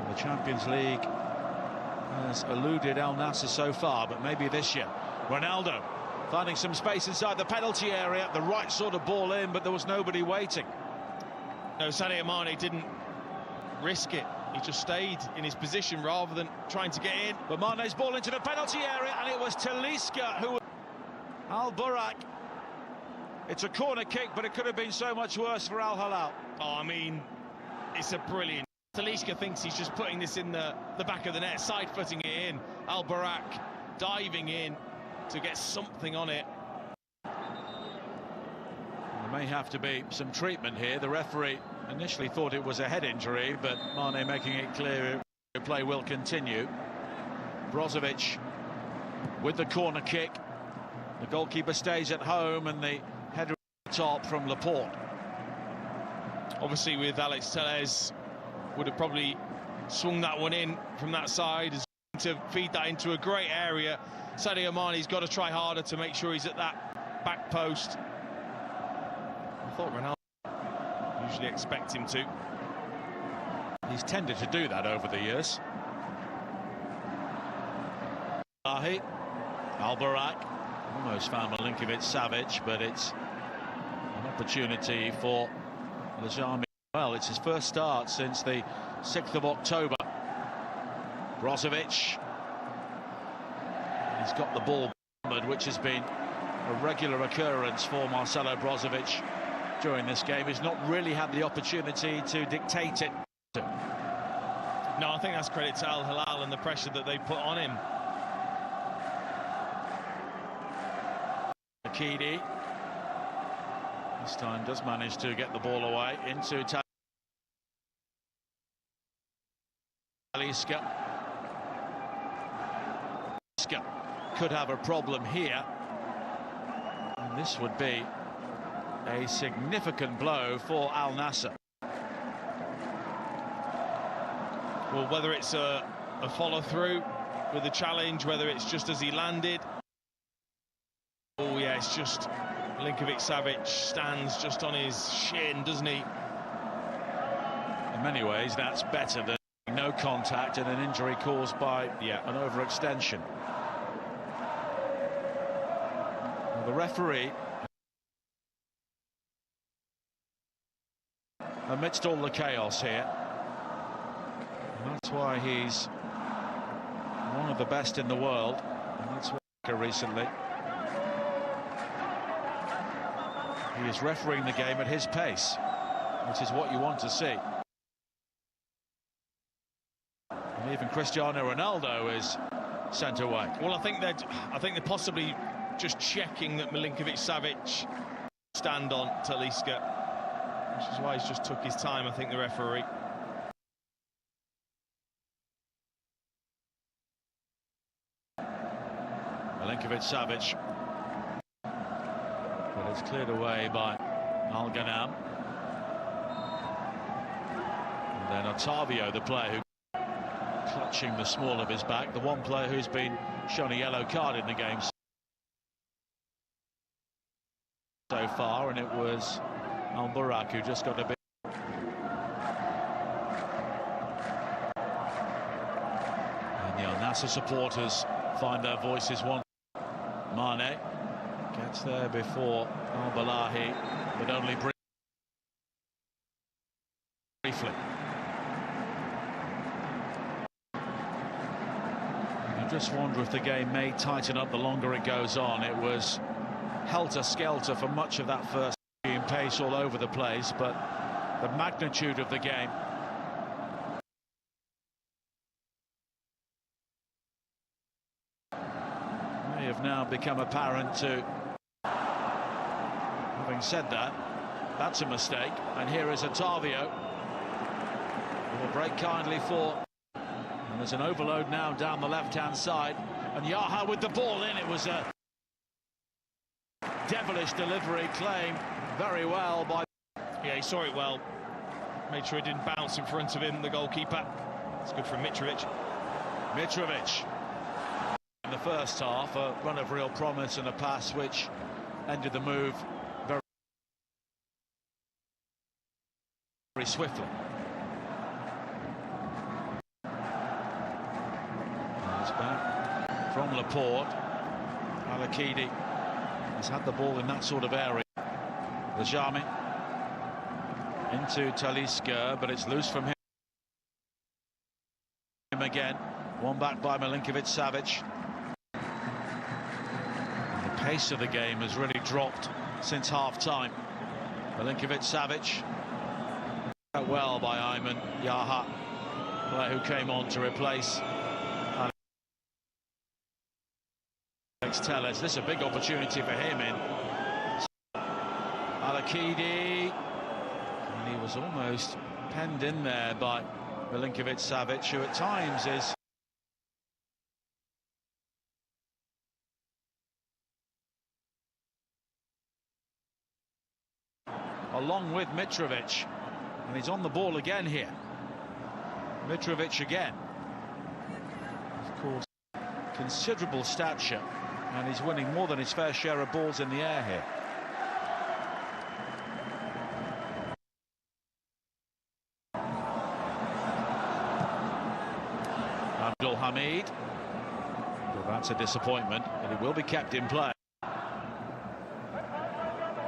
The Champions League has eluded Al Nassr so far, but maybe this year. Ronaldo finding some space inside the penalty area, the right sort of ball in, but there was nobody waiting. No, Sadio Mane didn't risk it. He just stayed in his position rather than trying to get in. But Mane's ball into the penalty area, and it was Talisca who... Al-Burak. It's a corner kick, but it could have been so much worse for Al Hilal. Oh, I mean, it's a brilliant... Talisca thinks he's just putting this in the back of the net, side-footing it in. Al-Burak diving in to get something on it. There may have to be some treatment here. The referee initially thought it was a head injury, but Mane making it clear the play will continue. Brozovic with the corner kick. The goalkeeper stays at home, and the header at the top from Laporte. Obviously, with Alex Telles, would have probably swung that one in from that side to feed that into a great area. Sadio Mane's got to try harder to make sure he's at that back post. I thought Ronaldo usually expect him to. He's tended to do that over the years. Al-Burak almost found Milinkovic-Savic, but it's an opportunity for Lajami. Well, it's his first start since the 6th of October. Brozovic. He's got the ball, which has been a regular occurrence for Marcelo Brozovic during this game. He's not really had the opportunity to dictate it. No, I think that's credit to Al Hilal and the pressure that they put on him. Akidi this time does manage to get the ball away into Talisca. Could have a problem here, and this would be a significant blow for Al Nassr. Well, whether it's a follow-through with the challenge, whether it's just as he landed. Oh yeah, it's just Milinkovic-Savic stands just on his shin, doesn't he? In many ways, that's better than no contact and an injury caused by an overextension. Well, the referee, amidst all the chaos here, and that's why he's one of the best in the world, and that's what recently. He is refereeing the game at his pace, which is what you want to see. And even Cristiano Ronaldo is sent away. Well, I think they're possibly just checking that Milinkovic-Savic stand on Talisca, which is why he's just took his time, I think, the referee. Milinkovic-Savic. But it's cleared away by Al-Ghanam. And then Otavio, the player who clutching the small of his back, the one player who's been shown a yellow card in the game so far, and it was Al-Burak who just got a bit. And the Al Nassr supporters find their voices once. Mane gets there before Al-Balahi, but only briefly. And you just wonder if the game may tighten up the longer it goes on. It was helter-skelter for much of that first game, pace all over the place, but the magnitude of the game may have now become apparent to having Having said that, that's a mistake. And here is Otavio. Will break kindly for. And there's an overload now down the left-hand side. And Yaha with the ball in. It was a devilish delivery, claimed very well by. Yeah, he saw it well. Made sure it didn't bounce in front of him, the goalkeeper. It's good from Mitrovic. Mitrovic. In the first half, a run of real promise and a pass which ended the move very, very swiftly. And it's back from Laporte. Al-Akidi has had the ball in that sort of area. Rajami into Talisca, but it's loose from him again. One back by Milinkovic-Savic. The pace of the game has really dropped since half-time. Milinkovic-Savic. Well by Ayman Yaha, player who came on to replace Alex Telles. This is a big opportunity for him in. Al-Akidi. And he was almost penned in there by Milinkovic-Savic, who at times is along with Mitrovic, and he's on the ball again here. Mitrovic again. Of course, considerable stature, and he's winning more than his fair share of balls in the air here. Abdul Hamid. Well, that's a disappointment, but he will be kept in play.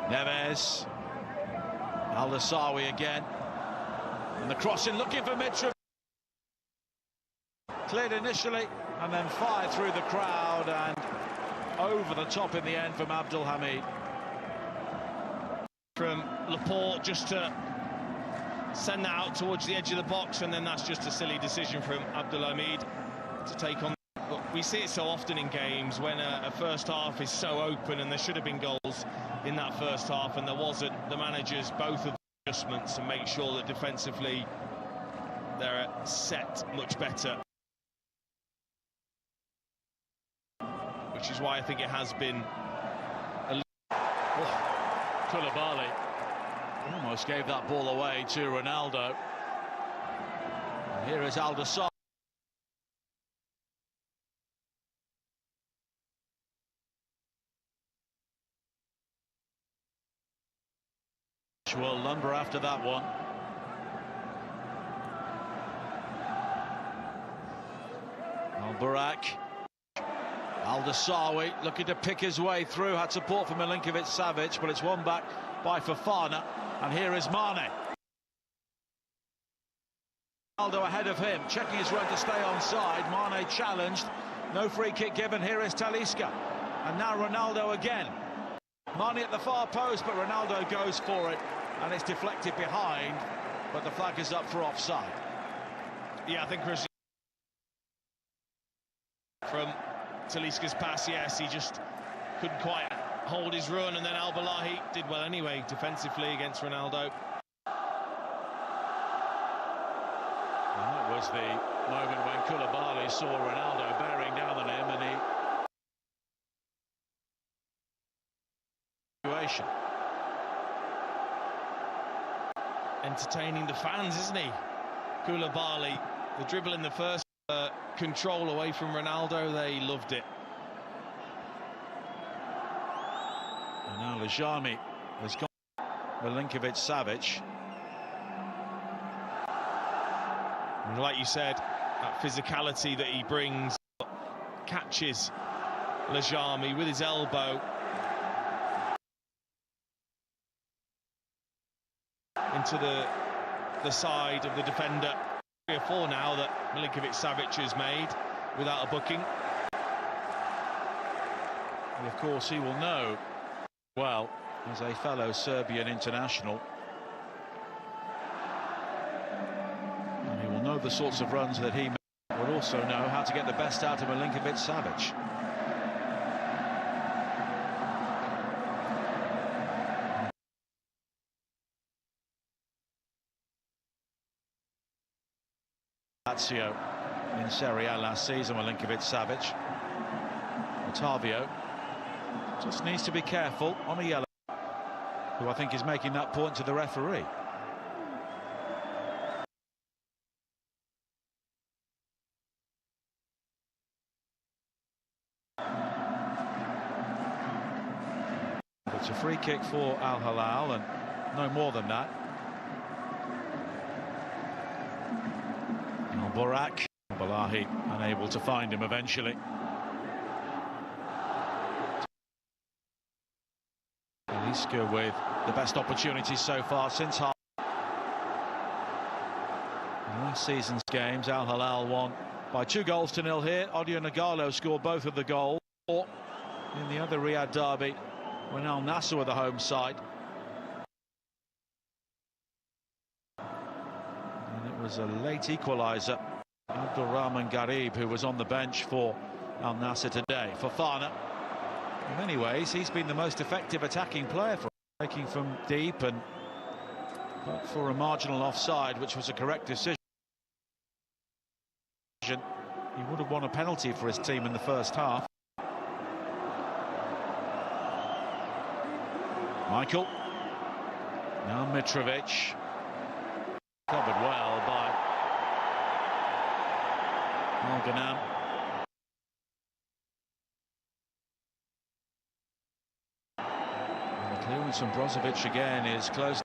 Neves. Al-Dassawi again. And the crossing looking for Mitrovic. Cleared initially and then fired through the crowd and over the top in the end from Abdul Hamid. From Laporte just to send that out towards the edge of the box, and then that's just a silly decision from Abdul Hamid to take on. But we see it so often in games when a first half is so open, and there should have been goals in that first half and there wasn't. The managers both of the adjustments and make sure that defensively they're set much better, which is why I think it has been a... Koulibaly almost gave that ball away to Ronaldo. And here is Al-Dassawi. Will lumber after that one. Al-Barak. Al-Dassawi looking to pick his way through. Had support from Milinkovic-Savic, but it's won back by Fofana. And here is Mane. Ronaldo ahead of him, checking his right to stay onside. Mane challenged. No free kick given. Here is Talisca. And now Ronaldo again. Mane at the far post, but Ronaldo goes for it. And it's deflected behind, but the flag is up for offside. Yeah, I think Cristiano from Talisca's pass, yes, he just couldn't quite hold his run, and then Al-Balahi did well anyway defensively against Ronaldo. And that was the moment when Koulibaly saw Ronaldo bearing down on him, and he... Entertaining the fans, isn't he? Koulibaly, the dribble in the first, control away from Ronaldo, they loved it. And now Lajami has got Milinkovic-Savic. And like you said, that physicality that he brings, catches Lajami with his elbow into the side of the defender. 3 or 4 now that Milinkovic-Savic has made without a booking. And of course he will know well as a fellow Serbian international, and he will know the sorts of runs that he will also know how to get the best out of Milinkovic-Savic. Lazio in Serie A last season, Milinkovic-Savic. Otavio just needs to be careful on a yellow, who I think is making that point to the referee. It's a free kick for Al Hilal, and no more than that. Borak, Balahi unable to find him eventually. Talisca with the best opportunities so far since half. In last season's games, Al Hilal won by 2-0 here. Odio Nagalo scored both of the goals. In the other Riyadh derby, when Al Nassr were the home side. And it was a late equaliser. Abdulrahman Garib, who was on the bench for Al Nassr today. Fofana, in many ways, he's been the most effective attacking player for taking from deep, and but for a marginal offside, which was a correct decision. He would have won a penalty for his team in the first half. Michael. Now Mitrovic. Covered well by Al-Ghanam. And the clearance from Brozovic again is close.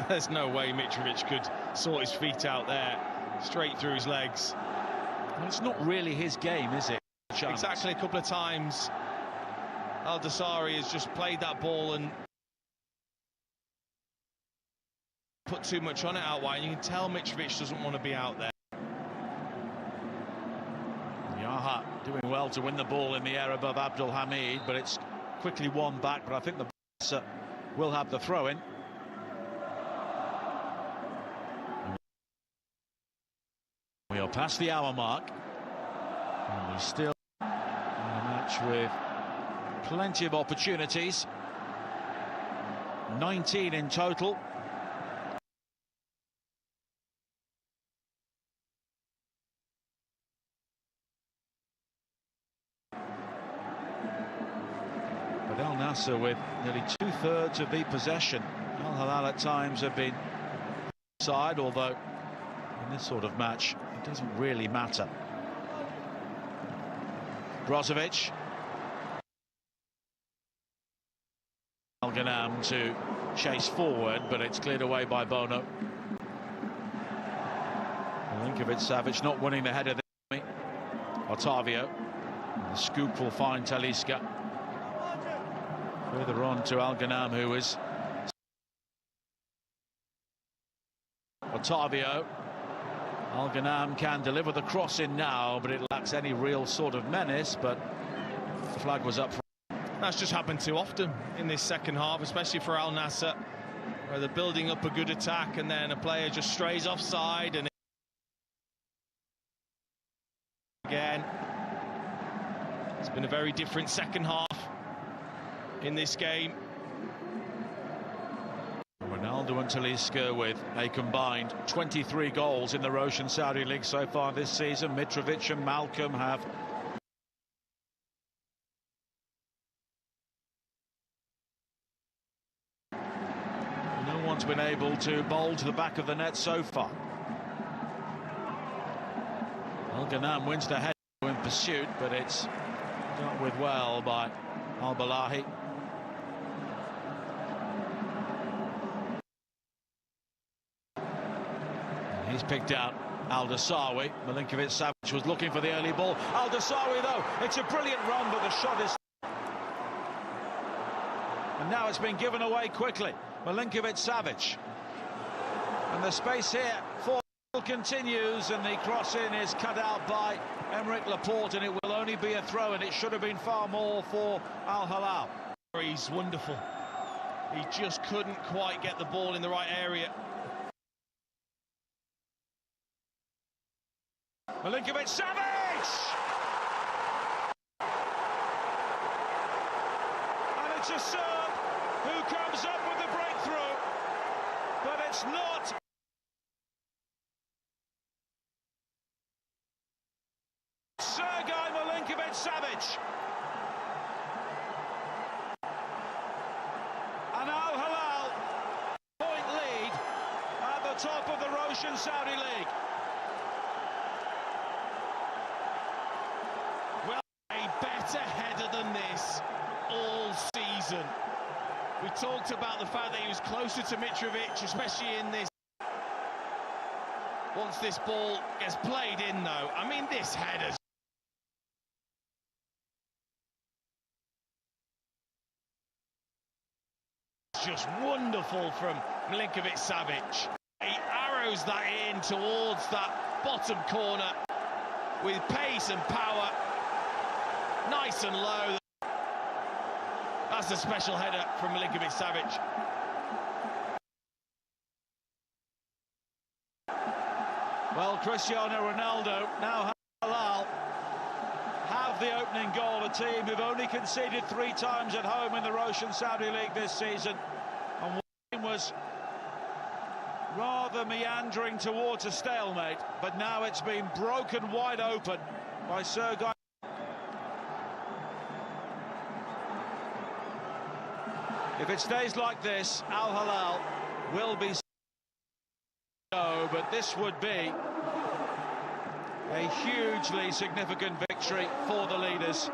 There's no way Mitrovic could sort his feet out there, straight through his legs. Well, it's not really his game, is it? Chance. Exactly, a couple of times Al-Dasari has just played that ball and put too much on it out wide. You can tell Mitrovic doesn't want to be out there. Yaha doing well to win the ball in the air above Abdul Hamid, but it's quickly won back. But I think the will have the throw-in. We are past the hour mark, and we still in a match with plenty of opportunities. 19 in total. But Al Nassr with nearly 2/3 of the possession. Al Hilal at times have been side, although in this sort of match it doesn't really matter. Brozovic. Al-Ghanam to chase forward, but it's cleared away by Bono. Milinkovic-Savic not winning the header there. Otavio. The scoop will find Talisca. Further on to Al-Ghanam, who is Otavio. Al-Ghanam can deliver the cross in now, but it lacks any real sort of menace. But the flag was up. That's just happened too often in this second half, especially for Al Nassr, where they're building up a good attack and then a player just strays offside, and again it's been a very different second half in this game. Ronaldo and Talisca with a combined 23 goals in the Roshan Saudi League so far this season. Mitrovic and Malcolm have been able to bowl to the back of the net so far. Al-Ghanam wins the head in pursuit, but it's dealt with well by Al-Balahi. He's picked out Al-Dasawi. Milinkovic-Savic was looking for the early ball. Al-Dasawi, though, it's a brilliant run, but the shot is... And now it's been given away quickly. Milinkovic-Savic. And the space here for continues, and the cross-in is cut out by Emerick Laporte, and it will only be a throw, and it should have been far more for Al Hilal. He's wonderful. He just couldn't quite get the ball in the right area. Milinkovic-Savic! And it's a serve. Who comes up with the breakthrough? But it's not top of the Roshan Saudi League. Well, a better header than this all season. We talked about the fact that he was closer to Mitrovic, especially in this. Once this ball gets played in, though, I mean, this header's just wonderful from Milinkovic-Savic. He arrows that in towards that bottom corner with pace and power, nice and low. That's a special header from Milinkovic-Savic. Well, Cristiano Ronaldo now Hilal have the opening goal, a team who've only conceded 3 times at home in the Roshan Saudi League this season, and one was rather meandering towards a stalemate, but now it's been broken wide open by Sergei. If it stays like this, Al Hilal will be but this would be a hugely significant victory for the leaders.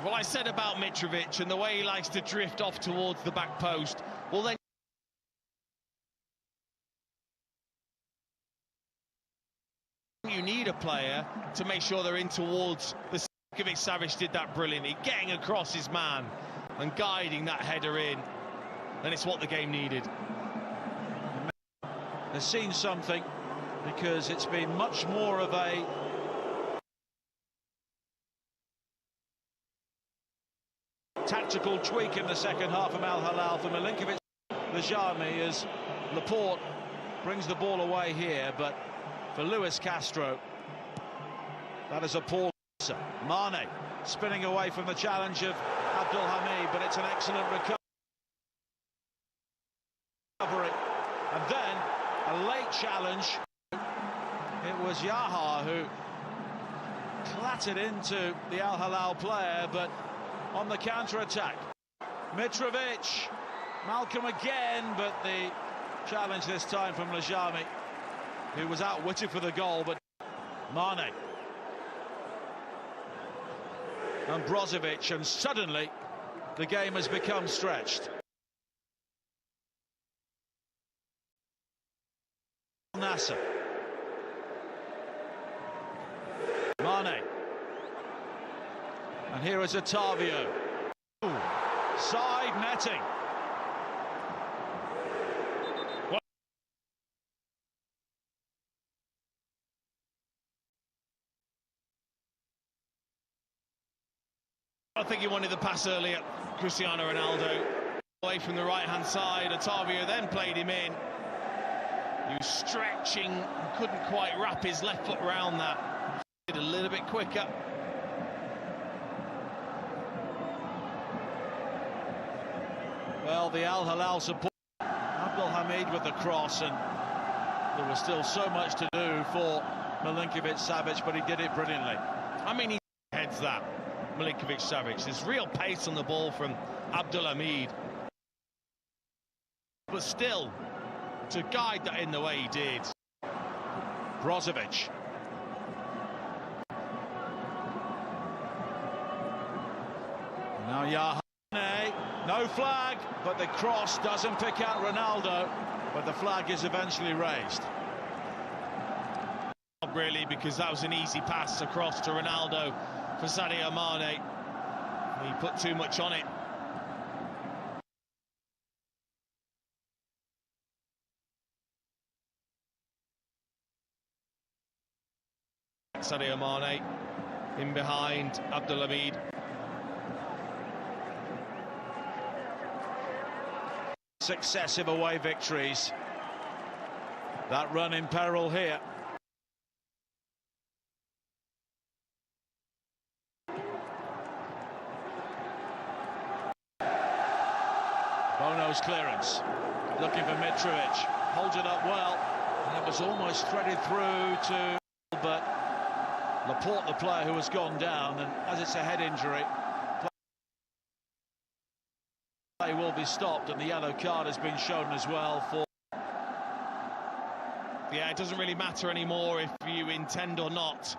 Well, I said about Mitrovic and the way he likes to drift off towards the back post. Well, then you need a player to make sure they're in towards the Milinkovic-Savic did that brilliantly, getting across his man and guiding that header in. And it's what the game needed. Has seen something, because it's been much more of a tactical tweak in the second half from Al Hilal for Milinkovic-Savic as Laporte brings the ball away here, but for Luis Castro that is a poor pass. Mane spinning away from the challenge of Abdul Hamid, but it's an excellent recovery, and then a late challenge. It was Yaha who clattered into the Al Hilal player, but on the counter-attack, Mitrovic, Malcolm again, but the challenge this time from Lajami, who was outwitted for the goal, but Mane and Brozovic, and suddenly the game has become stretched. Nassr. Mane. And here is Otavio. Ooh, side netting. Well, I think he wanted the pass earlier. Cristiano Ronaldo away from the right-hand side. Otavio then played him in. He was stretching, couldn't quite wrap his left foot around that. Did a little bit quicker. Well, the Al Hilal support. Abdul Hamid with the cross, and there was still so much to do for Milinkovic-Savic, but he did it brilliantly. I mean, he heads that, Milinkovic-Savic. There's real pace on the ball from Abdul Hamid. But still, to guide that in the way he did. Brozovic. Now Yaha. No flag, but the cross doesn't pick out Ronaldo, but the flag is eventually raised. Not really, because that was an easy pass across to Ronaldo for Sadio Mane. He put too much on it. Sadio Mane in behind Abdul Hamid. Successive away victories. That run in peril here. Bono's clearance. Looking for Mitrovic. Holds it up well. And it was almost threaded through to... but Laporte, the player who has gone down, and as it's a head injury, play will be stopped, and the yellow card has been shown as well for Yeah, it doesn't really matter anymore if you intend or not.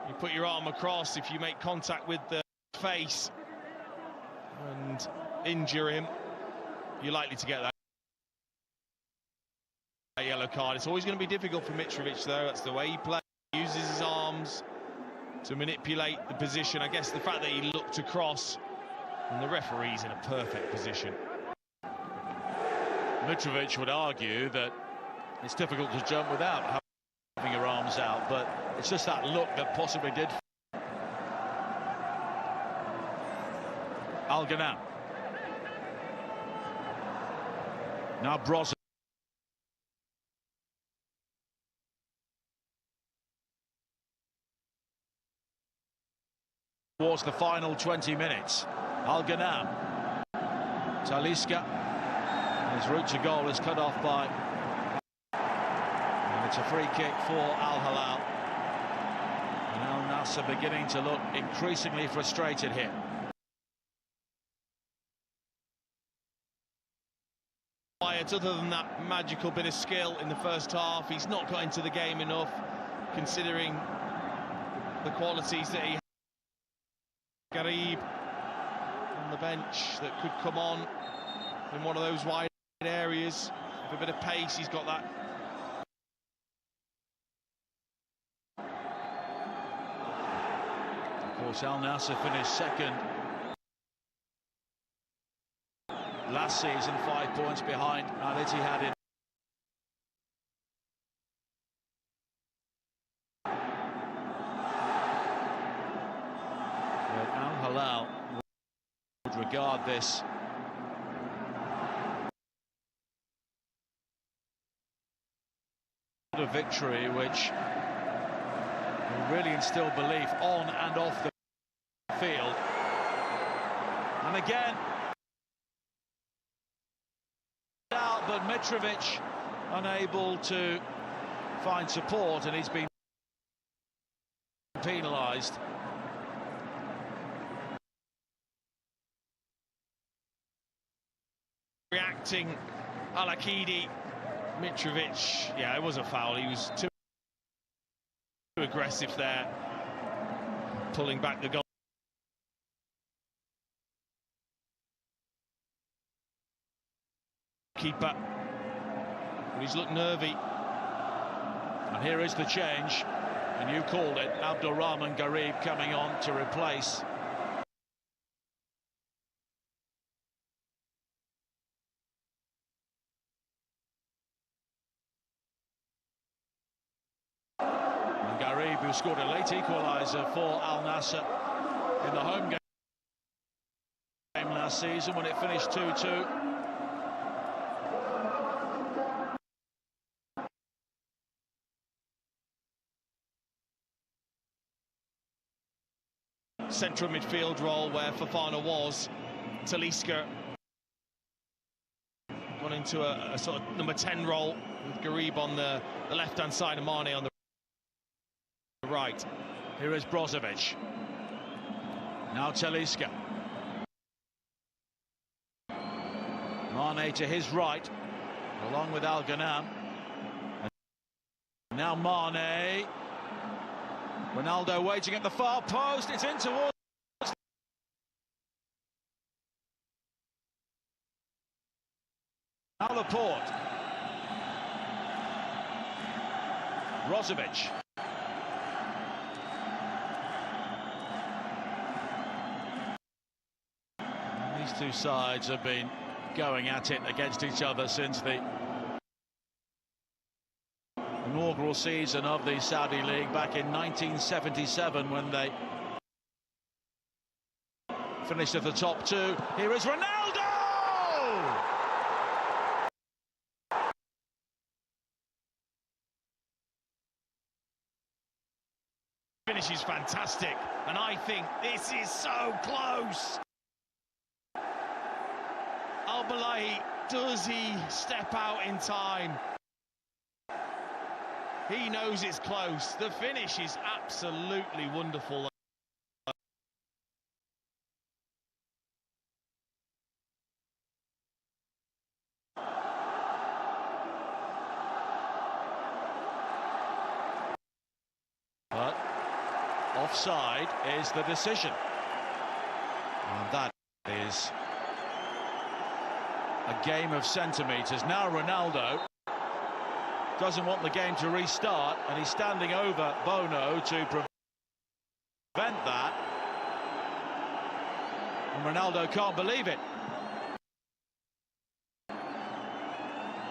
You put your arm across, if you make contact with the face and injure him, you're likely to get that yellow card. It's always going to be difficult for Mitrovic, though. That's the way he plays. He uses his arms to manipulate the position. I guess the fact that he looked across and the referee's in a perfect position. Mitrovic would argue that it's difficult to jump without having your arms out, but it's just that look that possibly did. Al-Ghanam. Now Brozovic. Towards the final 20 minutes. Al-Ghanam. Talisca. His route to goal is cut off by... And it's a free kick for Al Hilal. And Al Nassr beginning to look increasingly frustrated here. Other than that magical bit of skill in the first half, he's not got into the game enough, considering the qualities that he has. Garib on the bench that could come on in one of those wide areas with a bit of pace. He's got that. Of course, Al Nassr finished second last season, 5 points behind Al Ittihad in. But Al Hilal would regard this a victory which will really instill belief on and off the field. And again, but Mitrovic unable to find support, and he's been penalised. Reacting Al-Akidi. Mitrovic, yeah, it was a foul. He was too aggressive there, pulling back the goal. Keeper, but he's looked nervy. And here is the change, and you called it. Abdulrahman Garib coming on to replace. And Garib, who scored a late equaliser for Al Nassr in the home game last season when it finished 2-2. Central midfield role where Fofana was. Talisca gone into a sort of number 10 role with Garib on the left-hand side and Mane on the right. Here is Brozovic. Now Talisca. Mane to his right, along with Al-Ghanam. Now Mane. Ronaldo waiting at the far post. It's in towards now Laporte. Brozovic. These two sides have been going at it against each other since the inaugural season of the Saudi League back in 1977 when they finished at the top two. Here is Ronaldo! Finish is fantastic, and I think this is so close. Al-Balahi, does he step out in time? He knows it's close. The finish is absolutely wonderful. Offside is the decision. And that is a game of centimetres. Now Ronaldo doesn't want the game to restart, and he's standing over Bono to prevent that. And Ronaldo can't believe it.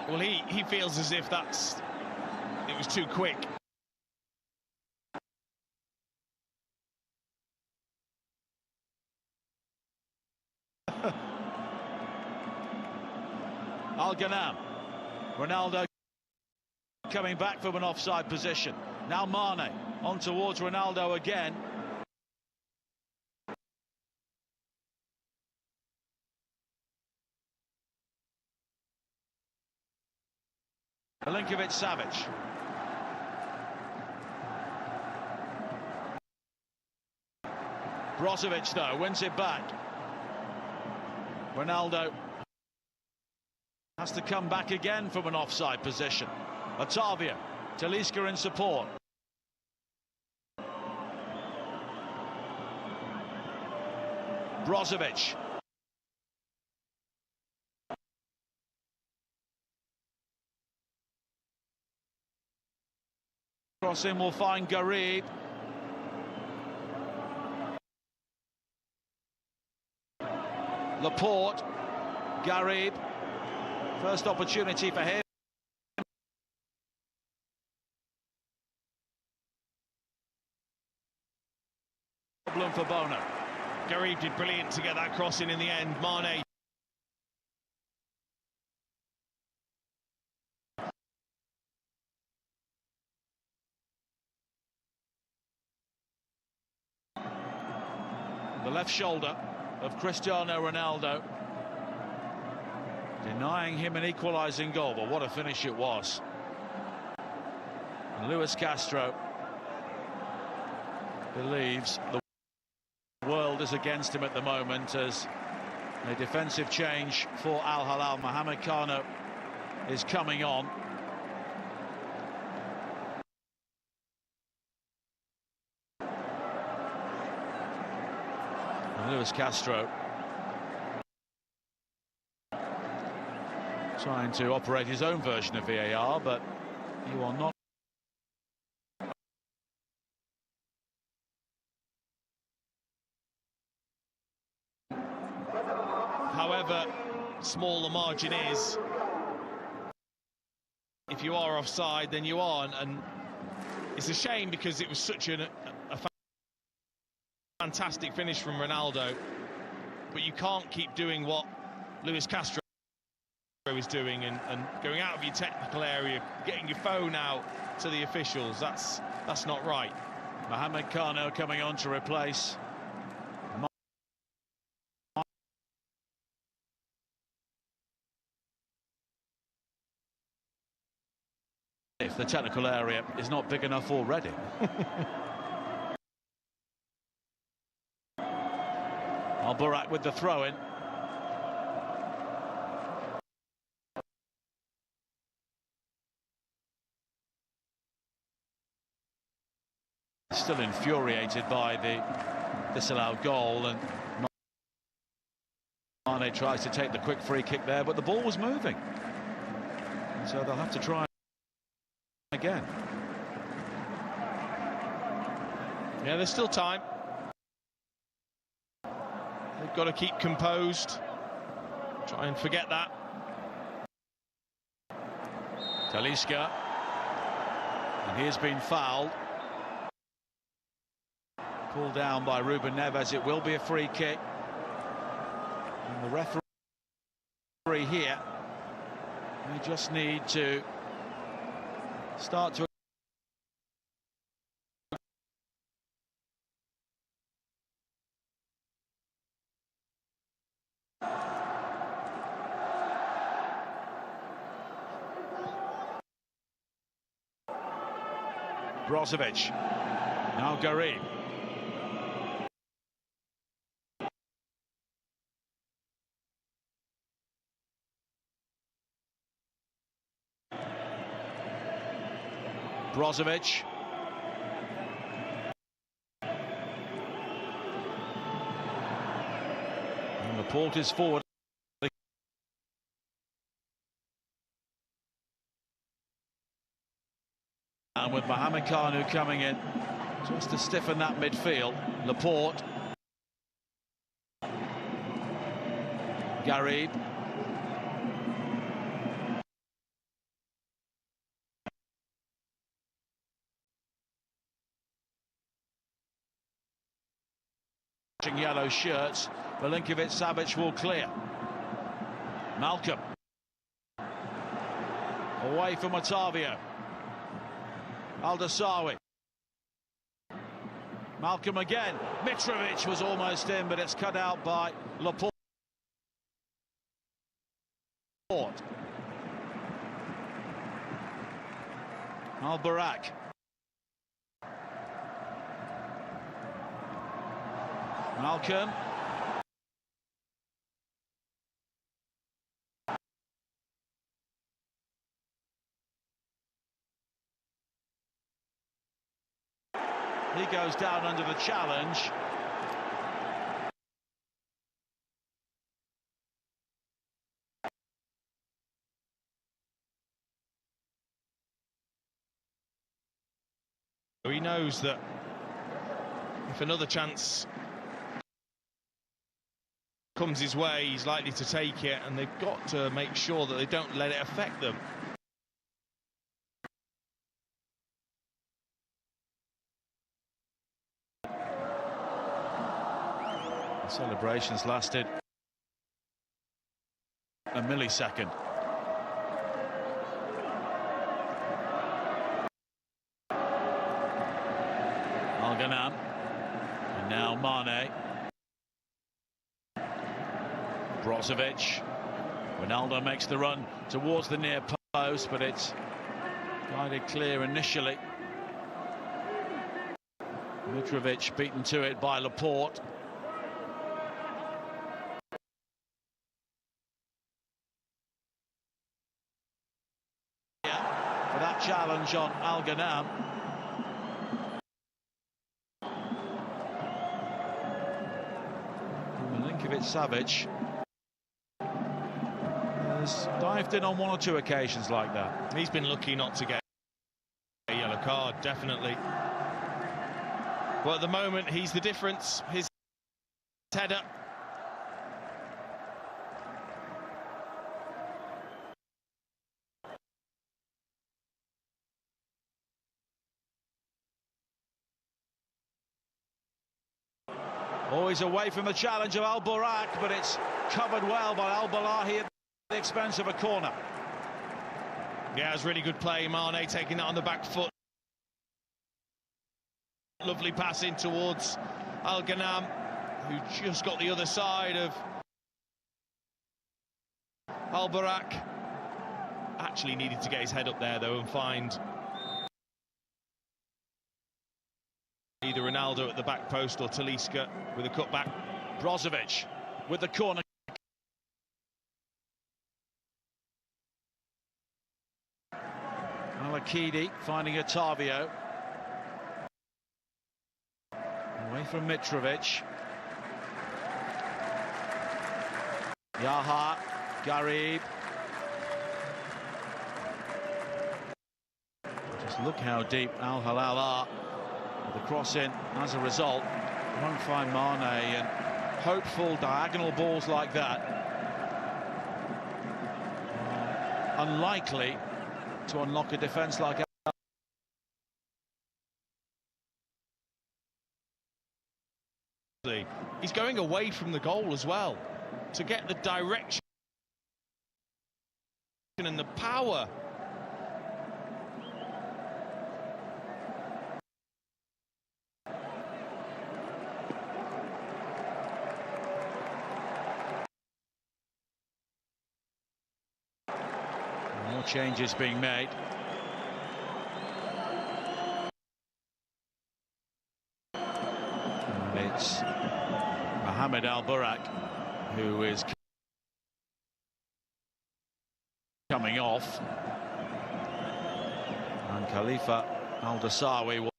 Well, he feels as if it was too quick. Al-Ghanam. Ronaldo coming back from an offside position. Now Mane on towards Ronaldo again. Milinkovic-Savic. Brozovic, though, wins it back. Ronaldo has to come back again from an offside position. Otavia, Talisca in support. Brozovic. Crossing will find Garib. Laporte. Garib. First opportunity for him. Problem for Bono. Garib did brilliant to get that crossing in the end. Mane. The left shoulder of Cristiano Ronaldo, denying him an equalising goal, but what a finish it was. And Luis Castro believes the world is against him at the moment, as a defensive change for Al Hilal. Mohamed Kano is coming on. And Luis Castro trying to operate his own version of VAR, but you are not. However small the margin is, if you are offside, then you are, and it's a shame because it was such a fantastic finish from Ronaldo, but you can't keep doing what Luis Castro is doing and going out of your technical area, getting your phone out to the officials. That's not right. Mohamed Kano coming on to replace if the technical area is not big enough already. Al-Burak with the throw-in. Still infuriated by the disallowed goal, and Mane tries to take the quick free kick there, but the ball was moving, so they'll have to try again. Yeah, there's still time. They've got to keep composed. Try and forget that. Talisca, and he has been fouled. Pulled down by Ruben Neves. It will be a free kick. And the referee here, we just need to start to Brozovic. Now Garib. Brozovic. Laporte is forward. And with Mohamed Kanu coming in just to stiffen that midfield. Laporte. Garib. Yellow shirts. Milinkovic Savic will clear. Malcolm. Away from Otavio. Al-Dasawi. Malcolm again. Mitrovic was almost in, but it's cut out by Laporte. Al-Barak. Malcolm. He goes down under the challenge. He knows that if another chance comes his way, he's likely to take it, and they've got to make sure that they don't let it affect them. The celebrations lasted a millisecond. Al-Ghanam, and now Mane. Brozovic. Ronaldo makes the run towards the near post, but it's guided clear initially. Mitrovic beaten to it by Laporte. For that challenge on Al-Ghanam. Milinkovic Savic has dived in on one or two occasions like that. He's been lucky not to get a yellow card, definitely. But at the moment, he's the difference. His header. Always away from the challenge of Al-Barak, but it's covered well by Al-Balahi at the expense of a corner. Yeah, it was really good play. Mane taking that on the back foot. Lovely pass in towards Al-Ghanam, who just got the other side of Al-Barak. Actually needed to get his head up there, though, and find either Ronaldo at the back post or Talisca with a cutback. Brozovic with the corner. Al-Akidi finding Otavio. Away from Mitrovic. Yaha, Garib. Just look how deep Al Hilal are. The cross in as a result. Won't find Mane, and hopeful diagonal balls like that are unlikely to unlock a defence like he's going away from the goal as well to get the direction and the power. More changes being made. And it's Mohamed Al-Barak who is coming off. And Khalifa Al-Dasawi will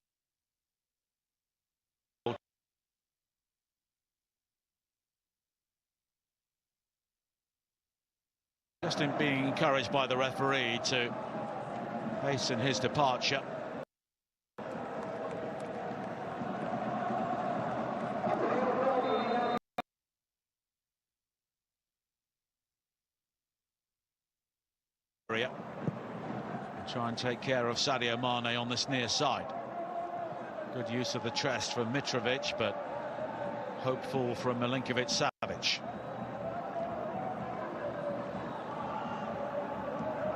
just in being encouraged by the referee to hasten his departure. Try and take care of Sadio Mane on this near side. Good use of the chest from Mitrovic, but hopeful from Milinkovic-Savic.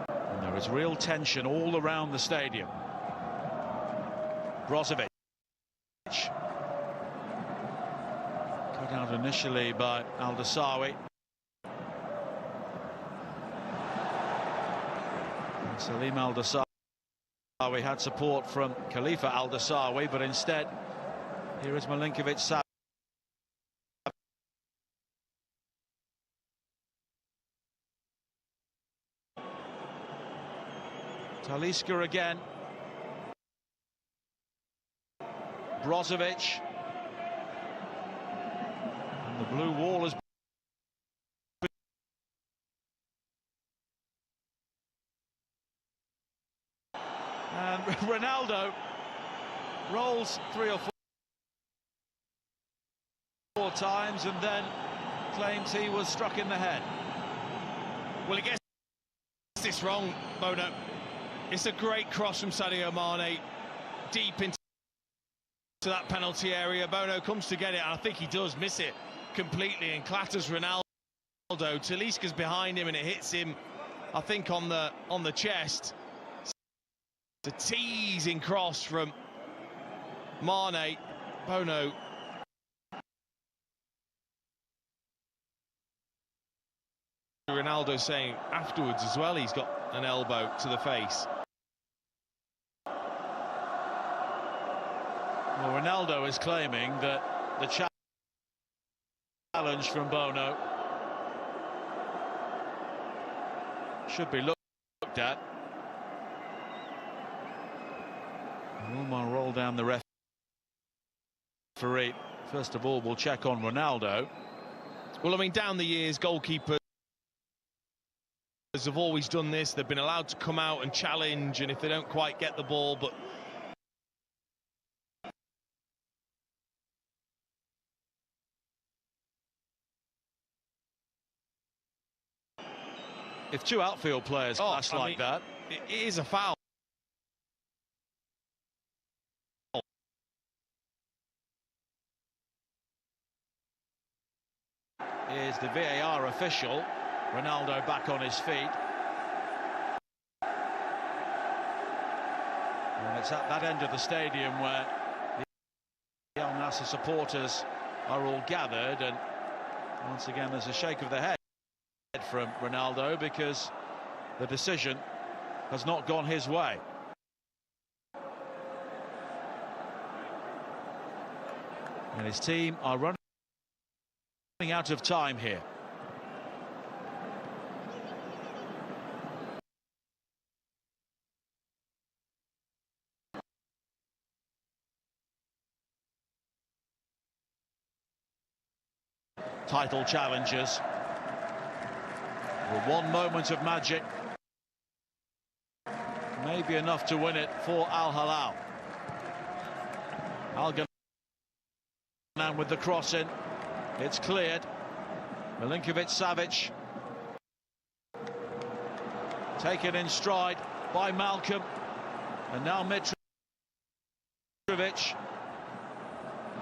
And there is real tension all around the stadium. Brozovic. Cut out initially by Al-Dasawi. Salim Al-Dasawi had support from Khalifa Al-Dasawi, but instead here is Milinkovic-Savic. Talisca again. Brozovic. And the blue wall has and Ronaldo rolls 3 or 4 times and then claims he was struck in the head. Well, he gets this wrong, Bono. It's a great cross from Sadio Mane, deep into that penalty area. Bono comes to get it, and I think he does miss it completely and clatters Ronaldo. Talisca's behind him, and it hits him, I think, on the chest. The teasing cross from Mane. Bono Ronaldo saying afterwards as well he's got an elbow to the face. Well, Ronaldo is claiming that the challenge from Bono should be looked at. Rumah roll down the referee. First of all, we'll check on Ronaldo. Well, I mean, down the years, goalkeepers have always done this. They've been allowed to come out and challenge, and if they don't quite get the ball, but if 2 outfield players clash like that, it is a foul. Is the VAR official. Ronaldo back on his feet. And it's at that end of the stadium where the Al Nassr supporters are all gathered, and once again there's a shake of the head from Ronaldo because the decision has not gone his way. And his team are running out of time here. Title challengers with 1 moment of magic, maybe enough to win it for Al Hilal. Al-Ghanam with the cross in. It's cleared. Milinkovic-Savic taken in stride by Malcolm, and now Mitrovic.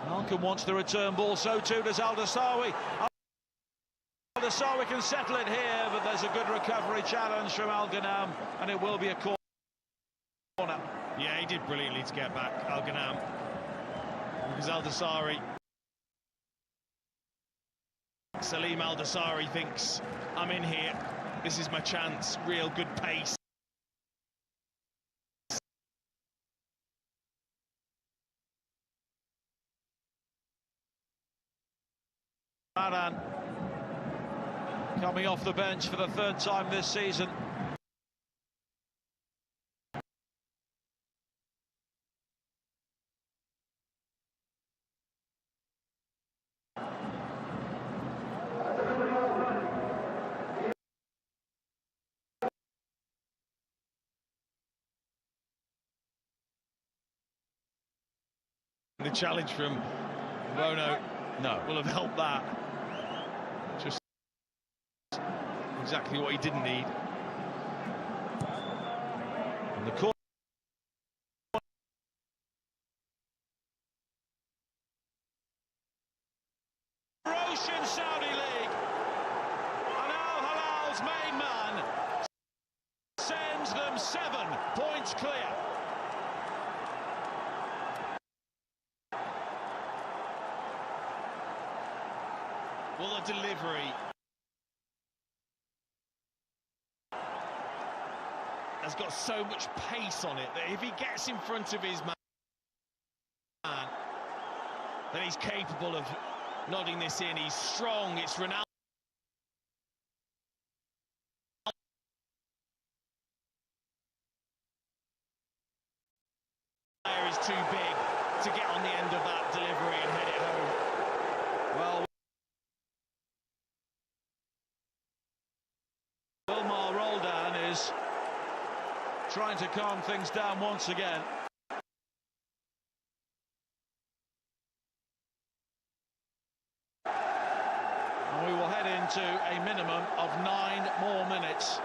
Malcolm wants the return ball, so too does Al-Dasawi. Al-Dasawi can settle it here, but there's a good recovery challenge from Al-Ghanam, and it will be a corner. Yeah, he did brilliantly to get back, Al-Ghanam, because Al-Dasawi, Salim Al-Dasawi thinks, I'm in here, this is my chance. Real good pace. Maran coming off the bench for the 3rd time this season. The challenge from Bono, no, will have helped that. Just exactly what he didn't need. And the corner. Roshan Saudi League. And Al Hilal's main man sends them 7 points clear. Well, the delivery has got so much pace on it that if he gets in front of his man, then he's capable of nodding this in. He's strong. It's Ronaldo. Is too big to get on the end of that delivery and head it home. Well, Wilmar Roldan is trying to calm things down once again. And we will head into a minimum of 9 more minutes.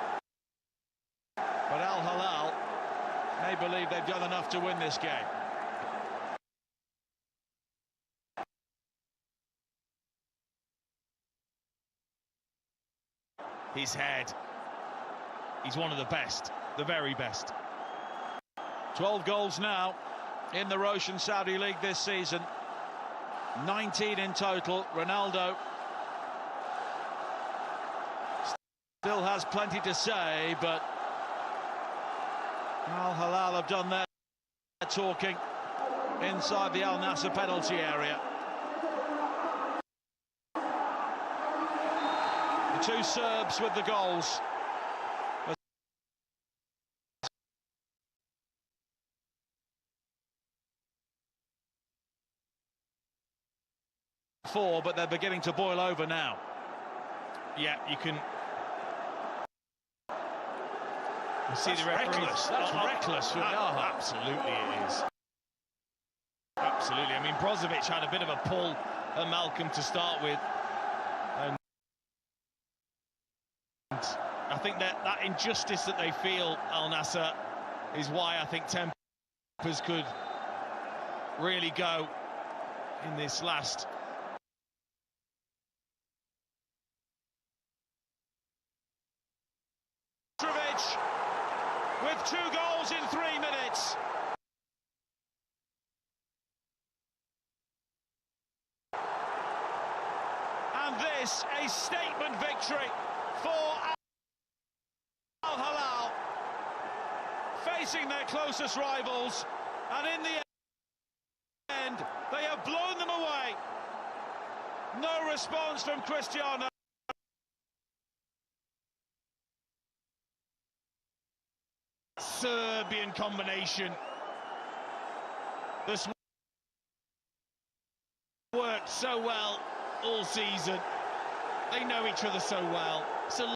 But Al Hilal may believe they've done enough to win this game. His head, he's one of the best, the very best. 12 goals now in the Roshan Saudi League this season, 19 in total. Ronaldo still has plenty to say, but Al Hilal have done their talking inside the Al Nassr penalty area. The 2 Serbs with the goals. Four, but they're beginning to boil over now. Yeah, you can see the referee. That's reckless. Absolutely, it is. Absolutely. I mean, Brozovic had a bit of a pull at Malcolm to start with, and I think that injustice that they feel, Al Nassr, is why I think tempers could really go in this last. With 2 goals in 3 minutes. And this, a statement victory for Al Hilal, facing their closest rivals, and in the end, they have blown them away. No response from Cristiano. Serbian combination that's worked so well all season. They know each other so well. So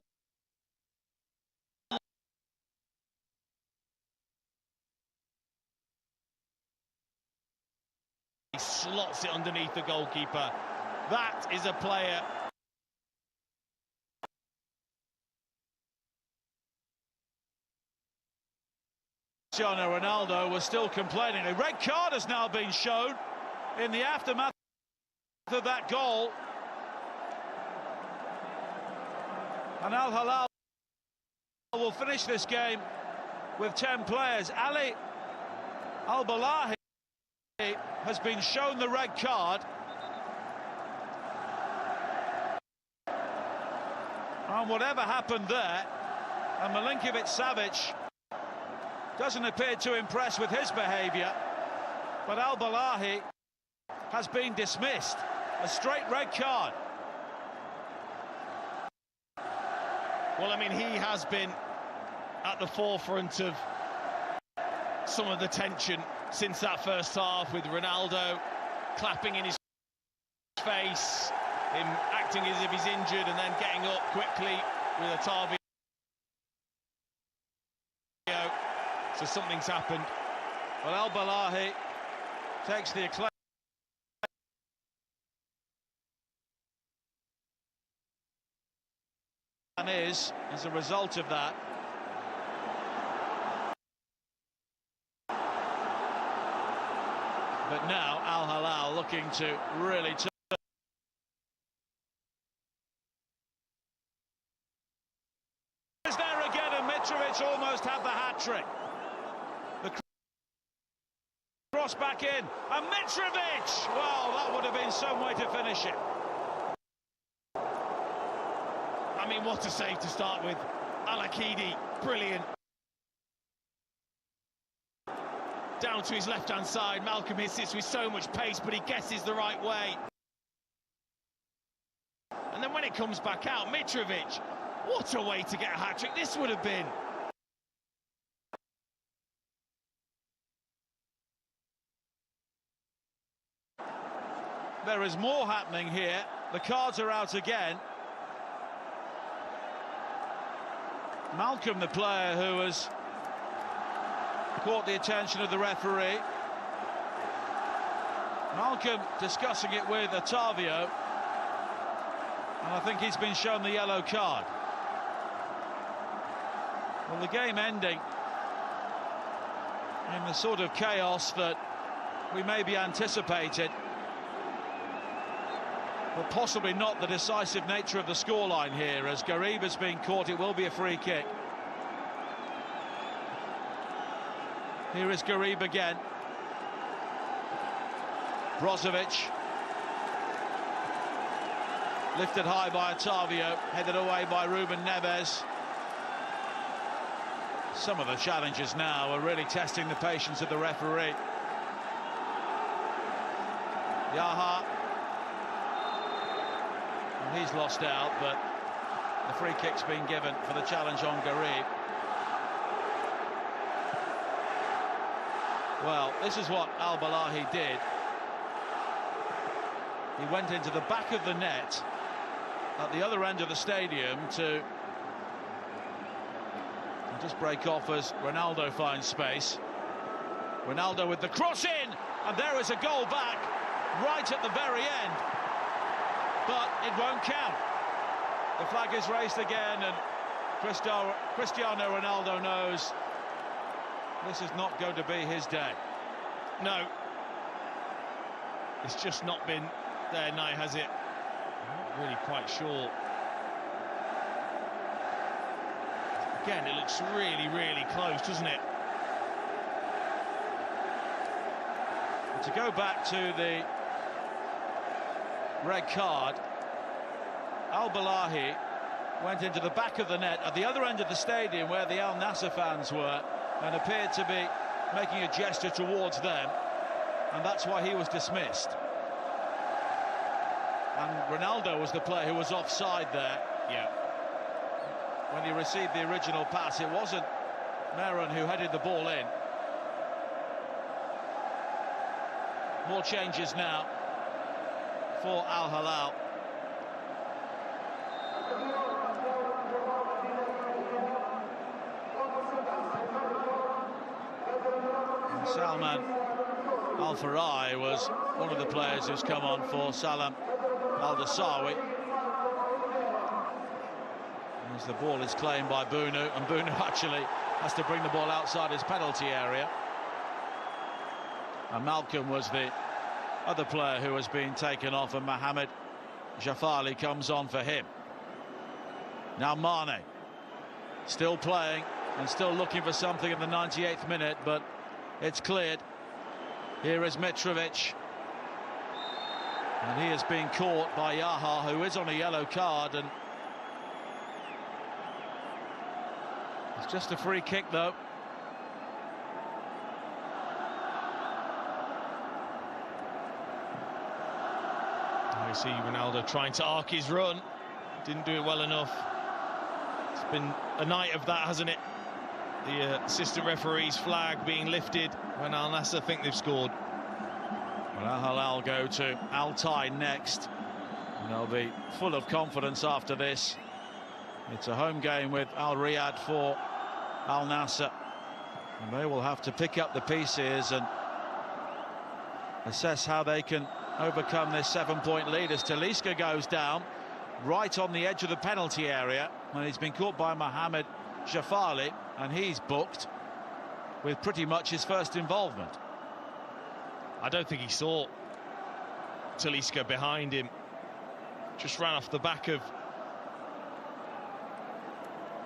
he slots it underneath the goalkeeper. That is a player. Cristiano Ronaldo was still complaining. A red card has now been shown in the aftermath of that goal. And Al Hilal will finish this game with 10 players. Ali Al-Balahi has been shown the red card. And whatever happened there, and Milinkovic-Savic doesn't appear to impress with his behaviour, but Al-Balahi has been dismissed. A straight red card. Well, I mean, he has been at the forefront of some of the tension since that first half, with Ronaldo clapping in his face, him acting as if he's injured and then getting up quickly with Otavio. So something's happened. Well, Al-Balahi takes the acclaim. is as a result of that. But now Al Hilal looking to really turn. Is there again, and Mitrovic almost had the hat-trick. The cross back in, and Mitrovic! Well, that would have been some way to finish it. I mean, what a save to start with. Al-Akidi, brilliant. Down to his left-hand side, Malcolm hits it with so much pace, but he guesses the right way. And then when it comes back out, Mitrovic, what a way to get a hat-trick this would have been. There is more happening here. The cards are out again. Malcolm, the player who has caught the attention of the referee. Malcolm discussing it with Otavio, and I think he's been shown the yellow card. Well, the game ending in the sort of chaos that we maybe anticipated, but possibly not the decisive nature of the scoreline here. As Garib has been caught, it will be a free kick. Here is Garib again. Brozovic. Lifted high by Otavio, headed away by Ruben Neves. Some of the challenges now are really testing the patience of the referee. Yaha. And he's lost out, but the free kick's been given for the challenge on Garib. Well, this is what Al-Balahi did. He went into the back of the net at the other end of the stadium to just break off as Ronaldo finds space. Ronaldo with the cross in, and there is a goal back right at the very end. But it won't count. The flag is raised again, and Cristiano Ronaldo knows this is not going to be his day. No. It's just not been their night, has it? I'm not really quite sure. Again, it looks really, really close, doesn't it? And to go back to the red card, Al-Balahi went into the back of the net at the other end of the stadium where the Al Nassr fans were and appeared to be making a gesture towards them, and that's why he was dismissed. And Ronaldo was the player who was offside there. Yeah. When he received the original pass, it wasn't Meron who headed the ball in. More changes now for Al Hilal. And Salman Al-Farai was one of the players who's come on for Salam Al-Dasawi. As the ball is claimed by Bunu, and Bunu actually has to bring the ball outside his penalty area. And Malcolm was the other player who has been taken off, and Mohamed Jafali comes on for him. Now Mane, still playing and still looking for something in the 98th minute, but it's cleared. Here is Mitrovic. And he has been caught by Yaha, who is on a yellow card, and it's just a free kick, though. I see Ronaldo trying to arc his run. Didn't do it well enough. It's been a night of that, hasn't it? The assistant referee's flag being lifted when Al Nassr think they've scored. Well, Al Hilal go to Altai next, and they'll be full of confidence after this. It's a home game with Al Riyadh for Al Nassr, and they will have to pick up the pieces and assess how they can overcome this 7-point lead as Talisca goes down. right on the edge of the penalty area, and he's been caught by Mohamed Jafali, and he's booked with pretty much his first involvement. I don't think he saw Talisca behind him. Just ran off the back of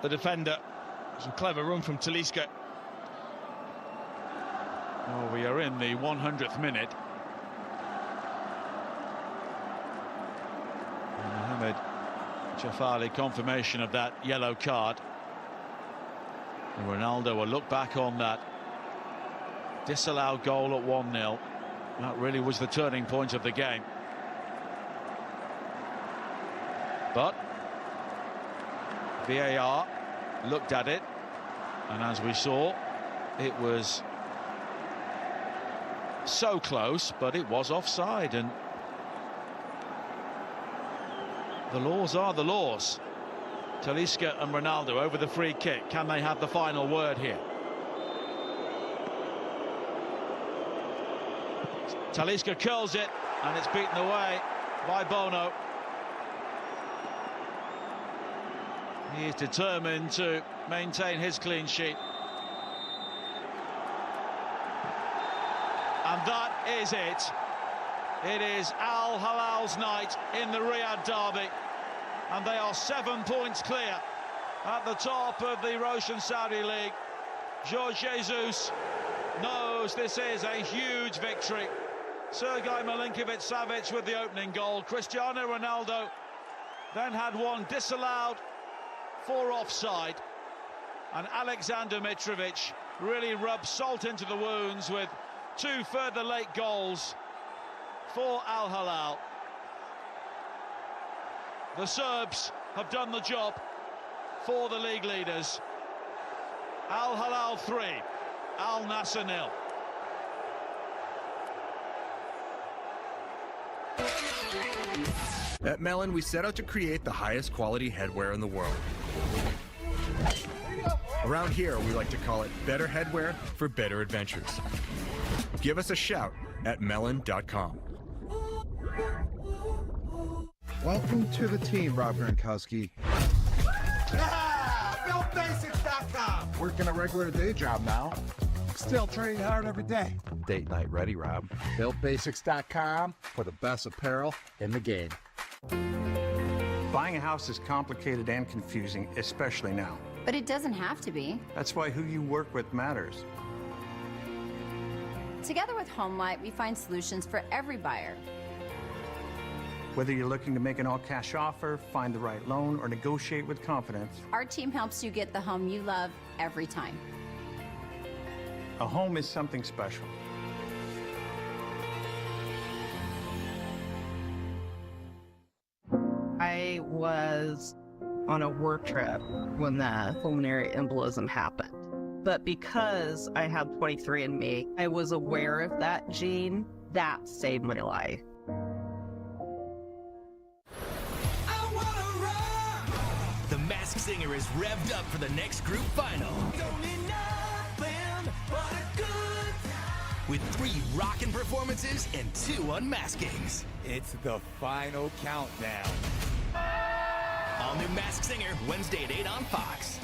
the defender. Some clever run from Talisca. Well, we are in the 100th minute. Mohamed Jafali, confirmation of that yellow card. And Ronaldo will look back on that disallowed goal at 1-0. That really was the turning point of the game. But VAR looked at it, and as we saw, it was so close, but it was offside, and the laws are the laws. Talisca and Ronaldo over the free kick. Can they have the final word here? Talisca curls it, and it's beaten away by Bono. He is determined to maintain his clean sheet. And that is it. It is Al Hilal's night in the Riyadh derby, and they are 7 points clear at the top of the Russian Saudi League. Jorge Jesus knows this is a huge victory. Sergei Milinkovic-Savic with the opening goal. Cristiano Ronaldo then had one disallowed for offside, and Alexander Mitrovic really rubbed salt into the wounds with 2 further late goals for Al Hilal. The Serbs have done the job for the league leaders. Al Hilal 3, Al Nassr 0. At Melon, we set out to create the highest quality headwear in the world. Around here, we like to call it better headwear for better adventures. Give us a shout at melon.com. Welcome to the team, Rob Gronkowski. Yeah! BuiltBasics.com. Working a regular day job now. Still training hard every day. Date night ready, Rob. BuiltBasics.com for the best apparel in the game. Buying a house is complicated and confusing, especially now. But it doesn't have to be. That's why who you work with matters. Together with HomeLight, we find solutions for every buyer. Whether you're looking to make an all-cash offer, find the right loan, or negotiate with confidence, Our team helps you get the home you love every time. a home is something special. I was on a work trip when the pulmonary embolism happened. But because I had 23andMe, I was aware of that gene. That saved my life. The Masked Singer is revved up for the next group final. With 3 rockin' performances and 2 unmaskings. It's the final countdown. All new Masked Singer, Wednesday at 8 on Fox.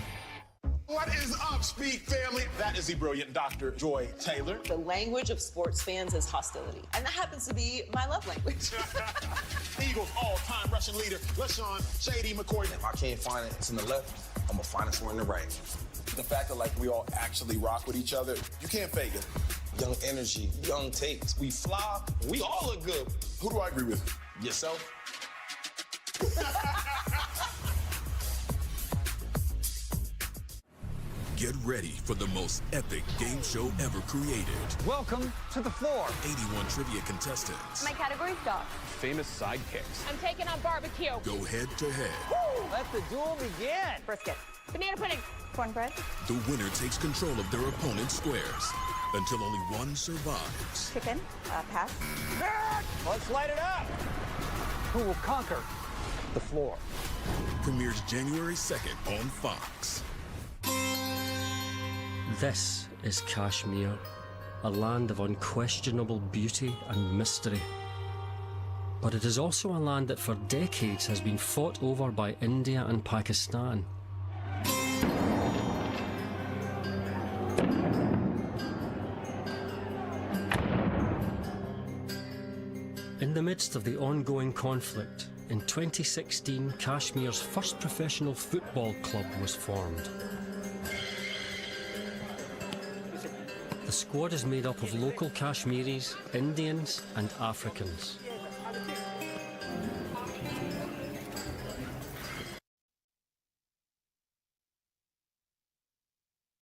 What is up, Speak family? That is the brilliant Dr. Joy Taylor. The language of sports fans is hostility, and that happens to be my love language. Eagles all-time rushing leader, LaShawn Shady McCoy. If I can't find it, it's in the left, I'm gonna find it somewhere in the right. The fact that like we all actually rock with each other, you can't fake it. Young energy, young takes. We fly, we all look good. Who do I agree with? Yourself? Get ready for the most epic game show ever created. Welcome to the floor. 81 trivia contestants. My category's dog. Famous sidekicks. I'm taking on barbecue. Go head to head. Woo! Let the duel begin. Brisket. Banana pudding. Cornbread. The winner takes control of their opponent's squares until only one survives. Chicken. Pass. Let's light it up. Who will conquer the floor? Premieres January 2nd on Fox. This is Kashmir, a land of unquestionable beauty and mystery. But it is also a land that for decades has been fought over by India and Pakistan. In the midst of the ongoing conflict, in 2016, Kashmir's first professional football club was formed. The squad is made up of local Kashmiris, Indians and Africans.